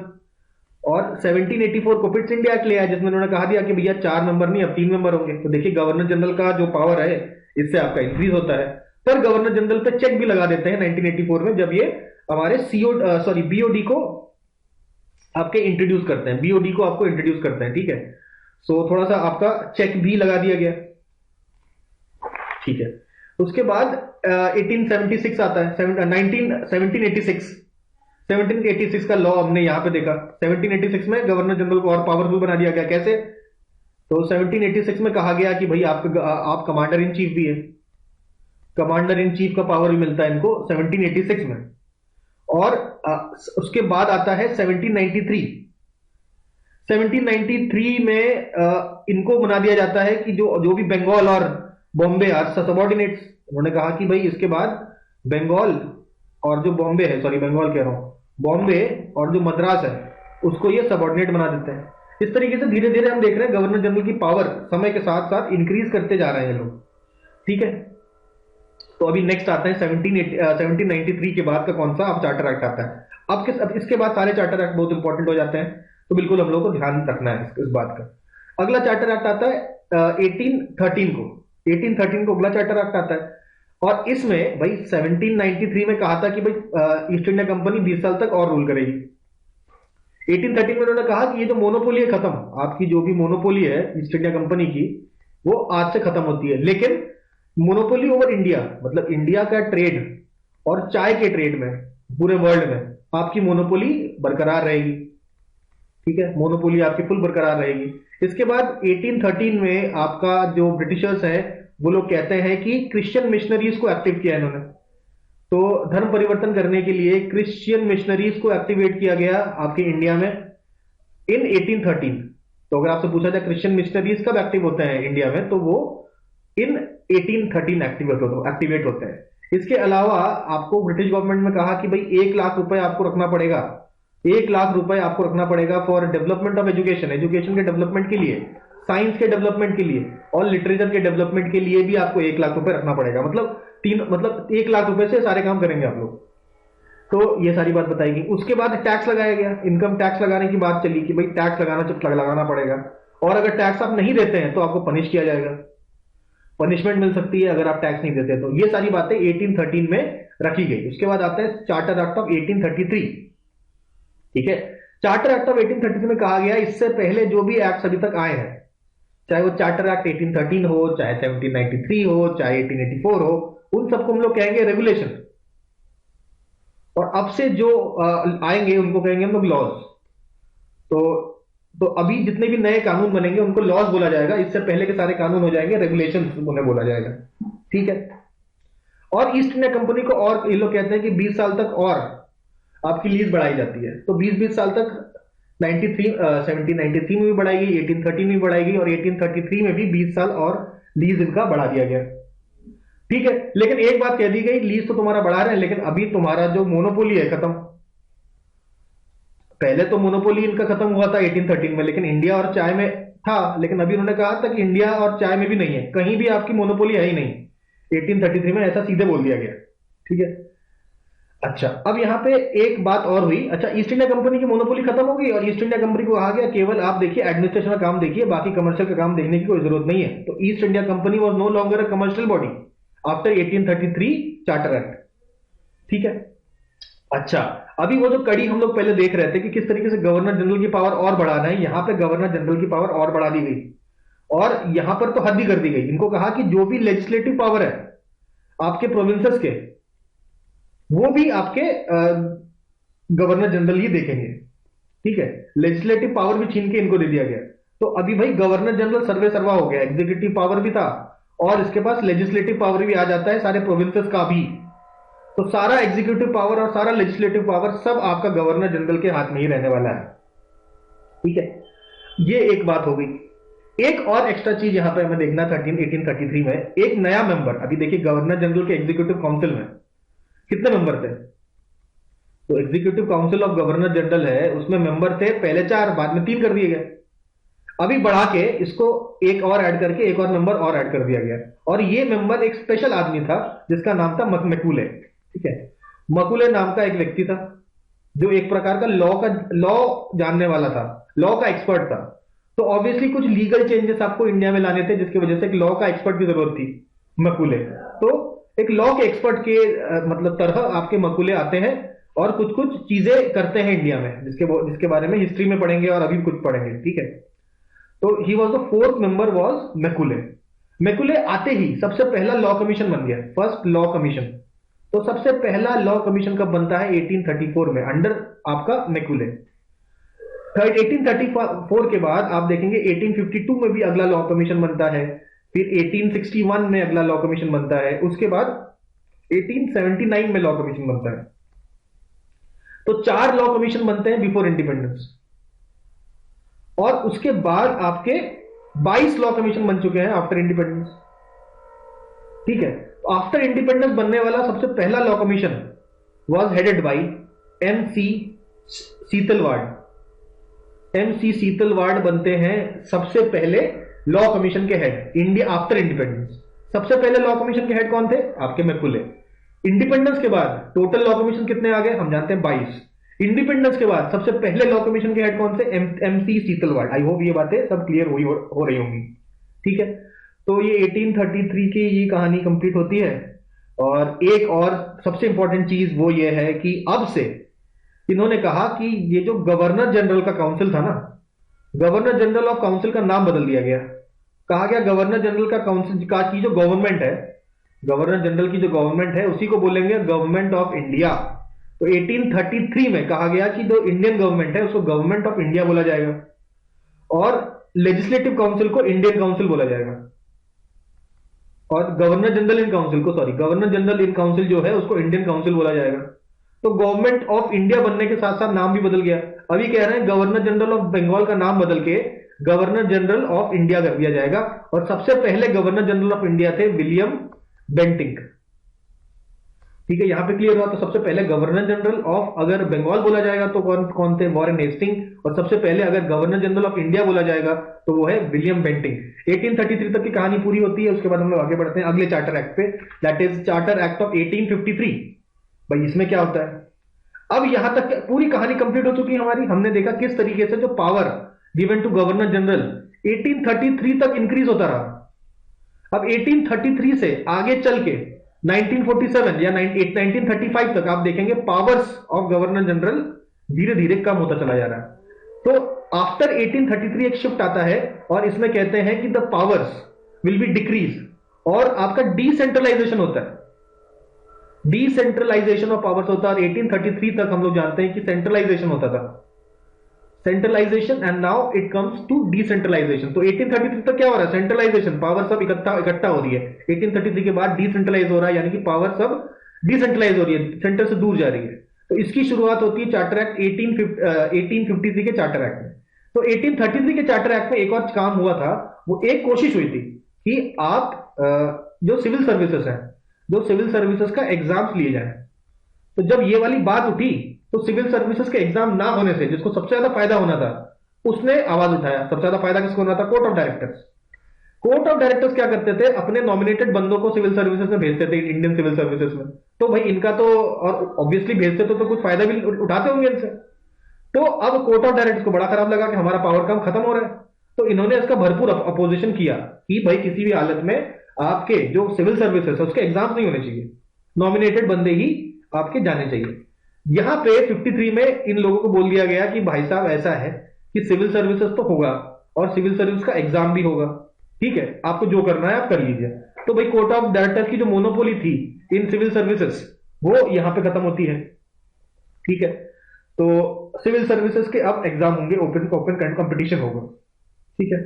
[SPEAKER 1] और 1784 को फिट्स इंडिया एक्ट ले आया, जिसमें उन्होंने कहा दिया कि भैया 4 मेंबर नहीं अब 3 मेंबर होंगे। तो देखिए गवर्नर जनरल का जो पावर है इससे आपका इंक्रीज होता है। पर गवर्नर जनरल पे चेक भी लगा देते हैं 1984 में, जब ये हमारे बीओडी को आपके इंट्रोड्यूस करते हैं, बीओडी को आपको इंट्रोड्यूस करते हैं। ठीक है, सो थोड़ा सा आपका चेक भी लगा दिया गया। ठीक है, उसके बाद 1876 आता है, 1786 का लॉ हमने यहां पे देखा। 1786 में गवर्नर जनरल को और पावरफुल बना दिया गया। कैसे? तो 1786 में कहा गया कि भाई आप कमांडर इन चीफ भी है, कमांडर इन चीफ का पावर भी मिलता है इनको 1786 में। और उसके बाद आता है 1793 में इनको बना दिया जाता है कि जो भी बंगाल और बॉम्बे आर सबऑर्डिनेट्स। उन्होंने कहा कि भाई इसके बाद बंगाल और जो बॉम्बे है, सॉरी बंगाल कह रहा हूं, बॉम्बे और जो मद्रास है उसको ये सबऑर्डिनेट बना देते हैं। इस तरीके से धीरे धीरे हम देख रहे हैं गवर्नर जनरल की पावर समय के साथ साथ इंक्रीज करते जा रहे हैं लोग। ठीक है, तो अभी नेक्स्ट आता है 1793 के बाद का कौन सा अब चार्टर एक्ट आता है। अब इसके बाद सारे चार्टर एक्ट बहुत इंपॉर्टेंट हो जाते हैं, तो बिल्कुल हम लोग को ध्यान रखना है इस बात का। अगला चार्टर एक्ट आता है 1813 को अगला चार्टर एक्ट आता है। और इसमें भाई 1793 में कहा था कि भाई ईस्ट इंडिया कंपनी 20 साल तक और रूल करेगी। 1813 में उन्होंने कहा कि ये जो मोनोपोली है खत्म, आपकी जो भी मोनोपोली है ईस्ट इंडिया कंपनी की वो आज से खत्म होती है। लेकिन मोनोपोली ओवर इंडिया, मतलब इंडिया का ट्रेड और चाय के ट्रेड में पूरे वर्ल्ड में आपकी मोनोपोली बरकरार रहेगी। ठीक है, मोनोपोली आपकी फुल बरकरार रहेगी। इसके बाद 1813 में आपका जो ब्रिटिशर्स है वो लोग कहते हैं कि क्रिश्चियन मिशनरीज को एक्टिव किया इन्होंने। तो धर्म परिवर्तन करने के लिए क्रिश्चियन मिशनरीज को एक्टिवेट किया गया आपके इंडिया में इन 1813। तो अगर आपसे पूछा जाए क्रिश्चियन मिशनरीज कब एक्टिव होते हैं इंडिया में, तो वो इन 1813 एक्टिवेट होते हैं। इसके अलावा आपको ब्रिटिश गवर्नमेंट में कहा कि भाई 1 लाख रुपए आपको रखना पड़ेगा, 1 लाख रुपए आपको रखना पड़ेगा for development of education, education के डेवलपमेंट के लिए, साइंस के डेवलपमेंट के लिए और लिटरेचर के डेवलपमेंट के लिए भी आपको 1 लाख रुपए रखना पड़ेगा। मतलब 1 लाख रुपए से सारे काम करेंगे आप लोग। तो ये सारी बात बताएगी। उसके बाद टैक्स लगाया गया, इनकम टैक्स लगाने की बात चली कि भाई टैक्स लगाना पड़ेगा, और अगर टैक्स आप नहीं देते हैं तो आपको पनिश किया जाएगा, पनिशमेंट मिल सकती है अगर आप टैक्स नहीं देते। तो ये सारी बातें 1813 में रखी गई। उसके बाद आता है चार्टर एक्ट ऑफ 1833। ठीक है, चार्टर एक्ट ऑफ 1833 में कहा गया इससे पहले जो भी एक्ट अभी तक आए हैं, चाहे वो चार्टर एक्ट 1813 हो, चाहे 1793 हो, चाहे 1884 हो, उन सबको हम लोग कहेंगे रेगुलेशन। और अब से जो आएंगे उनको कहेंगे हम लोग लॉज। तो अभी जितने भी नए कानून बनेंगे उनको लॉज बोला जाएगा, इससे पहले के सारे कानून हो जाएंगे रेगुलेशन उन्हें बोला जाएगा। ठीक है, और ईस्ट इंडिया कंपनी को और ये लोग कहते हैं कि 20 साल तक और आपकी लीज बढ़ाई जाती है। तो 20 साल तक 1793 में भी बढ़ाएगी, 1813 में भी बढ़ाएगी और 1833 में भी 20 साल और लीज इनका बढ़ा दिया गया। ठीक है, लेकिन एक बात कह दी गई, लीज तो तुम्हारा बढ़ा रहे हैं लेकिन अभी तुम्हारा जो मोनोपोली है खत्म। पहले तो मोनोपोली इनका खत्म हुआ था 1813 में, लेकिन इंडिया और चाय में था। लेकिन अभी उन्होंने कहा था कि इंडिया और चाय में भी नहीं है, कहीं भी आपकी मोनोपोली है ही नहीं। 1833 में ऐसा सीधे बोल दिया गया। ठीक है, अच्छा अब यहां पे एक बात और हुई। अच्छा, ईस्ट इंडिया कंपनी की मोनोपोली खत्म हो गई और ईस्ट इंडिया कंपनी को कहा गया केवल आप देखिए एडमिनिस्ट्रेशन का काम देखिए, बाकी कमर्शियल का काम देखने की कोई जरूरत नहीं है। तो East India company was no longer a commercial body after 1833 charter act. ठीक है, अच्छा, अभी वो जो कड़ी हम लोग पहले देख रहे थे कि किस तरीके से गवर्नर जनरल की पावर और बढ़ाना है, यहां पे गवर्नर जनरल की पावर और बढ़ा दी गई। और यहां पर तो हद ही कर दी गई, इनको कहा कि जो भी लेजिस्लेटिव पावर है आपके प्रोविंसेस के, वो भी आपके गवर्नर जनरल ही देखेंगे। ठीक है, लेजिस्लेटिव पावर भी छीन के इनको दे दिया गया। तो अभी भाई गवर्नर जनरल सर्वे सर्वा हो गया, एग्जीक्यूटिव पावर भी था और इसके पास लेजिस्लेटिव पावर भी आ जाता है सारे प्रोविंसेस का भी। तो सारा एग्जीक्यूटिव पावर और सारा लेजिस्लेटिव पावर सब आपका गवर्नर जनरल के हाथ में ही रहने वाला है। ठीक है, ये एक बात हो गई। एक और एक्स्ट्रा चीज यहां पे हमें देखना 1833 में एक नया मेंबर, अभी देखिए गवर्नर जनरल के एग्जीक्यूटिव काउंसिल में कितने मेंबर थे? तो executive council of governor general है, उसमें मेंबर थे पहले 4, बाद में 3 कर दिए गए। अभी बढ़ा के इसको एक और ऐड करके एक और मेंबर और ऐड कर दिया गया। और ये मेंबर एक स्पेशल आदमी था जिसका नाम था मकूले। ठीक है, मकूले नाम का एक व्यक्ति था जो एक प्रकार का लॉ जानने वाला था, लॉ का एक्सपर्ट था। तो ऑब्वियसली कुछ लीगल चेंजेस आपको इंडिया में लाने थे जिसकी वजह से एक लॉ का एक्सपर्ट की जरूरत थी, मकूले। तो एक लॉ के एक्सपर्ट के मतलब तरह आपके मकूले आते हैं और कुछ कुछ चीजें करते हैं इंडिया में, जिसके बारे में हिस्ट्री में पढ़ेंगे और अभी कुछ पढ़ेंगे। ठीक है, तो he was the fourth member was Macaulay. Macaulay आते ही सबसे पहला लॉ कमीशन बन गया, फर्स्ट लॉ कमीशन। तो सबसे पहला लॉ कमीशन कब बनता है? 1834 में, अंडर आपका मैकुले। 1834 के बाद आप देखेंगे 1852 में भी अगला लॉ कमीशन बनता है, फिर 1861 में अगला लॉ कमीशन बनता है, उसके बाद 1879 में लॉ कमीशन बनता है। तो 4 लॉ कमीशन बनते हैं बिफोर इंडिपेंडेंस। और उसके बाद आपके 22 लॉ कमीशन बन चुके हैं आफ्टर इंडिपेंडेंस। ठीक है, तो आफ्टर इंडिपेंडेंस बनने वाला सबसे पहला law commission was headed by M C. Setalvad. M C. Setalvad बनते हैं सबसे पहले लॉ कमीशन के हेड इंडिया आफ्टर इंडिपेंडेंस। सबसे पहले लॉ कमीशन के हेड कौन थे? आपके मैकुले। इंडिपेंडेंस के बाद टोटल लॉ कमीशन कितने आ गए? हम जानते हैं 22। इंडिपेंडेंस के बाद सबसे पहले लॉ कमीशन के हेड कौन से? एम.सी. सीतलवाड़। आई होप ये बातें सब क्लियर हो रही होंगी। ठीक है, तो ये 1833 की ये कहानी कंप्लीट होती है। और एक और सबसे इंपॉर्टेंट चीज वो ये है कि अब से इन्होंने कहा कि ये जो गवर्नर जनरल का काउंसिल था ना, गवर्नर जनरल ऑफ काउंसिल का नाम बदल दिया गया। कहा गया गवर्नर जनरल का काउंसिल का की जो गवर्नमेंट है, गवर्नर जनरल की जो गवर्नमेंट है उसी को बोलेंगे गवर्नमेंट ऑफ इंडिया। तो 1833 में कहा गया कि जो इंडियन गवर्नमेंट है उसको गवर्नमेंट ऑफ इंडिया बोला जाएगा और लेजिस्लेटिव काउंसिल को इंडियन काउंसिल बोला जाएगा। और गवर्नर जनरल इन काउंसिल को, sorry, governor general in council जो है उसको इंडियन काउंसिल बोला जाएगा। तो गवर्नमेंट ऑफ इंडिया बनने के साथ साथ नाम भी बदल गया। अभी कह रहे हैं गवर्नर जनरल ऑफ बंगाल का नाम बदल के गवर्नर जनरल ऑफ इंडिया कर दिया जाएगा। और सबसे पहले गवर्नर जनरल ऑफ इंडिया थे विलियम बेंटिंक। ठीक है, यहां पे क्लियर हुआ। तो सबसे पहले गवर्नर जनरल ऑफ अगर बंगाल बोला जाएगा तो कौन कौन थे? Warren Hasting. और सबसे पहले अगर गवर्नर जनरल ऑफ इंडिया बोला जाएगा तो वो है विलियम बेंटिंक। 1833 तक की कहानी पूरी होती है। उसके बाद हम लोग आगे बढ़ते हैं अगले चार्टर एक्ट पे, that is charter act of 1853। भाई इसमें क्या होता है? अब यहां तक पूरी कहानी कंप्लीट हो चुकी है हमारी। हमने देखा किस तरीके से जो power given to governor general 1833 तक इंक्रीज होता रहा। अब 1833 से आगे चल के 1947 या 1935 तक आप देखेंगे पावर्स ऑफ गवर्नर जनरल धीरे धीरे कम होता चला जा रहा है। तो आफ्टर 1833 एक शिफ्ट आता है और इसमें कहते हैं कि the powers will be decrease और आपका डिसेंट्रलाइजेशन होता है। डिसेंट्रलाइजेशन ऑफ पावर्स होता है। 1833 तक हम लोग जानते हैं कि सेंट्रलाइजेशन होता था, centralisation, and now it comes to decentralisation. तो 1833 तक क्या हो रहा है? सेंट्रलाइजेशन, पावर सब इकट्ठा हो रही है। 1833 के बाद डिसेंट्रलाइज हो रहा है, यानी कि पावर सब डिसेंट्रलाइज हो रही है, सेंटर से दूर जा रही है। तो इसकी शुरुआत होती है चार्टर एक्ट 1853 के चार्टर एक्ट में। तो 1833 के चार्टर एक्ट में एक और काम हुआ था, वो एक कोशिश हुई थी कि आप जो सिविल सर्विसेज है, जो सिविल सर्विसेज का एग्जाम्स लिए जाए। तो जब ये वाली बात उठी तो सिविल सर्विसेज के एग्जाम ना होने से जिसको सबसे ज्यादा फायदा होना था उसने आवाज उठाया। सबसे ज्यादा फायदा किसको होना था? Court of directors. Court of directors क्या करते थे? अपने नॉमिनेटेड बंदों को सिविल सर्विसेज में भेजते थे, इंडियन सिविल सर्विसेज में। तो भाई इनका तो, और ऑब्वियसली भेजते तो कुछ फायदा भी उठाते होंगे इनसे। तो अब कोर्ट ऑफ डायरेक्टर्स को बड़ा खराब लगा कि हमारा पावर कम खत्म हो रहा है। तो इन्होंने इसका भरपूर अपोजिशन किया कि भाई किसी भी हालत में आपके जो सिविल सर्विसेज है उसके एग्जाम नहीं होने चाहिए, नॉमिनेटेड बंदे ही आपके जाने चाहिए। यहां पे 53 में इन लोगों को बोल दिया गया कि भाई साहब ऐसा है कि सिविल सर्विसेज तो होगा और सिविल सर्विस का एग्जाम भी होगा, ठीक है, आपको जो करना है आप कर लीजिए। तो भाई कोर्ट ऑफ डायरेक्टर्स की जो मोनोपोली थी इन सिविल सर्विसेज वो यहां पे खत्म होती है, ठीक है। तो सिविल सर्विसेज के अब एग्जाम होंगे, ओपन ओपन कंपटीशन होगा, ठीक है।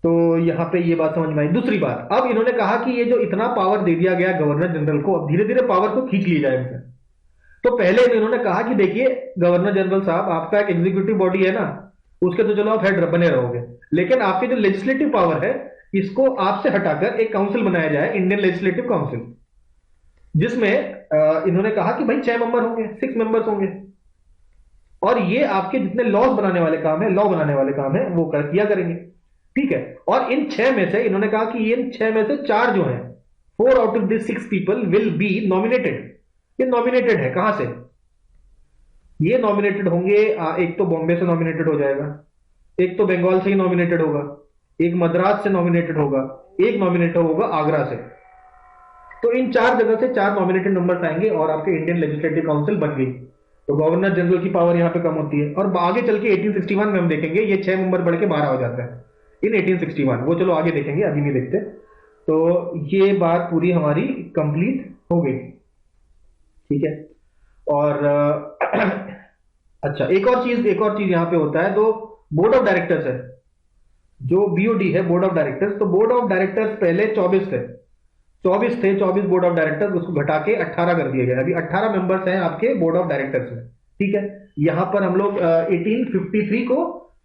[SPEAKER 1] तो यहां पे ये बात समझ में आई। दूसरी बात, अब इन्होंने कहा कि ये जो इतना पावर दे दिया गया गवर्नर जनरल को, अब धीरे धीरे पावर को खींच लिया जाए इनसे। तो पहले इन्होंने कहा कि देखिए गवर्नर जनरल साहब, आपका एक एग्जीक्यूटिव बॉडी है ना, उसके तो चलो आप हेड बने रहोगे, लेकिन आपके जो लेजिस्लेटिव पावर है इसको आपसे हटाकर एक काउंसिल बनाया जाए, इंडियन लेजिस्लेटिव काउंसिल, जिसमें इन्होंने कहा कि भाई 6 मेंबर होंगे, 6 मेंबर्स होंगे, और ये आपके जितने लॉज बनाने वाले काम है, लॉ बनाने वाले काम है, वो किया करेंगे, ठीक है। और इन 6 में से इन्होंने कहा कि इन 6 में से 4 जो हैं, 4 out of this 6 people will be nominated. ये नॉमिनेटेड है कहां से? ये नॉमिनेटेड होंगे, एक तो बॉम्बे से नॉमिनेटेड हो जाएगा, एक तो बंगाल से ही नॉमिनेटेड होगा, एक मद्रास से नॉमिनेटेड होगा, एक नॉमिनेटेड होगा आगरा से। तो इन 4 जगह से 4 नॉमिनेटेड नंबर्स आएंगे और आपके इंडियन लेजिस्लेटिव काउंसिल बन गई। तो गवर्नर जनरल की पावर यहां पे कम होती है, और आगे चल के 1861 में हम देखेंगे ये 6 मेंबर बढ़ के 12 हो जाता है इन 1861, वो चलो आगे देखेंगे, अभी नहीं देखते। तो ये बात पूरी हमारी कंप्लीट हो गई, ठीक है। और अच्छा, एक और चीज यहां पे होता है, तो बोर्ड ऑफ डायरेक्टर्स है, जो बीओडी है, बोर्ड ऑफ डायरेक्टर्स। तो बोर्ड ऑफ डायरेक्टर्स पहले 24 थे, 24 बोर्ड ऑफ डायरेक्टर्स, उसको घटा के 18 कर दिए गए। अभी 18 मेंबर्स हैं आपके बोर्ड ऑफ डायरेक्टर्स में, ठीक है। यहां पर हम लोग 1853 को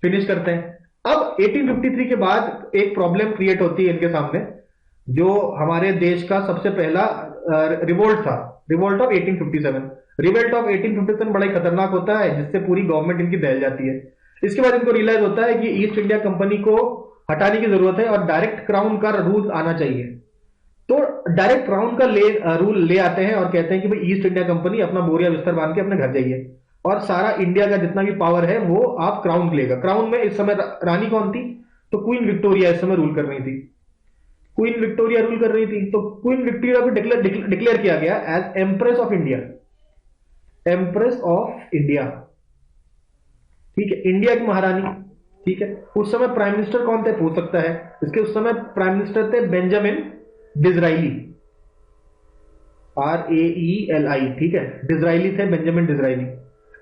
[SPEAKER 1] फिनिश करते हैं। अब 1853 के बाद एक प्रॉब्लम क्रिएट होती है इनके सामने, जो हमारे देश का सबसे पहला रिवोल्ट था, रिवोल्ट ऑफ 1857। रिवोल्ट ऑफ 1857 बड़ा ही खतरनाक होता है, जिससे पूरी गवर्नमेंट इनकी दहल जाती है। इसके बाद इनको रियलाइज होता है कि ईस्ट इंडिया कंपनी को हटाने की जरूरत है और डायरेक्ट क्राउन का रूल आना चाहिए। तो डायरेक्ट क्राउन का रूल ले आते हैं और कहते हैं कि भाई ईस्ट इंडिया कंपनी अपना बोरिया बिस्तर बांध के अपने घर जाइए, और सारा इंडिया का जितना भी पावर है वो आप क्राउन लेगा। क्राउन में इस समय रानी कौन थी? तो क्वीन विक्टोरिया इस समय रूल कर रही थी, क्वीन विक्टोरिया रूल कर रही थी। तो क्वीन विक्टोरिया को डिक्लेयर किया गया as empress of India, empress of India, ठीक है, इंडिया की महारानी, ठीक है। उस समय प्राइम मिनिस्टर कौन थे पूछ सकता है, इसके उस समय प्राइम मिनिस्टर थे बेंजामिन डिजराइली, RAELI, ठीक है, डिजराइली थे, बेंजामिन डिजराइली।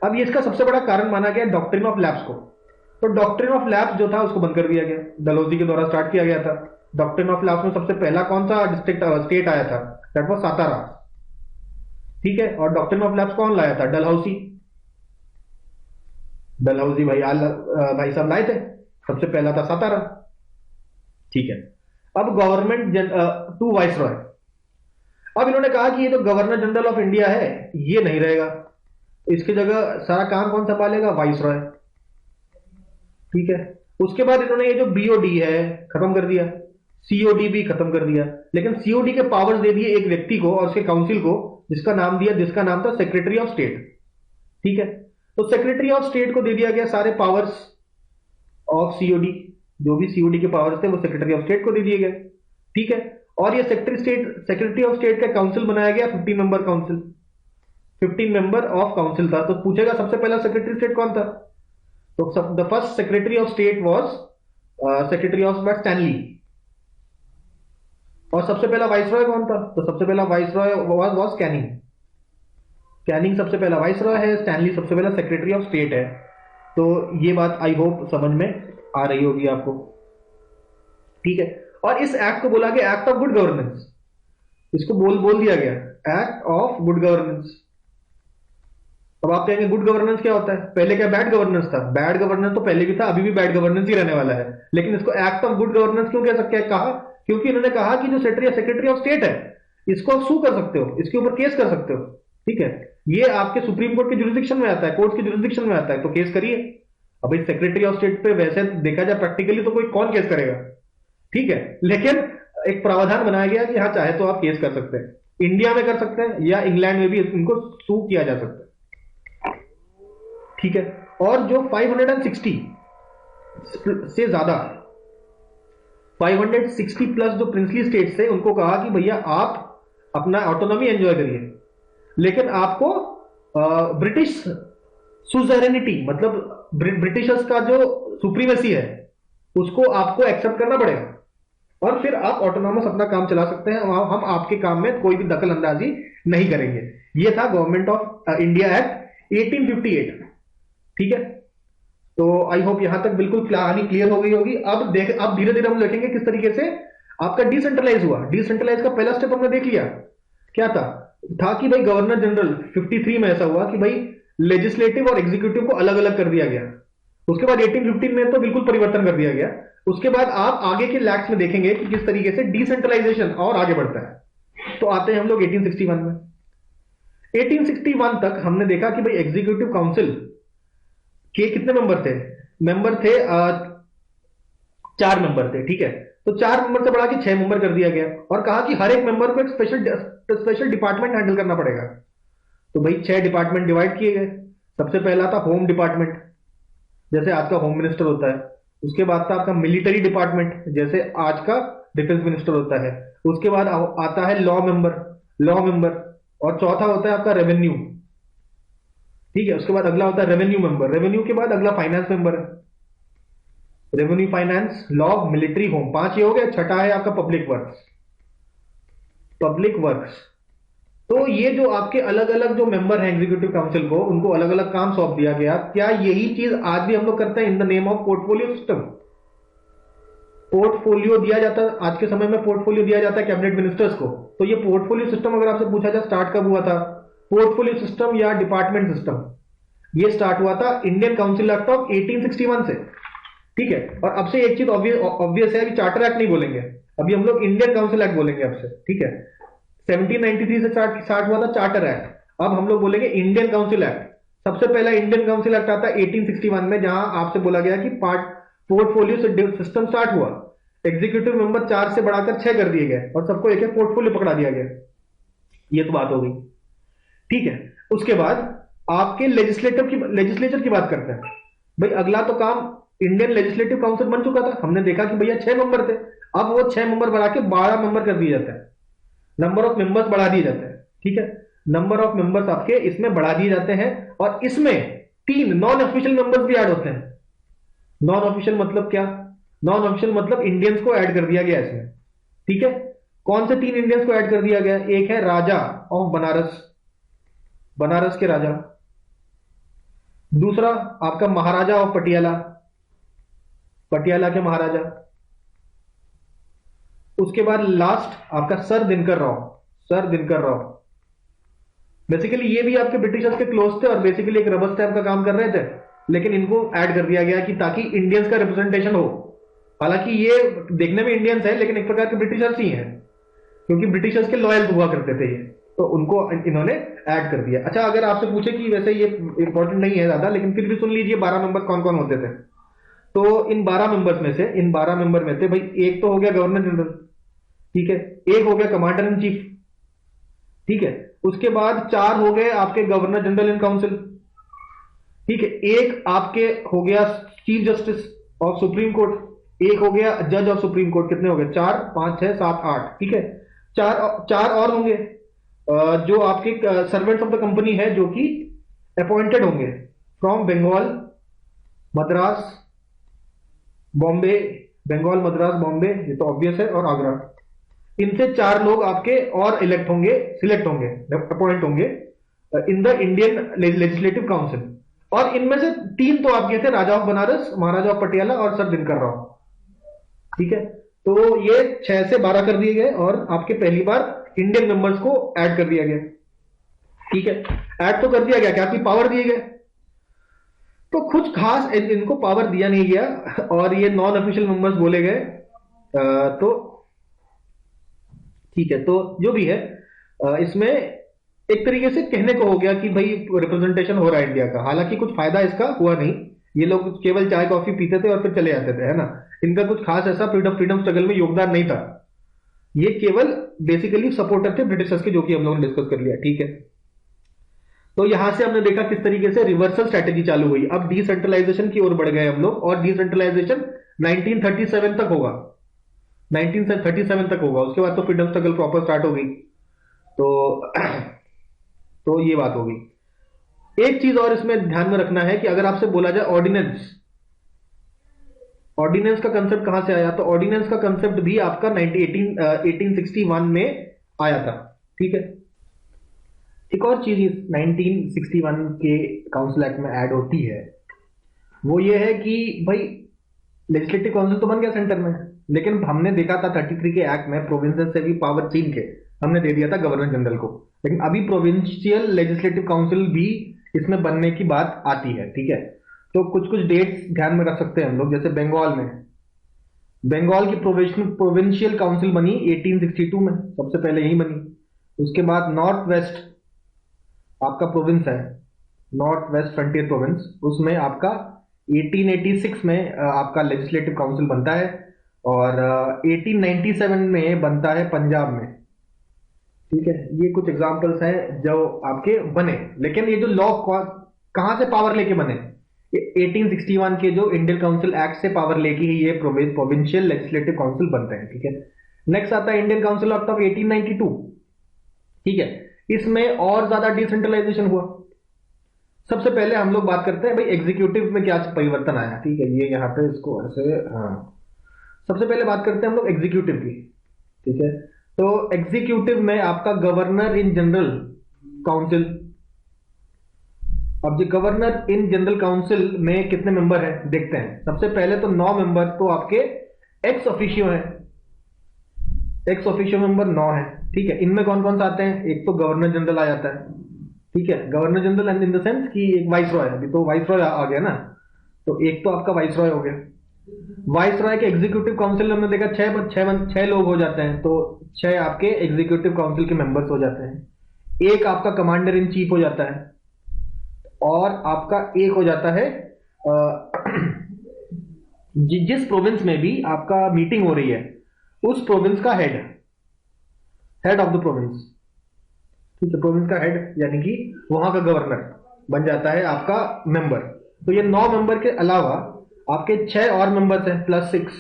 [SPEAKER 1] अब ये इसका सबसे बड़ा कारण माना गया डॉक्ट्रिन ऑफ लैप्स को। तो डॉक्ट्रिन ऑफ लैप्स जो था उसको बंद कर दिया गया, डलहौजी के द्वारा स्टार्ट किया गया था। डॉक्ट्रिन ऑफ लैप्स में सबसे पहला कौन सा स्टेट आया था? दैट वाज सातारा, ठीक है। और डॉक्ट्रिन ऑफ लैप्स कौन लाया था? डलहौजी, डलहौजी भाई साहब लाए थे, सबसे पहला था सातारा, ठीक है। अब गवर्नमेंट 2 वाइसरॉय, अब इन्होंने कहा कि ये तो गवर्नर जनरल ऑफ इंडिया है, ये नहीं रहेगा, इसकी जगह सारा काम कौन संभालेगा? वाइसरॉय, ठीक है। उसके बाद इन्होंने ये जो बीओडी है खत्म कर दिया, सीओडी भी खत्म कर दिया, लेकिन सीओडी के पावर्स दे दिए एक व्यक्ति को और उसके काउंसिल को, जिसका नाम था सेक्रेटरी ऑफ स्टेट, ठीक है। तो सेक्रेटरी ऑफ स्टेट को दे दिया गया सारे पावर्स ऑफ सीओडी, जो भी सीओडी के पावर्स थे वो सेक्रेटरी ऑफ स्टेट को दे दिए गए, ठीक है। और ये सेक्रेटरी ऑफ स्टेट का काउंसिल बनाया गया 15 member council, 15 member of council था। तो पूछेगा सबसे पहला सेक्रेटरी स्टेट कौन था? तो the first secretary of state was secretary of Stanley. और सबसे पहला वाइसरॉय कौन था? तो सबसे पहला वाइसरॉय वाज कैनिंग, कैनिंग सबसे पहला वाइसरॉय है, स्टैनली सबसे पहला सेक्रेटरी ऑफ स्टेट है। तो ये बात आई होप समझ में आ रही होगी आपको, ठीक है। और इस एक्ट को बोला गया एक्ट ऑफ गुड गवर्नेंस, इसको बोल दिया गया एक्ट ऑफ गुड गवर्नेंस। अब आप कहेंगे गुड गवर्नेंस क्या होता है? पहले क्या बैड गवर्नेंस था? बैड गवर्नेंस तो पहले भी था, अभी भी बैड गवर्नेंस ही रहने वाला है, लेकिन इसको एक्ट ऑफ गुड गवर्नेंस क्यों कह सकते हैं? कहा क्योंकि इन्होंने कहा कि जो सेक्रेटरी ऑफ स्टेट है इसको आप सू कर सकते हो, इसके ऊपर केस कर सकते हो, ठीक है। ये आपके सुप्रीम कोर्ट के जुरिस्डिक्शन में आता है, कोर्ट के जुरिस्डिक्शन में आता है, तो केस करिए। अब इस सेक्रेटरी ऑफ स्टेट पे वैसे देखा जाए प्रैक्टिकली तो कोई कौन केस करेगा, ठीक है, लेकिन एक प्रावधान बनाया गया कि हाँ चाहे तो आप केस कर सकते हैं, इंडिया में कर सकते हैं या इंग्लैंड में भी इनको सू किया जा सकता है, ठीक है। और जो 560 से ज्यादा 560 प्लस जो प्रिंसली स्टेट्स थे उनको कहा कि भैया आप अपना ऑटोनॉमी एंजॉय करिए, लेकिन आपको ब्रिटिश सुजेरेनिटी, मतलब ब्रिटिशर्स का जो सुप्रीमेसी है उसको आपको एक्सेप्ट करना पड़ेगा और फिर आप ऑटोनॉमस अपना काम चला सकते हैं। हम आपके काम में कोई भी दखल अंदाजी नहीं करेंगे। ये था गवर्नमेंट ऑफ इंडिया एक्ट 1858। ठीक है, तो आई होप यहां तक बिल्कुल कहानी क्लियर हो गई होगी। अब धीरे धीरे हम देखेंगे किस तरीके से आपका डिसेंट्रलाइज हुआ। डिसेंट्रलाइज का पहला स्टेप हमने देख लिया, क्या था कि भाई गवर्नर जनरल 53 में ऐसा हुआ कि भाई लेजिस्लेटिव और एग्जीक्यूटिव को अलग अलग कर दिया गया। उसके बाद 1815 में तो बिल्कुल परिवर्तन कर दिया गया। उसके बाद आप आगे के लैक्स में देखेंगे कि किस तरीके से डिसेंट्रलाइजेशन और आगे बढ़ता है। तो आते हैं हम लोग 1861 में। 1861 तक हमने देखा कि भाई एग्जीक्यूटिव काउंसिल के कितने मेंबर थे? मेंबर थे 4 मेंबर थे। ठीक है, तो 4 मेंबर से बढ़ा के 6 मेंबर कर दिया गया और कहा कि हर एक मेंबर को एक स्पेशल डिपार्टमेंट हैंडल करना पड़ेगा। तो भाई 6 डिपार्टमेंट डिवाइड किए गए। सबसे पहला था होम डिपार्टमेंट, जैसे आज का होम मिनिस्टर होता है। उसके बाद था आपका मिलिट्री डिपार्टमेंट, जैसे आज का डिफेंस मिनिस्टर होता है। उसके बाद आता है लॉ मेंबर और चौथा होता है आपका रेवेन्यू। ठीक है, उसके बाद अगला होता है रेवेन्यू मेंबर। रेवेन्यू के बाद अगला फाइनेंस मेंबर है। Revenue, finance, law, military, home, 5 ये हो गया। छठा है आपका पब्लिक वर्क्स। पब्लिक वर्क्स, तो ये जो आपके अलग अलग जो मेंबर हैं एग्जीक्यूटिव काउंसिल को, उनको अलग अलग काम सौंप दिया गया। क्या यही चीज आज भी हम लोग करते हैं in the name of portfolio system? Portfolio दिया जाता है आज के समय में, पोर्टफोलियो दिया जाता है कैबिनेट मिनिस्टर्स को। तो ये पोर्टफोलियो सिस्टम अगर आपसे पूछा जाए स्टार्ट कब हुआ था, पोर्टफोलियो सिस्टम या डिपार्टमेंट सिस्टम, ये स्टार्ट हुआ था इंडियन काउंसिल एक्ट ऑफ 1861 से। ठीक है, और अब से एक चीज ऑब्वियस है, अभी चार्टर एक्ट नहीं बोलेंगे, अभी हम लोग इंडियन काउंसिल एक्ट बोलेंगे अब से। ठीक है, 1793 से स्टार्ट हुआ था चार्टर एक्ट, अब हम लोग बोलेंगे इंडियन काउंसिल एक्ट। सबसे पहला इंडियन काउंसिल एक्ट आता है 1861 में, जहां आपसे बोला गया कि पोर्टफोलियो सिस्टम स्टार्ट हुआ। एग्जीक्यूटिव मेंबर 4 से बढ़ाकर 6 कर दिए गए और सबको एक एक पोर्टफोलियो पकड़ा दिया गया। ये तो बात हो गई। ठीक है, उसके बाद आपके लेजिस्लेचर की बात करते हैं। भाई अगला तो काम, इंडियन लेजिस्लेटिव काउंसिल बन चुका था, हमने देखा कि भैया 6 मेंबर थे, अब वो 6 मेंबर बढ़ा के 12 मेंबर कर दिए जाते हैं। नंबर ऑफ मेंबर्स बढ़ा दिए जाते हैं। ठीक है, नंबर ऑफ मेंबर्स आपके इसमें बढ़ा दिए जाते हैं और इसमें 3 नॉन ऑफिशियल मेंबर्स भी ऐड होते हैं। नॉन ऑफिशियल मतलब क्या? नॉन ऑफिशियल मतलब इंडियंस को ऐड कर दिया गया इसमें। ठीक है, कौन से 3 इंडियंस को ऐड कर दिया गया? एक है राजा ऑफ बनारस, बनारस के राजा। दूसरा आपका महाराजा ऑफ पटियाला, पटियाला के महाराजा। उसके बाद लास्ट आपका sir Dinkar Rao, sir Dinkar Rao. Basically ये भी आपके ब्रिटिशर्स के क्लोज थे और बेसिकली एक रबर स्टैम्प का काम कर रहे थे, लेकिन इनको ऐड कर दिया गया कि ताकि इंडियंस का रिप्रेजेंटेशन हो। हालांकि ये देखने में इंडियंस है लेकिन एक प्रकार के ब्रिटिशर्स ही हैं, क्योंकि ब्रिटिशर्स के लॉयल हुआ करते थे ये, तो उनको इन्होंने ऐड कर दिया। अच्छा, अगर आपसे पूछे कि वैसे ये इंपॉर्टेंट नहीं है ज्यादा, लेकिन फिर भी सुन लीजिए 12 मेंबर कौन कौन होते थे। तो इन 12 मेंबर्स में से, इन 12 मेंबर में से भाई एक तो हो गया गवर्नर जनरल। ठीक है, एक हो गया कमांडर इन चीफ। ठीक है, उसके बाद 4 हो गए आपके गवर्नर जनरल इन काउंसिल। ठीक है, एक आपके हो गया chief justice of supreme court, एक हो गया जज ऑफ सुप्रीम कोर्ट। कितने हो गए? 4, 5, 6, 7, 8। ठीक है, चार और होंगे जो आपके सर्वेंट्स ऑफ द कंपनी है, जो कि अपॉइंटेड होंगे फ्रॉम बंगाल, मद्रास, बॉम्बे, बंगाल, मद्रास, बॉम्बे, ये तो ऑब्वियस है, और आगरा। इनसे 4 लोग आपके और इलेक्ट होंगे, सिलेक्ट होंगे, अपॉइंट होंगे in the Indian legislative council. और इनमें से 3 तो आपके थे, राजा ऑफ बनारस, महाराजा ऑफ पटियाला और सर दिनकर राव। ठीक है, तो ये 6 से 12 कर दिए गए और आपके पहली बार इंडियन मेंबर्स को ऐड कर दिया गया। ठीक है, ऐड तो कर दिया गया, क्या आपकी पावर दिए गए? तो कुछ खास इनको पावर दिया नहीं गया और ये नॉन ऑफिशियल मेंबर्स बोले गए। तो ठीक है, तो जो भी है इसमें एक तरीके से कहने को हो गया कि भाई रिप्रेजेंटेशन हो रहा है इंडिया का। हालांकि कुछ फायदा इसका हुआ नहीं, ये लोग केवल चाय कॉफी पीते थे और फिर चले जाते थे, है ना। इनका कुछ खास ऐसा फ्रीडम स्ट्रगल में योगदान नहीं था। ये केवल बेसिकली सपोर्टर थे ब्रिटिशर्स के, जो कि हम लोगों ने डिस्कस कर लिया। ठीक है, तो यहां से हमने देखा किस तरीके से रिवर्सल स्ट्रेटेजी चालू हुई। अब डिसेंट्रलाइजेशन की ओर बढ़ गए हम लोग, और डिसेंट्रलाइजेशन 1937 तक होगा, 1937 तक होगा। उसके बाद तो फ्रीडम स्ट्रगल प्रॉपर स्टार्ट हो गई। तो ये बात हो गई। एक चीज और इसमें ध्यान में रखना है कि अगर आपसे बोला जाए ऑर्डिनेंस, ऑर्डिनेंस का कंसेप्ट कहां से आया, तो ऑर्डिनेंस का कंसेप्ट भी आपका 1861 में आया था। ठीक है, एक और चीज इस 1961 के काउंसिल एक्ट में ऐड होती है, वो ये है कि भाई लेजिस्लेटिव काउंसिल तो बन गया सेंटर में, लेकिन हमने देखा था 33 के एक्ट में प्रोविंसेस से भी पावर छीन के हमने दे दिया था गवर्नर जनरल को, लेकिन अभी प्रोविंशियल लेजिस्लेटिव काउंसिल भी इसमें बनने की बात आती है। ठीक है, तो कुछ कुछ डेट्स ध्यान में रख सकते हैं हम लोग, जैसे बंगाल में, बंगाल की प्रोविंशियल काउंसिल बनी 1862 में, सबसे पहले यही बनी। उसके बाद नॉर्थ वेस्ट आपका प्रोविंस है, नॉर्थ वेस्ट फ्रंटियर प्रोविंस, उसमें आपका 1886 में आपका लेजिस्लेटिव काउंसिल बनता है, और 1897 में बनता है पंजाब में। ठीक है, ये कुछ एग्जांपल्स हैं जो आपके बने, लेकिन ये जो लॉ कहां से पावर लेके बने, 1861 के जो इंडियन काउंसिल एक्ट से पावर लेके ही ये प्रोविंशियल लेजिस्लेटिव काउंसिल बनते हैं। ठीक है, नेक्स्ट आता है इंडियन काउंसिल एक्ट ऑफ 1892। ठीक है, इसमें और ज्यादा डिसेंट्रलाइजेशन हुआ। सबसे पहले हम लोग बात करते हैं भाई एग्जीक्यूटिव में क्या परिवर्तन आया। ठीक है, ये यहाँ पे इसको ऐसे, हाँ, सबसे पहले बात करते हैं हम लोग एग्जीक्यूटिव की। ठीक है, तो एग्जीक्यूटिव में आपका गवर्नर इन जनरल काउंसिल, अब जो गवर्नर इन जनरल काउंसिल में कितने मेंबर हैं देखते हैं। सबसे पहले तो 9 मेंबर तो आपके एक्स ऑफिशियो हैं, एक्स ऑफिशियो मेंबर 9 है। ठीक है, इनमें कौन कौन सा आते हैं, एक तो गवर्नर जनरल आ जाता है। ठीक है, governor general in the sense कि एक वाइस रॉय, अभी तो वाइस रॉय आ गया ना, तो एक तो आपका वाइस रॉय हो गया। वाइस रॉय के एग्जीक्यूटिव काउंसिल में हमने देखा 6 लोग हो जाते हैं, तो 6 आपके एग्जीक्यूटिव काउंसिल के मेंबर्स हो जाते हैं। एक आपका कमांडर इन चीफ हो जाता है, और आपका एक हो जाता है जिस प्रोविंस में भी आपका मीटिंग हो रही है उस प्रोविंस का हेड ऑफ द प्रोविंस। ठीक है, प्रोविंस का हेड यानी कि वहां का गवर्नर बन जाता है आपका मेंबर। तो ये 9 मेंबर के अलावा आपके 6 और मेंबर्स हैं प्लस 6,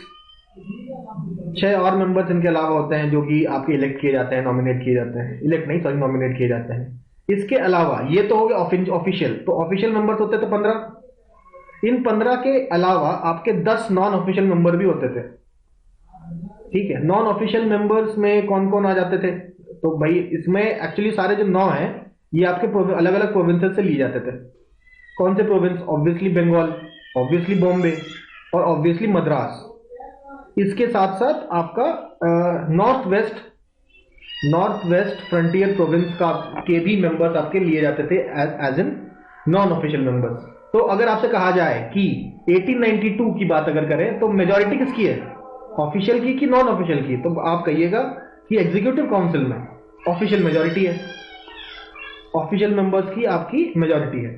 [SPEAKER 1] 6 और मेंबर्स इनके अलावा होते हैं जो कि आपके इलेक्ट किए जाते हैं, नॉमिनेट किए जाते हैं, इलेक्ट नहीं सॉरी नॉमिनेट किए जाते हैं। इसके अलावा ये तो हो गया ऑफिशियल, तो ऑफिशियल मेंबर्स होते थे 15। इन 15 के अलावा आपके 10 नॉन ऑफिशियल मेंबर भी होते थे। ठीक है, नॉन ऑफिशियल मेंबर्स में कौन कौन आ जाते थे, तो भाई इसमें एक्चुअली सारे जो 9 हैं ये आपके अलग अलग प्रोविंसेस से लिए जाते थे। कौन से province, obviously Bengal, obviously Bombay, और ऑब्वियसली मद्रास। इसके साथ साथ आपका नॉर्थ वेस्ट फ्रंटियर प्रोविंस का के भी मेंबर्स आपके लिए जाते थे as an non official members. तो अगर आपसे कहा जाए कि 1892 की बात अगर करें तो मेजॉरिटी किसकी है, ऑफिशियल की कि नॉन ऑफिशियल की, तो आप कहिएगा कि एग्जीक्यूटिव काउंसिल में ऑफिशियल मेजॉरिटी है, ऑफिशियल मेंबर्स की आपकी मेजॉरिटी है।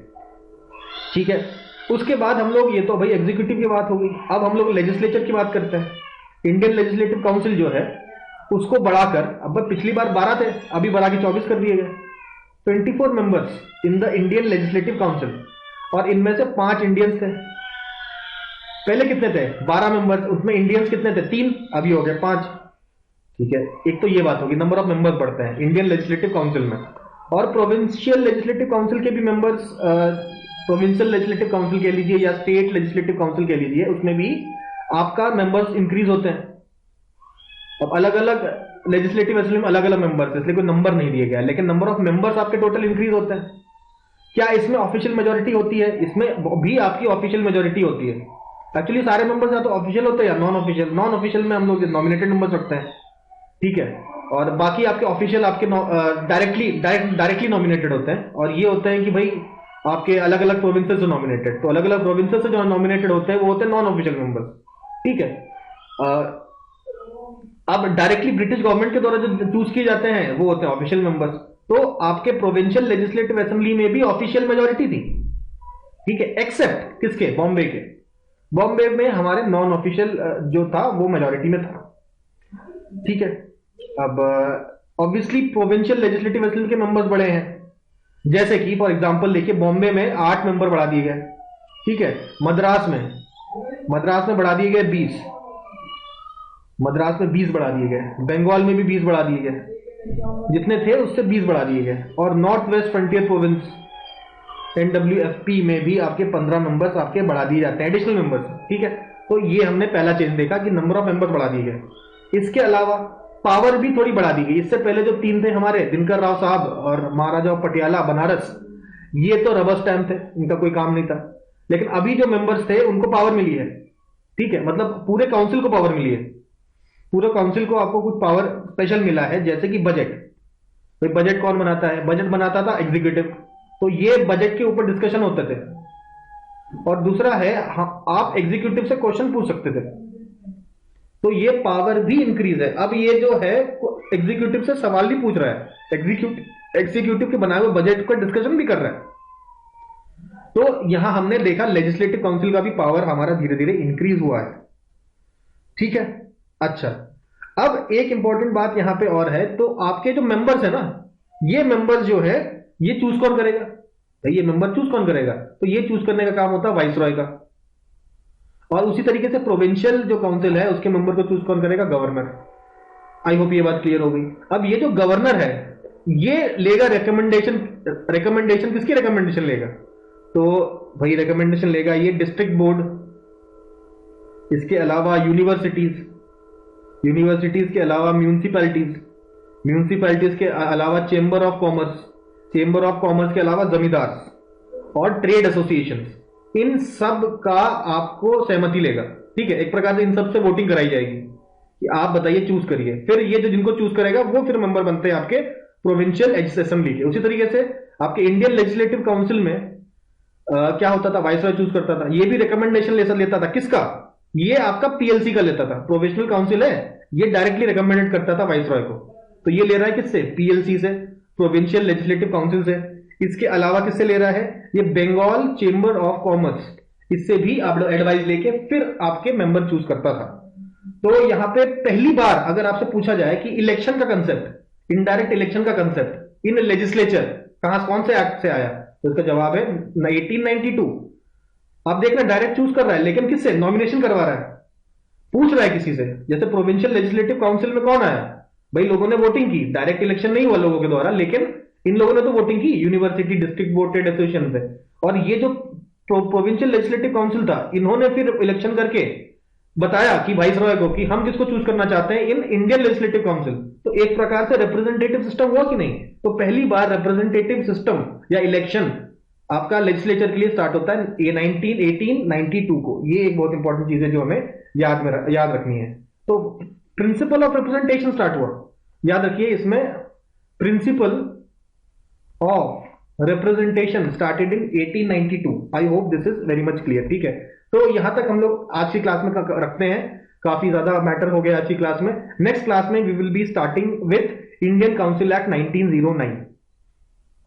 [SPEAKER 1] ठीक है, उसके बाद हम लोग, ये तो भाई एग्जीक्यूटिव की बात हो गई, अब हम लोग लेजिस्लेचर की बात करते हैं। इंडियन लेजिस्लेटिव काउंसिल जो है उसको बढ़ाकर, अब पिछली बार 12 थे, अभी बढ़ा के 24 कर दिए गए, 24 members in the Indian legislative council, और इनमें से 5 इंडियंस थे। पहले कितने थे, 12 मेंबर्स, उसमें इंडियंस कितने थे, 3, अभी हो गए 5। ठीक है, एक तो ये बात होगी, नंबर ऑफ मेंबर्स बढ़ते हैं इंडियन लेजिस्लेटिव काउंसिल में। और प्रोविंशियल लेजिस्लेटिव काउंसिल के भी मेंबर्स, प्रोविंशियल लेजिस्लेटिव काउंसिल कह लीजिए या स्टेट लेजिस्लेटिव काउंसिल कह लीजिए, उसमें भी आपका मेंबर्स इंक्रीज होते हैं। अब अलग अलग लेजिस्लेटिव असेंबली में अलग अलग मेंबर्स, इसलिए कोई नंबर नहीं दिया गया, लेकिन नंबर ऑफ मेंबर्स आपके टोटल इंक्रीज होते हैं। क्या इसमें ऑफिशियल मेजोरिटी होती है, इसमें भी आपकी ऑफिशियल मेजोरिटी होती है। एक्चुअली सारे मेंबर्स या तो ऑफिशियल होते हैं या नॉन ऑफिशियल। नॉन ऑफिशियल में हम लोग नॉमिनेटेड मेंबर्स रखते हैं। ठीक है, और बाकी आपके ऑफिशियल आपके डायरेक्टली नॉमिनेटेड होते हैं, और ये होते हैं कि भाई आपके अलग अलग प्रोविंसेस से नॉमिनेटेड, तो अलग अलग प्रोविंसेस से जो नॉमिनेटेड होते हैं वो होते हैं नॉन ऑफिशियल मेंबर्स। ठीक है, अब डायरेक्टली ब्रिटिश गवर्नमेंट के द्वारा जो चूज किए जाते हैं वो होते हैं ऑफिशियल मेंबर्स। तो आपके प्रोविंशियल लेजिस्लेटिव असेंबली में भी ऑफिशियल मेजोरिटी थी। ठीक है, एक्सेप्ट किसके, बॉम्बे के। बॉम्बे में हमारे नॉन ऑफिशियल जो था वो मेजोरिटी में था। ठीक है, अब ऑब्वियसली प्रोविंशियल लेजिस्लेटिव असेंबली के मेंबर्स बड़े हैं, जैसे कि फॉर एग्जांपल देखिए बॉम्बे में 8 मेंबर बढ़ा दिए गए। ठीक है, मद्रास में बढ़ा दिए गए 20, मद्रास में 20 बढ़ा दिए गए, बंगाल में भी 20 बढ़ा दिए गए, जितने थे उससे 20 बढ़ा दिए गए। और north west frontier province NWFP में भी आपके 15 मेंबर्स आपके बढ़ा दिए जाते हैं, एडिशनल मेंबर्स, ठीक है। तो ये हमने पहला चेंज देखा कि नंबर ऑफ मेंबर्स बढ़ा दिए गए। इसके अलावा पावर भी थोड़ी बढ़ा दी गई। इससे पहले जो तीन थे हमारे, दिनकर राव साहब और महाराजा पटियाला बनारस, ये तो रबर स्टैम्प थे, इनका कोई काम नहीं था। लेकिन अभी जो मेंबर्स थे उनको पावर मिली है, ठीक है, मतलब पूरे काउंसिल को पावर मिली है। पूरे काउंसिल को आपको कुछ पावर स्पेशल मिला है, जैसे कि बजट। तो बजट कौन बनाता है? बजट बनाता था एग्जीक्यूटिव, तो ये बजट के ऊपर डिस्कशन होते थे। और दूसरा है, आप एग्जीक्यूटिव से क्वेश्चन पूछ सकते थे, तो ये पावर भी इंक्रीज है। अब ये जो है एग्जीक्यूटिव से सवाल भी पूछ रहा है, एग्जीक्यूटिव के बनाए हुए बजट का डिस्कशन भी कर रहा है। तो यहां हमने देखा लेजिस्लेटिव काउंसिल का भी पावर हमारा धीरे धीरे इंक्रीज हुआ है, ठीक है। अच्छा, अब एक इंपॉर्टेंट बात यहां पे और है, तो आपके जो मेंबर्स है ना, ये मेंबर्स जो है ये चूज कौन करेगा? भाई ये मेंबर चूज कौन करेगा? तो ये चूज करने का काम होता है वाइसरॉय का। और उसी तरीके से प्रोविंशियल जो काउंसिल है उसके मेंबर को चूज कौन करेगा? गवर्नर। आई होप ये बात क्लियर हो गई। अब ये जो गवर्नर है ये लेगा रिकमेंडेशन। रिकमेंडेशन किसकी रिकमेंडेशन लेगा? तो भाई रिकमेंडेशन लेगा ये डिस्ट्रिक्ट बोर्ड, इसके अलावा यूनिवर्सिटीज, यूनिवर्सिटीज के अलावा म्यूनिसिपैलिटीज, म्यूनिसिपैलिटीज के अलावा chamber of commerce, chamber of commerce के अलावा जमींदार और ट्रेड एसोसिएशन, इन सब का आपको सहमति लेगा, ठीक है। एक प्रकार से इन सब से वोटिंग कराई जाएगी कि आप बताइए, चूज करिए। फिर ये जो जिनको चूज करेगा वो फिर मेंबर बनते हैं आपके प्रोविंशियल असेंबली के। उसी तरीके से आपके इंडियन लेजिस्लेटिव काउंसिल में क्या होता था? वाइसरॉय चूज करता था, ये भी रिकमेंडेशन लेता था। किसका? ये आपका पीएलसी का लेता था। प्रोविंशियल काउंसिल है, ये डायरेक्टली रिकमेंडेड करता था वाइसरॉय को। तो ये ले रहा है किससे? पीएलसी से, प्रोविंशियल लेजिस्लेटिव काउंसिल से। इसके अलावा किससे ले रहा है? ये बंगाल चेंबर ऑफ कॉमर्स, इससे भी आप लोग एडवाइस लेके फिर आपके मेंबर चूज करता था। तो यहां पे पहली बार अगर आपसे पूछा जाए कि इलेक्शन का कंसेप्ट, इनडायरेक्ट इलेक्शन का कंसेप्ट इन लेजिस्लेचर कौन से एक्ट से आया, तो इसका जवाब है 1892। आप देख रहे हैं डायरेक्ट चूज कर रहा है, लेकिन किससे? नॉमिनेशन करवा रहा है, पूछ रहा है किसी से। जैसे प्रोविंशियल लेजिस्लेटिव काउंसिल में कौन आया? भाई लोगों ने वोटिंग की, डायरेक्ट इलेक्शन नहीं हुआ लोगों के द्वारा, लेकिन इन लोगों ने तो वोटिंग की, university, district board, trade association से। और ये जो प्रोविंशियल लेजिस्लेटिव काउंसिल था, इन्होंने फिर इलेक्शन करके बताया कि वाइसरॉय को कि हम किसको चूज करना चाहते हैं इन इंडियन लेजिस्लेटिव काउंसिल। तो एक प्रकार से रिप्रेजेंटेटिव सिस्टम हुआ कि नहीं? तो पहली बार रिप्रेजेंटेटिव सिस्टम या इलेक्शन आपका लेजिस्लेचर के लिए स्टार्ट होता है 1892 को। ये एक बहुत इंपॉर्टेंट चीज है जो हमें याद रखनी है। तो प्रिंसिपल ऑफ रिप्रेजेंटेशन स्टार्ट हुआ, याद रखिए इसमें, principle of representation started in 1892। I hope this is very much clear, ठीक है। तो यहां तक हम लोग आज की क्लास में रखते हैं, काफी ज्यादा मैटर हो गया आज की क्लास में। नेक्स्ट क्लास में we will be starting with Indian council act 1909।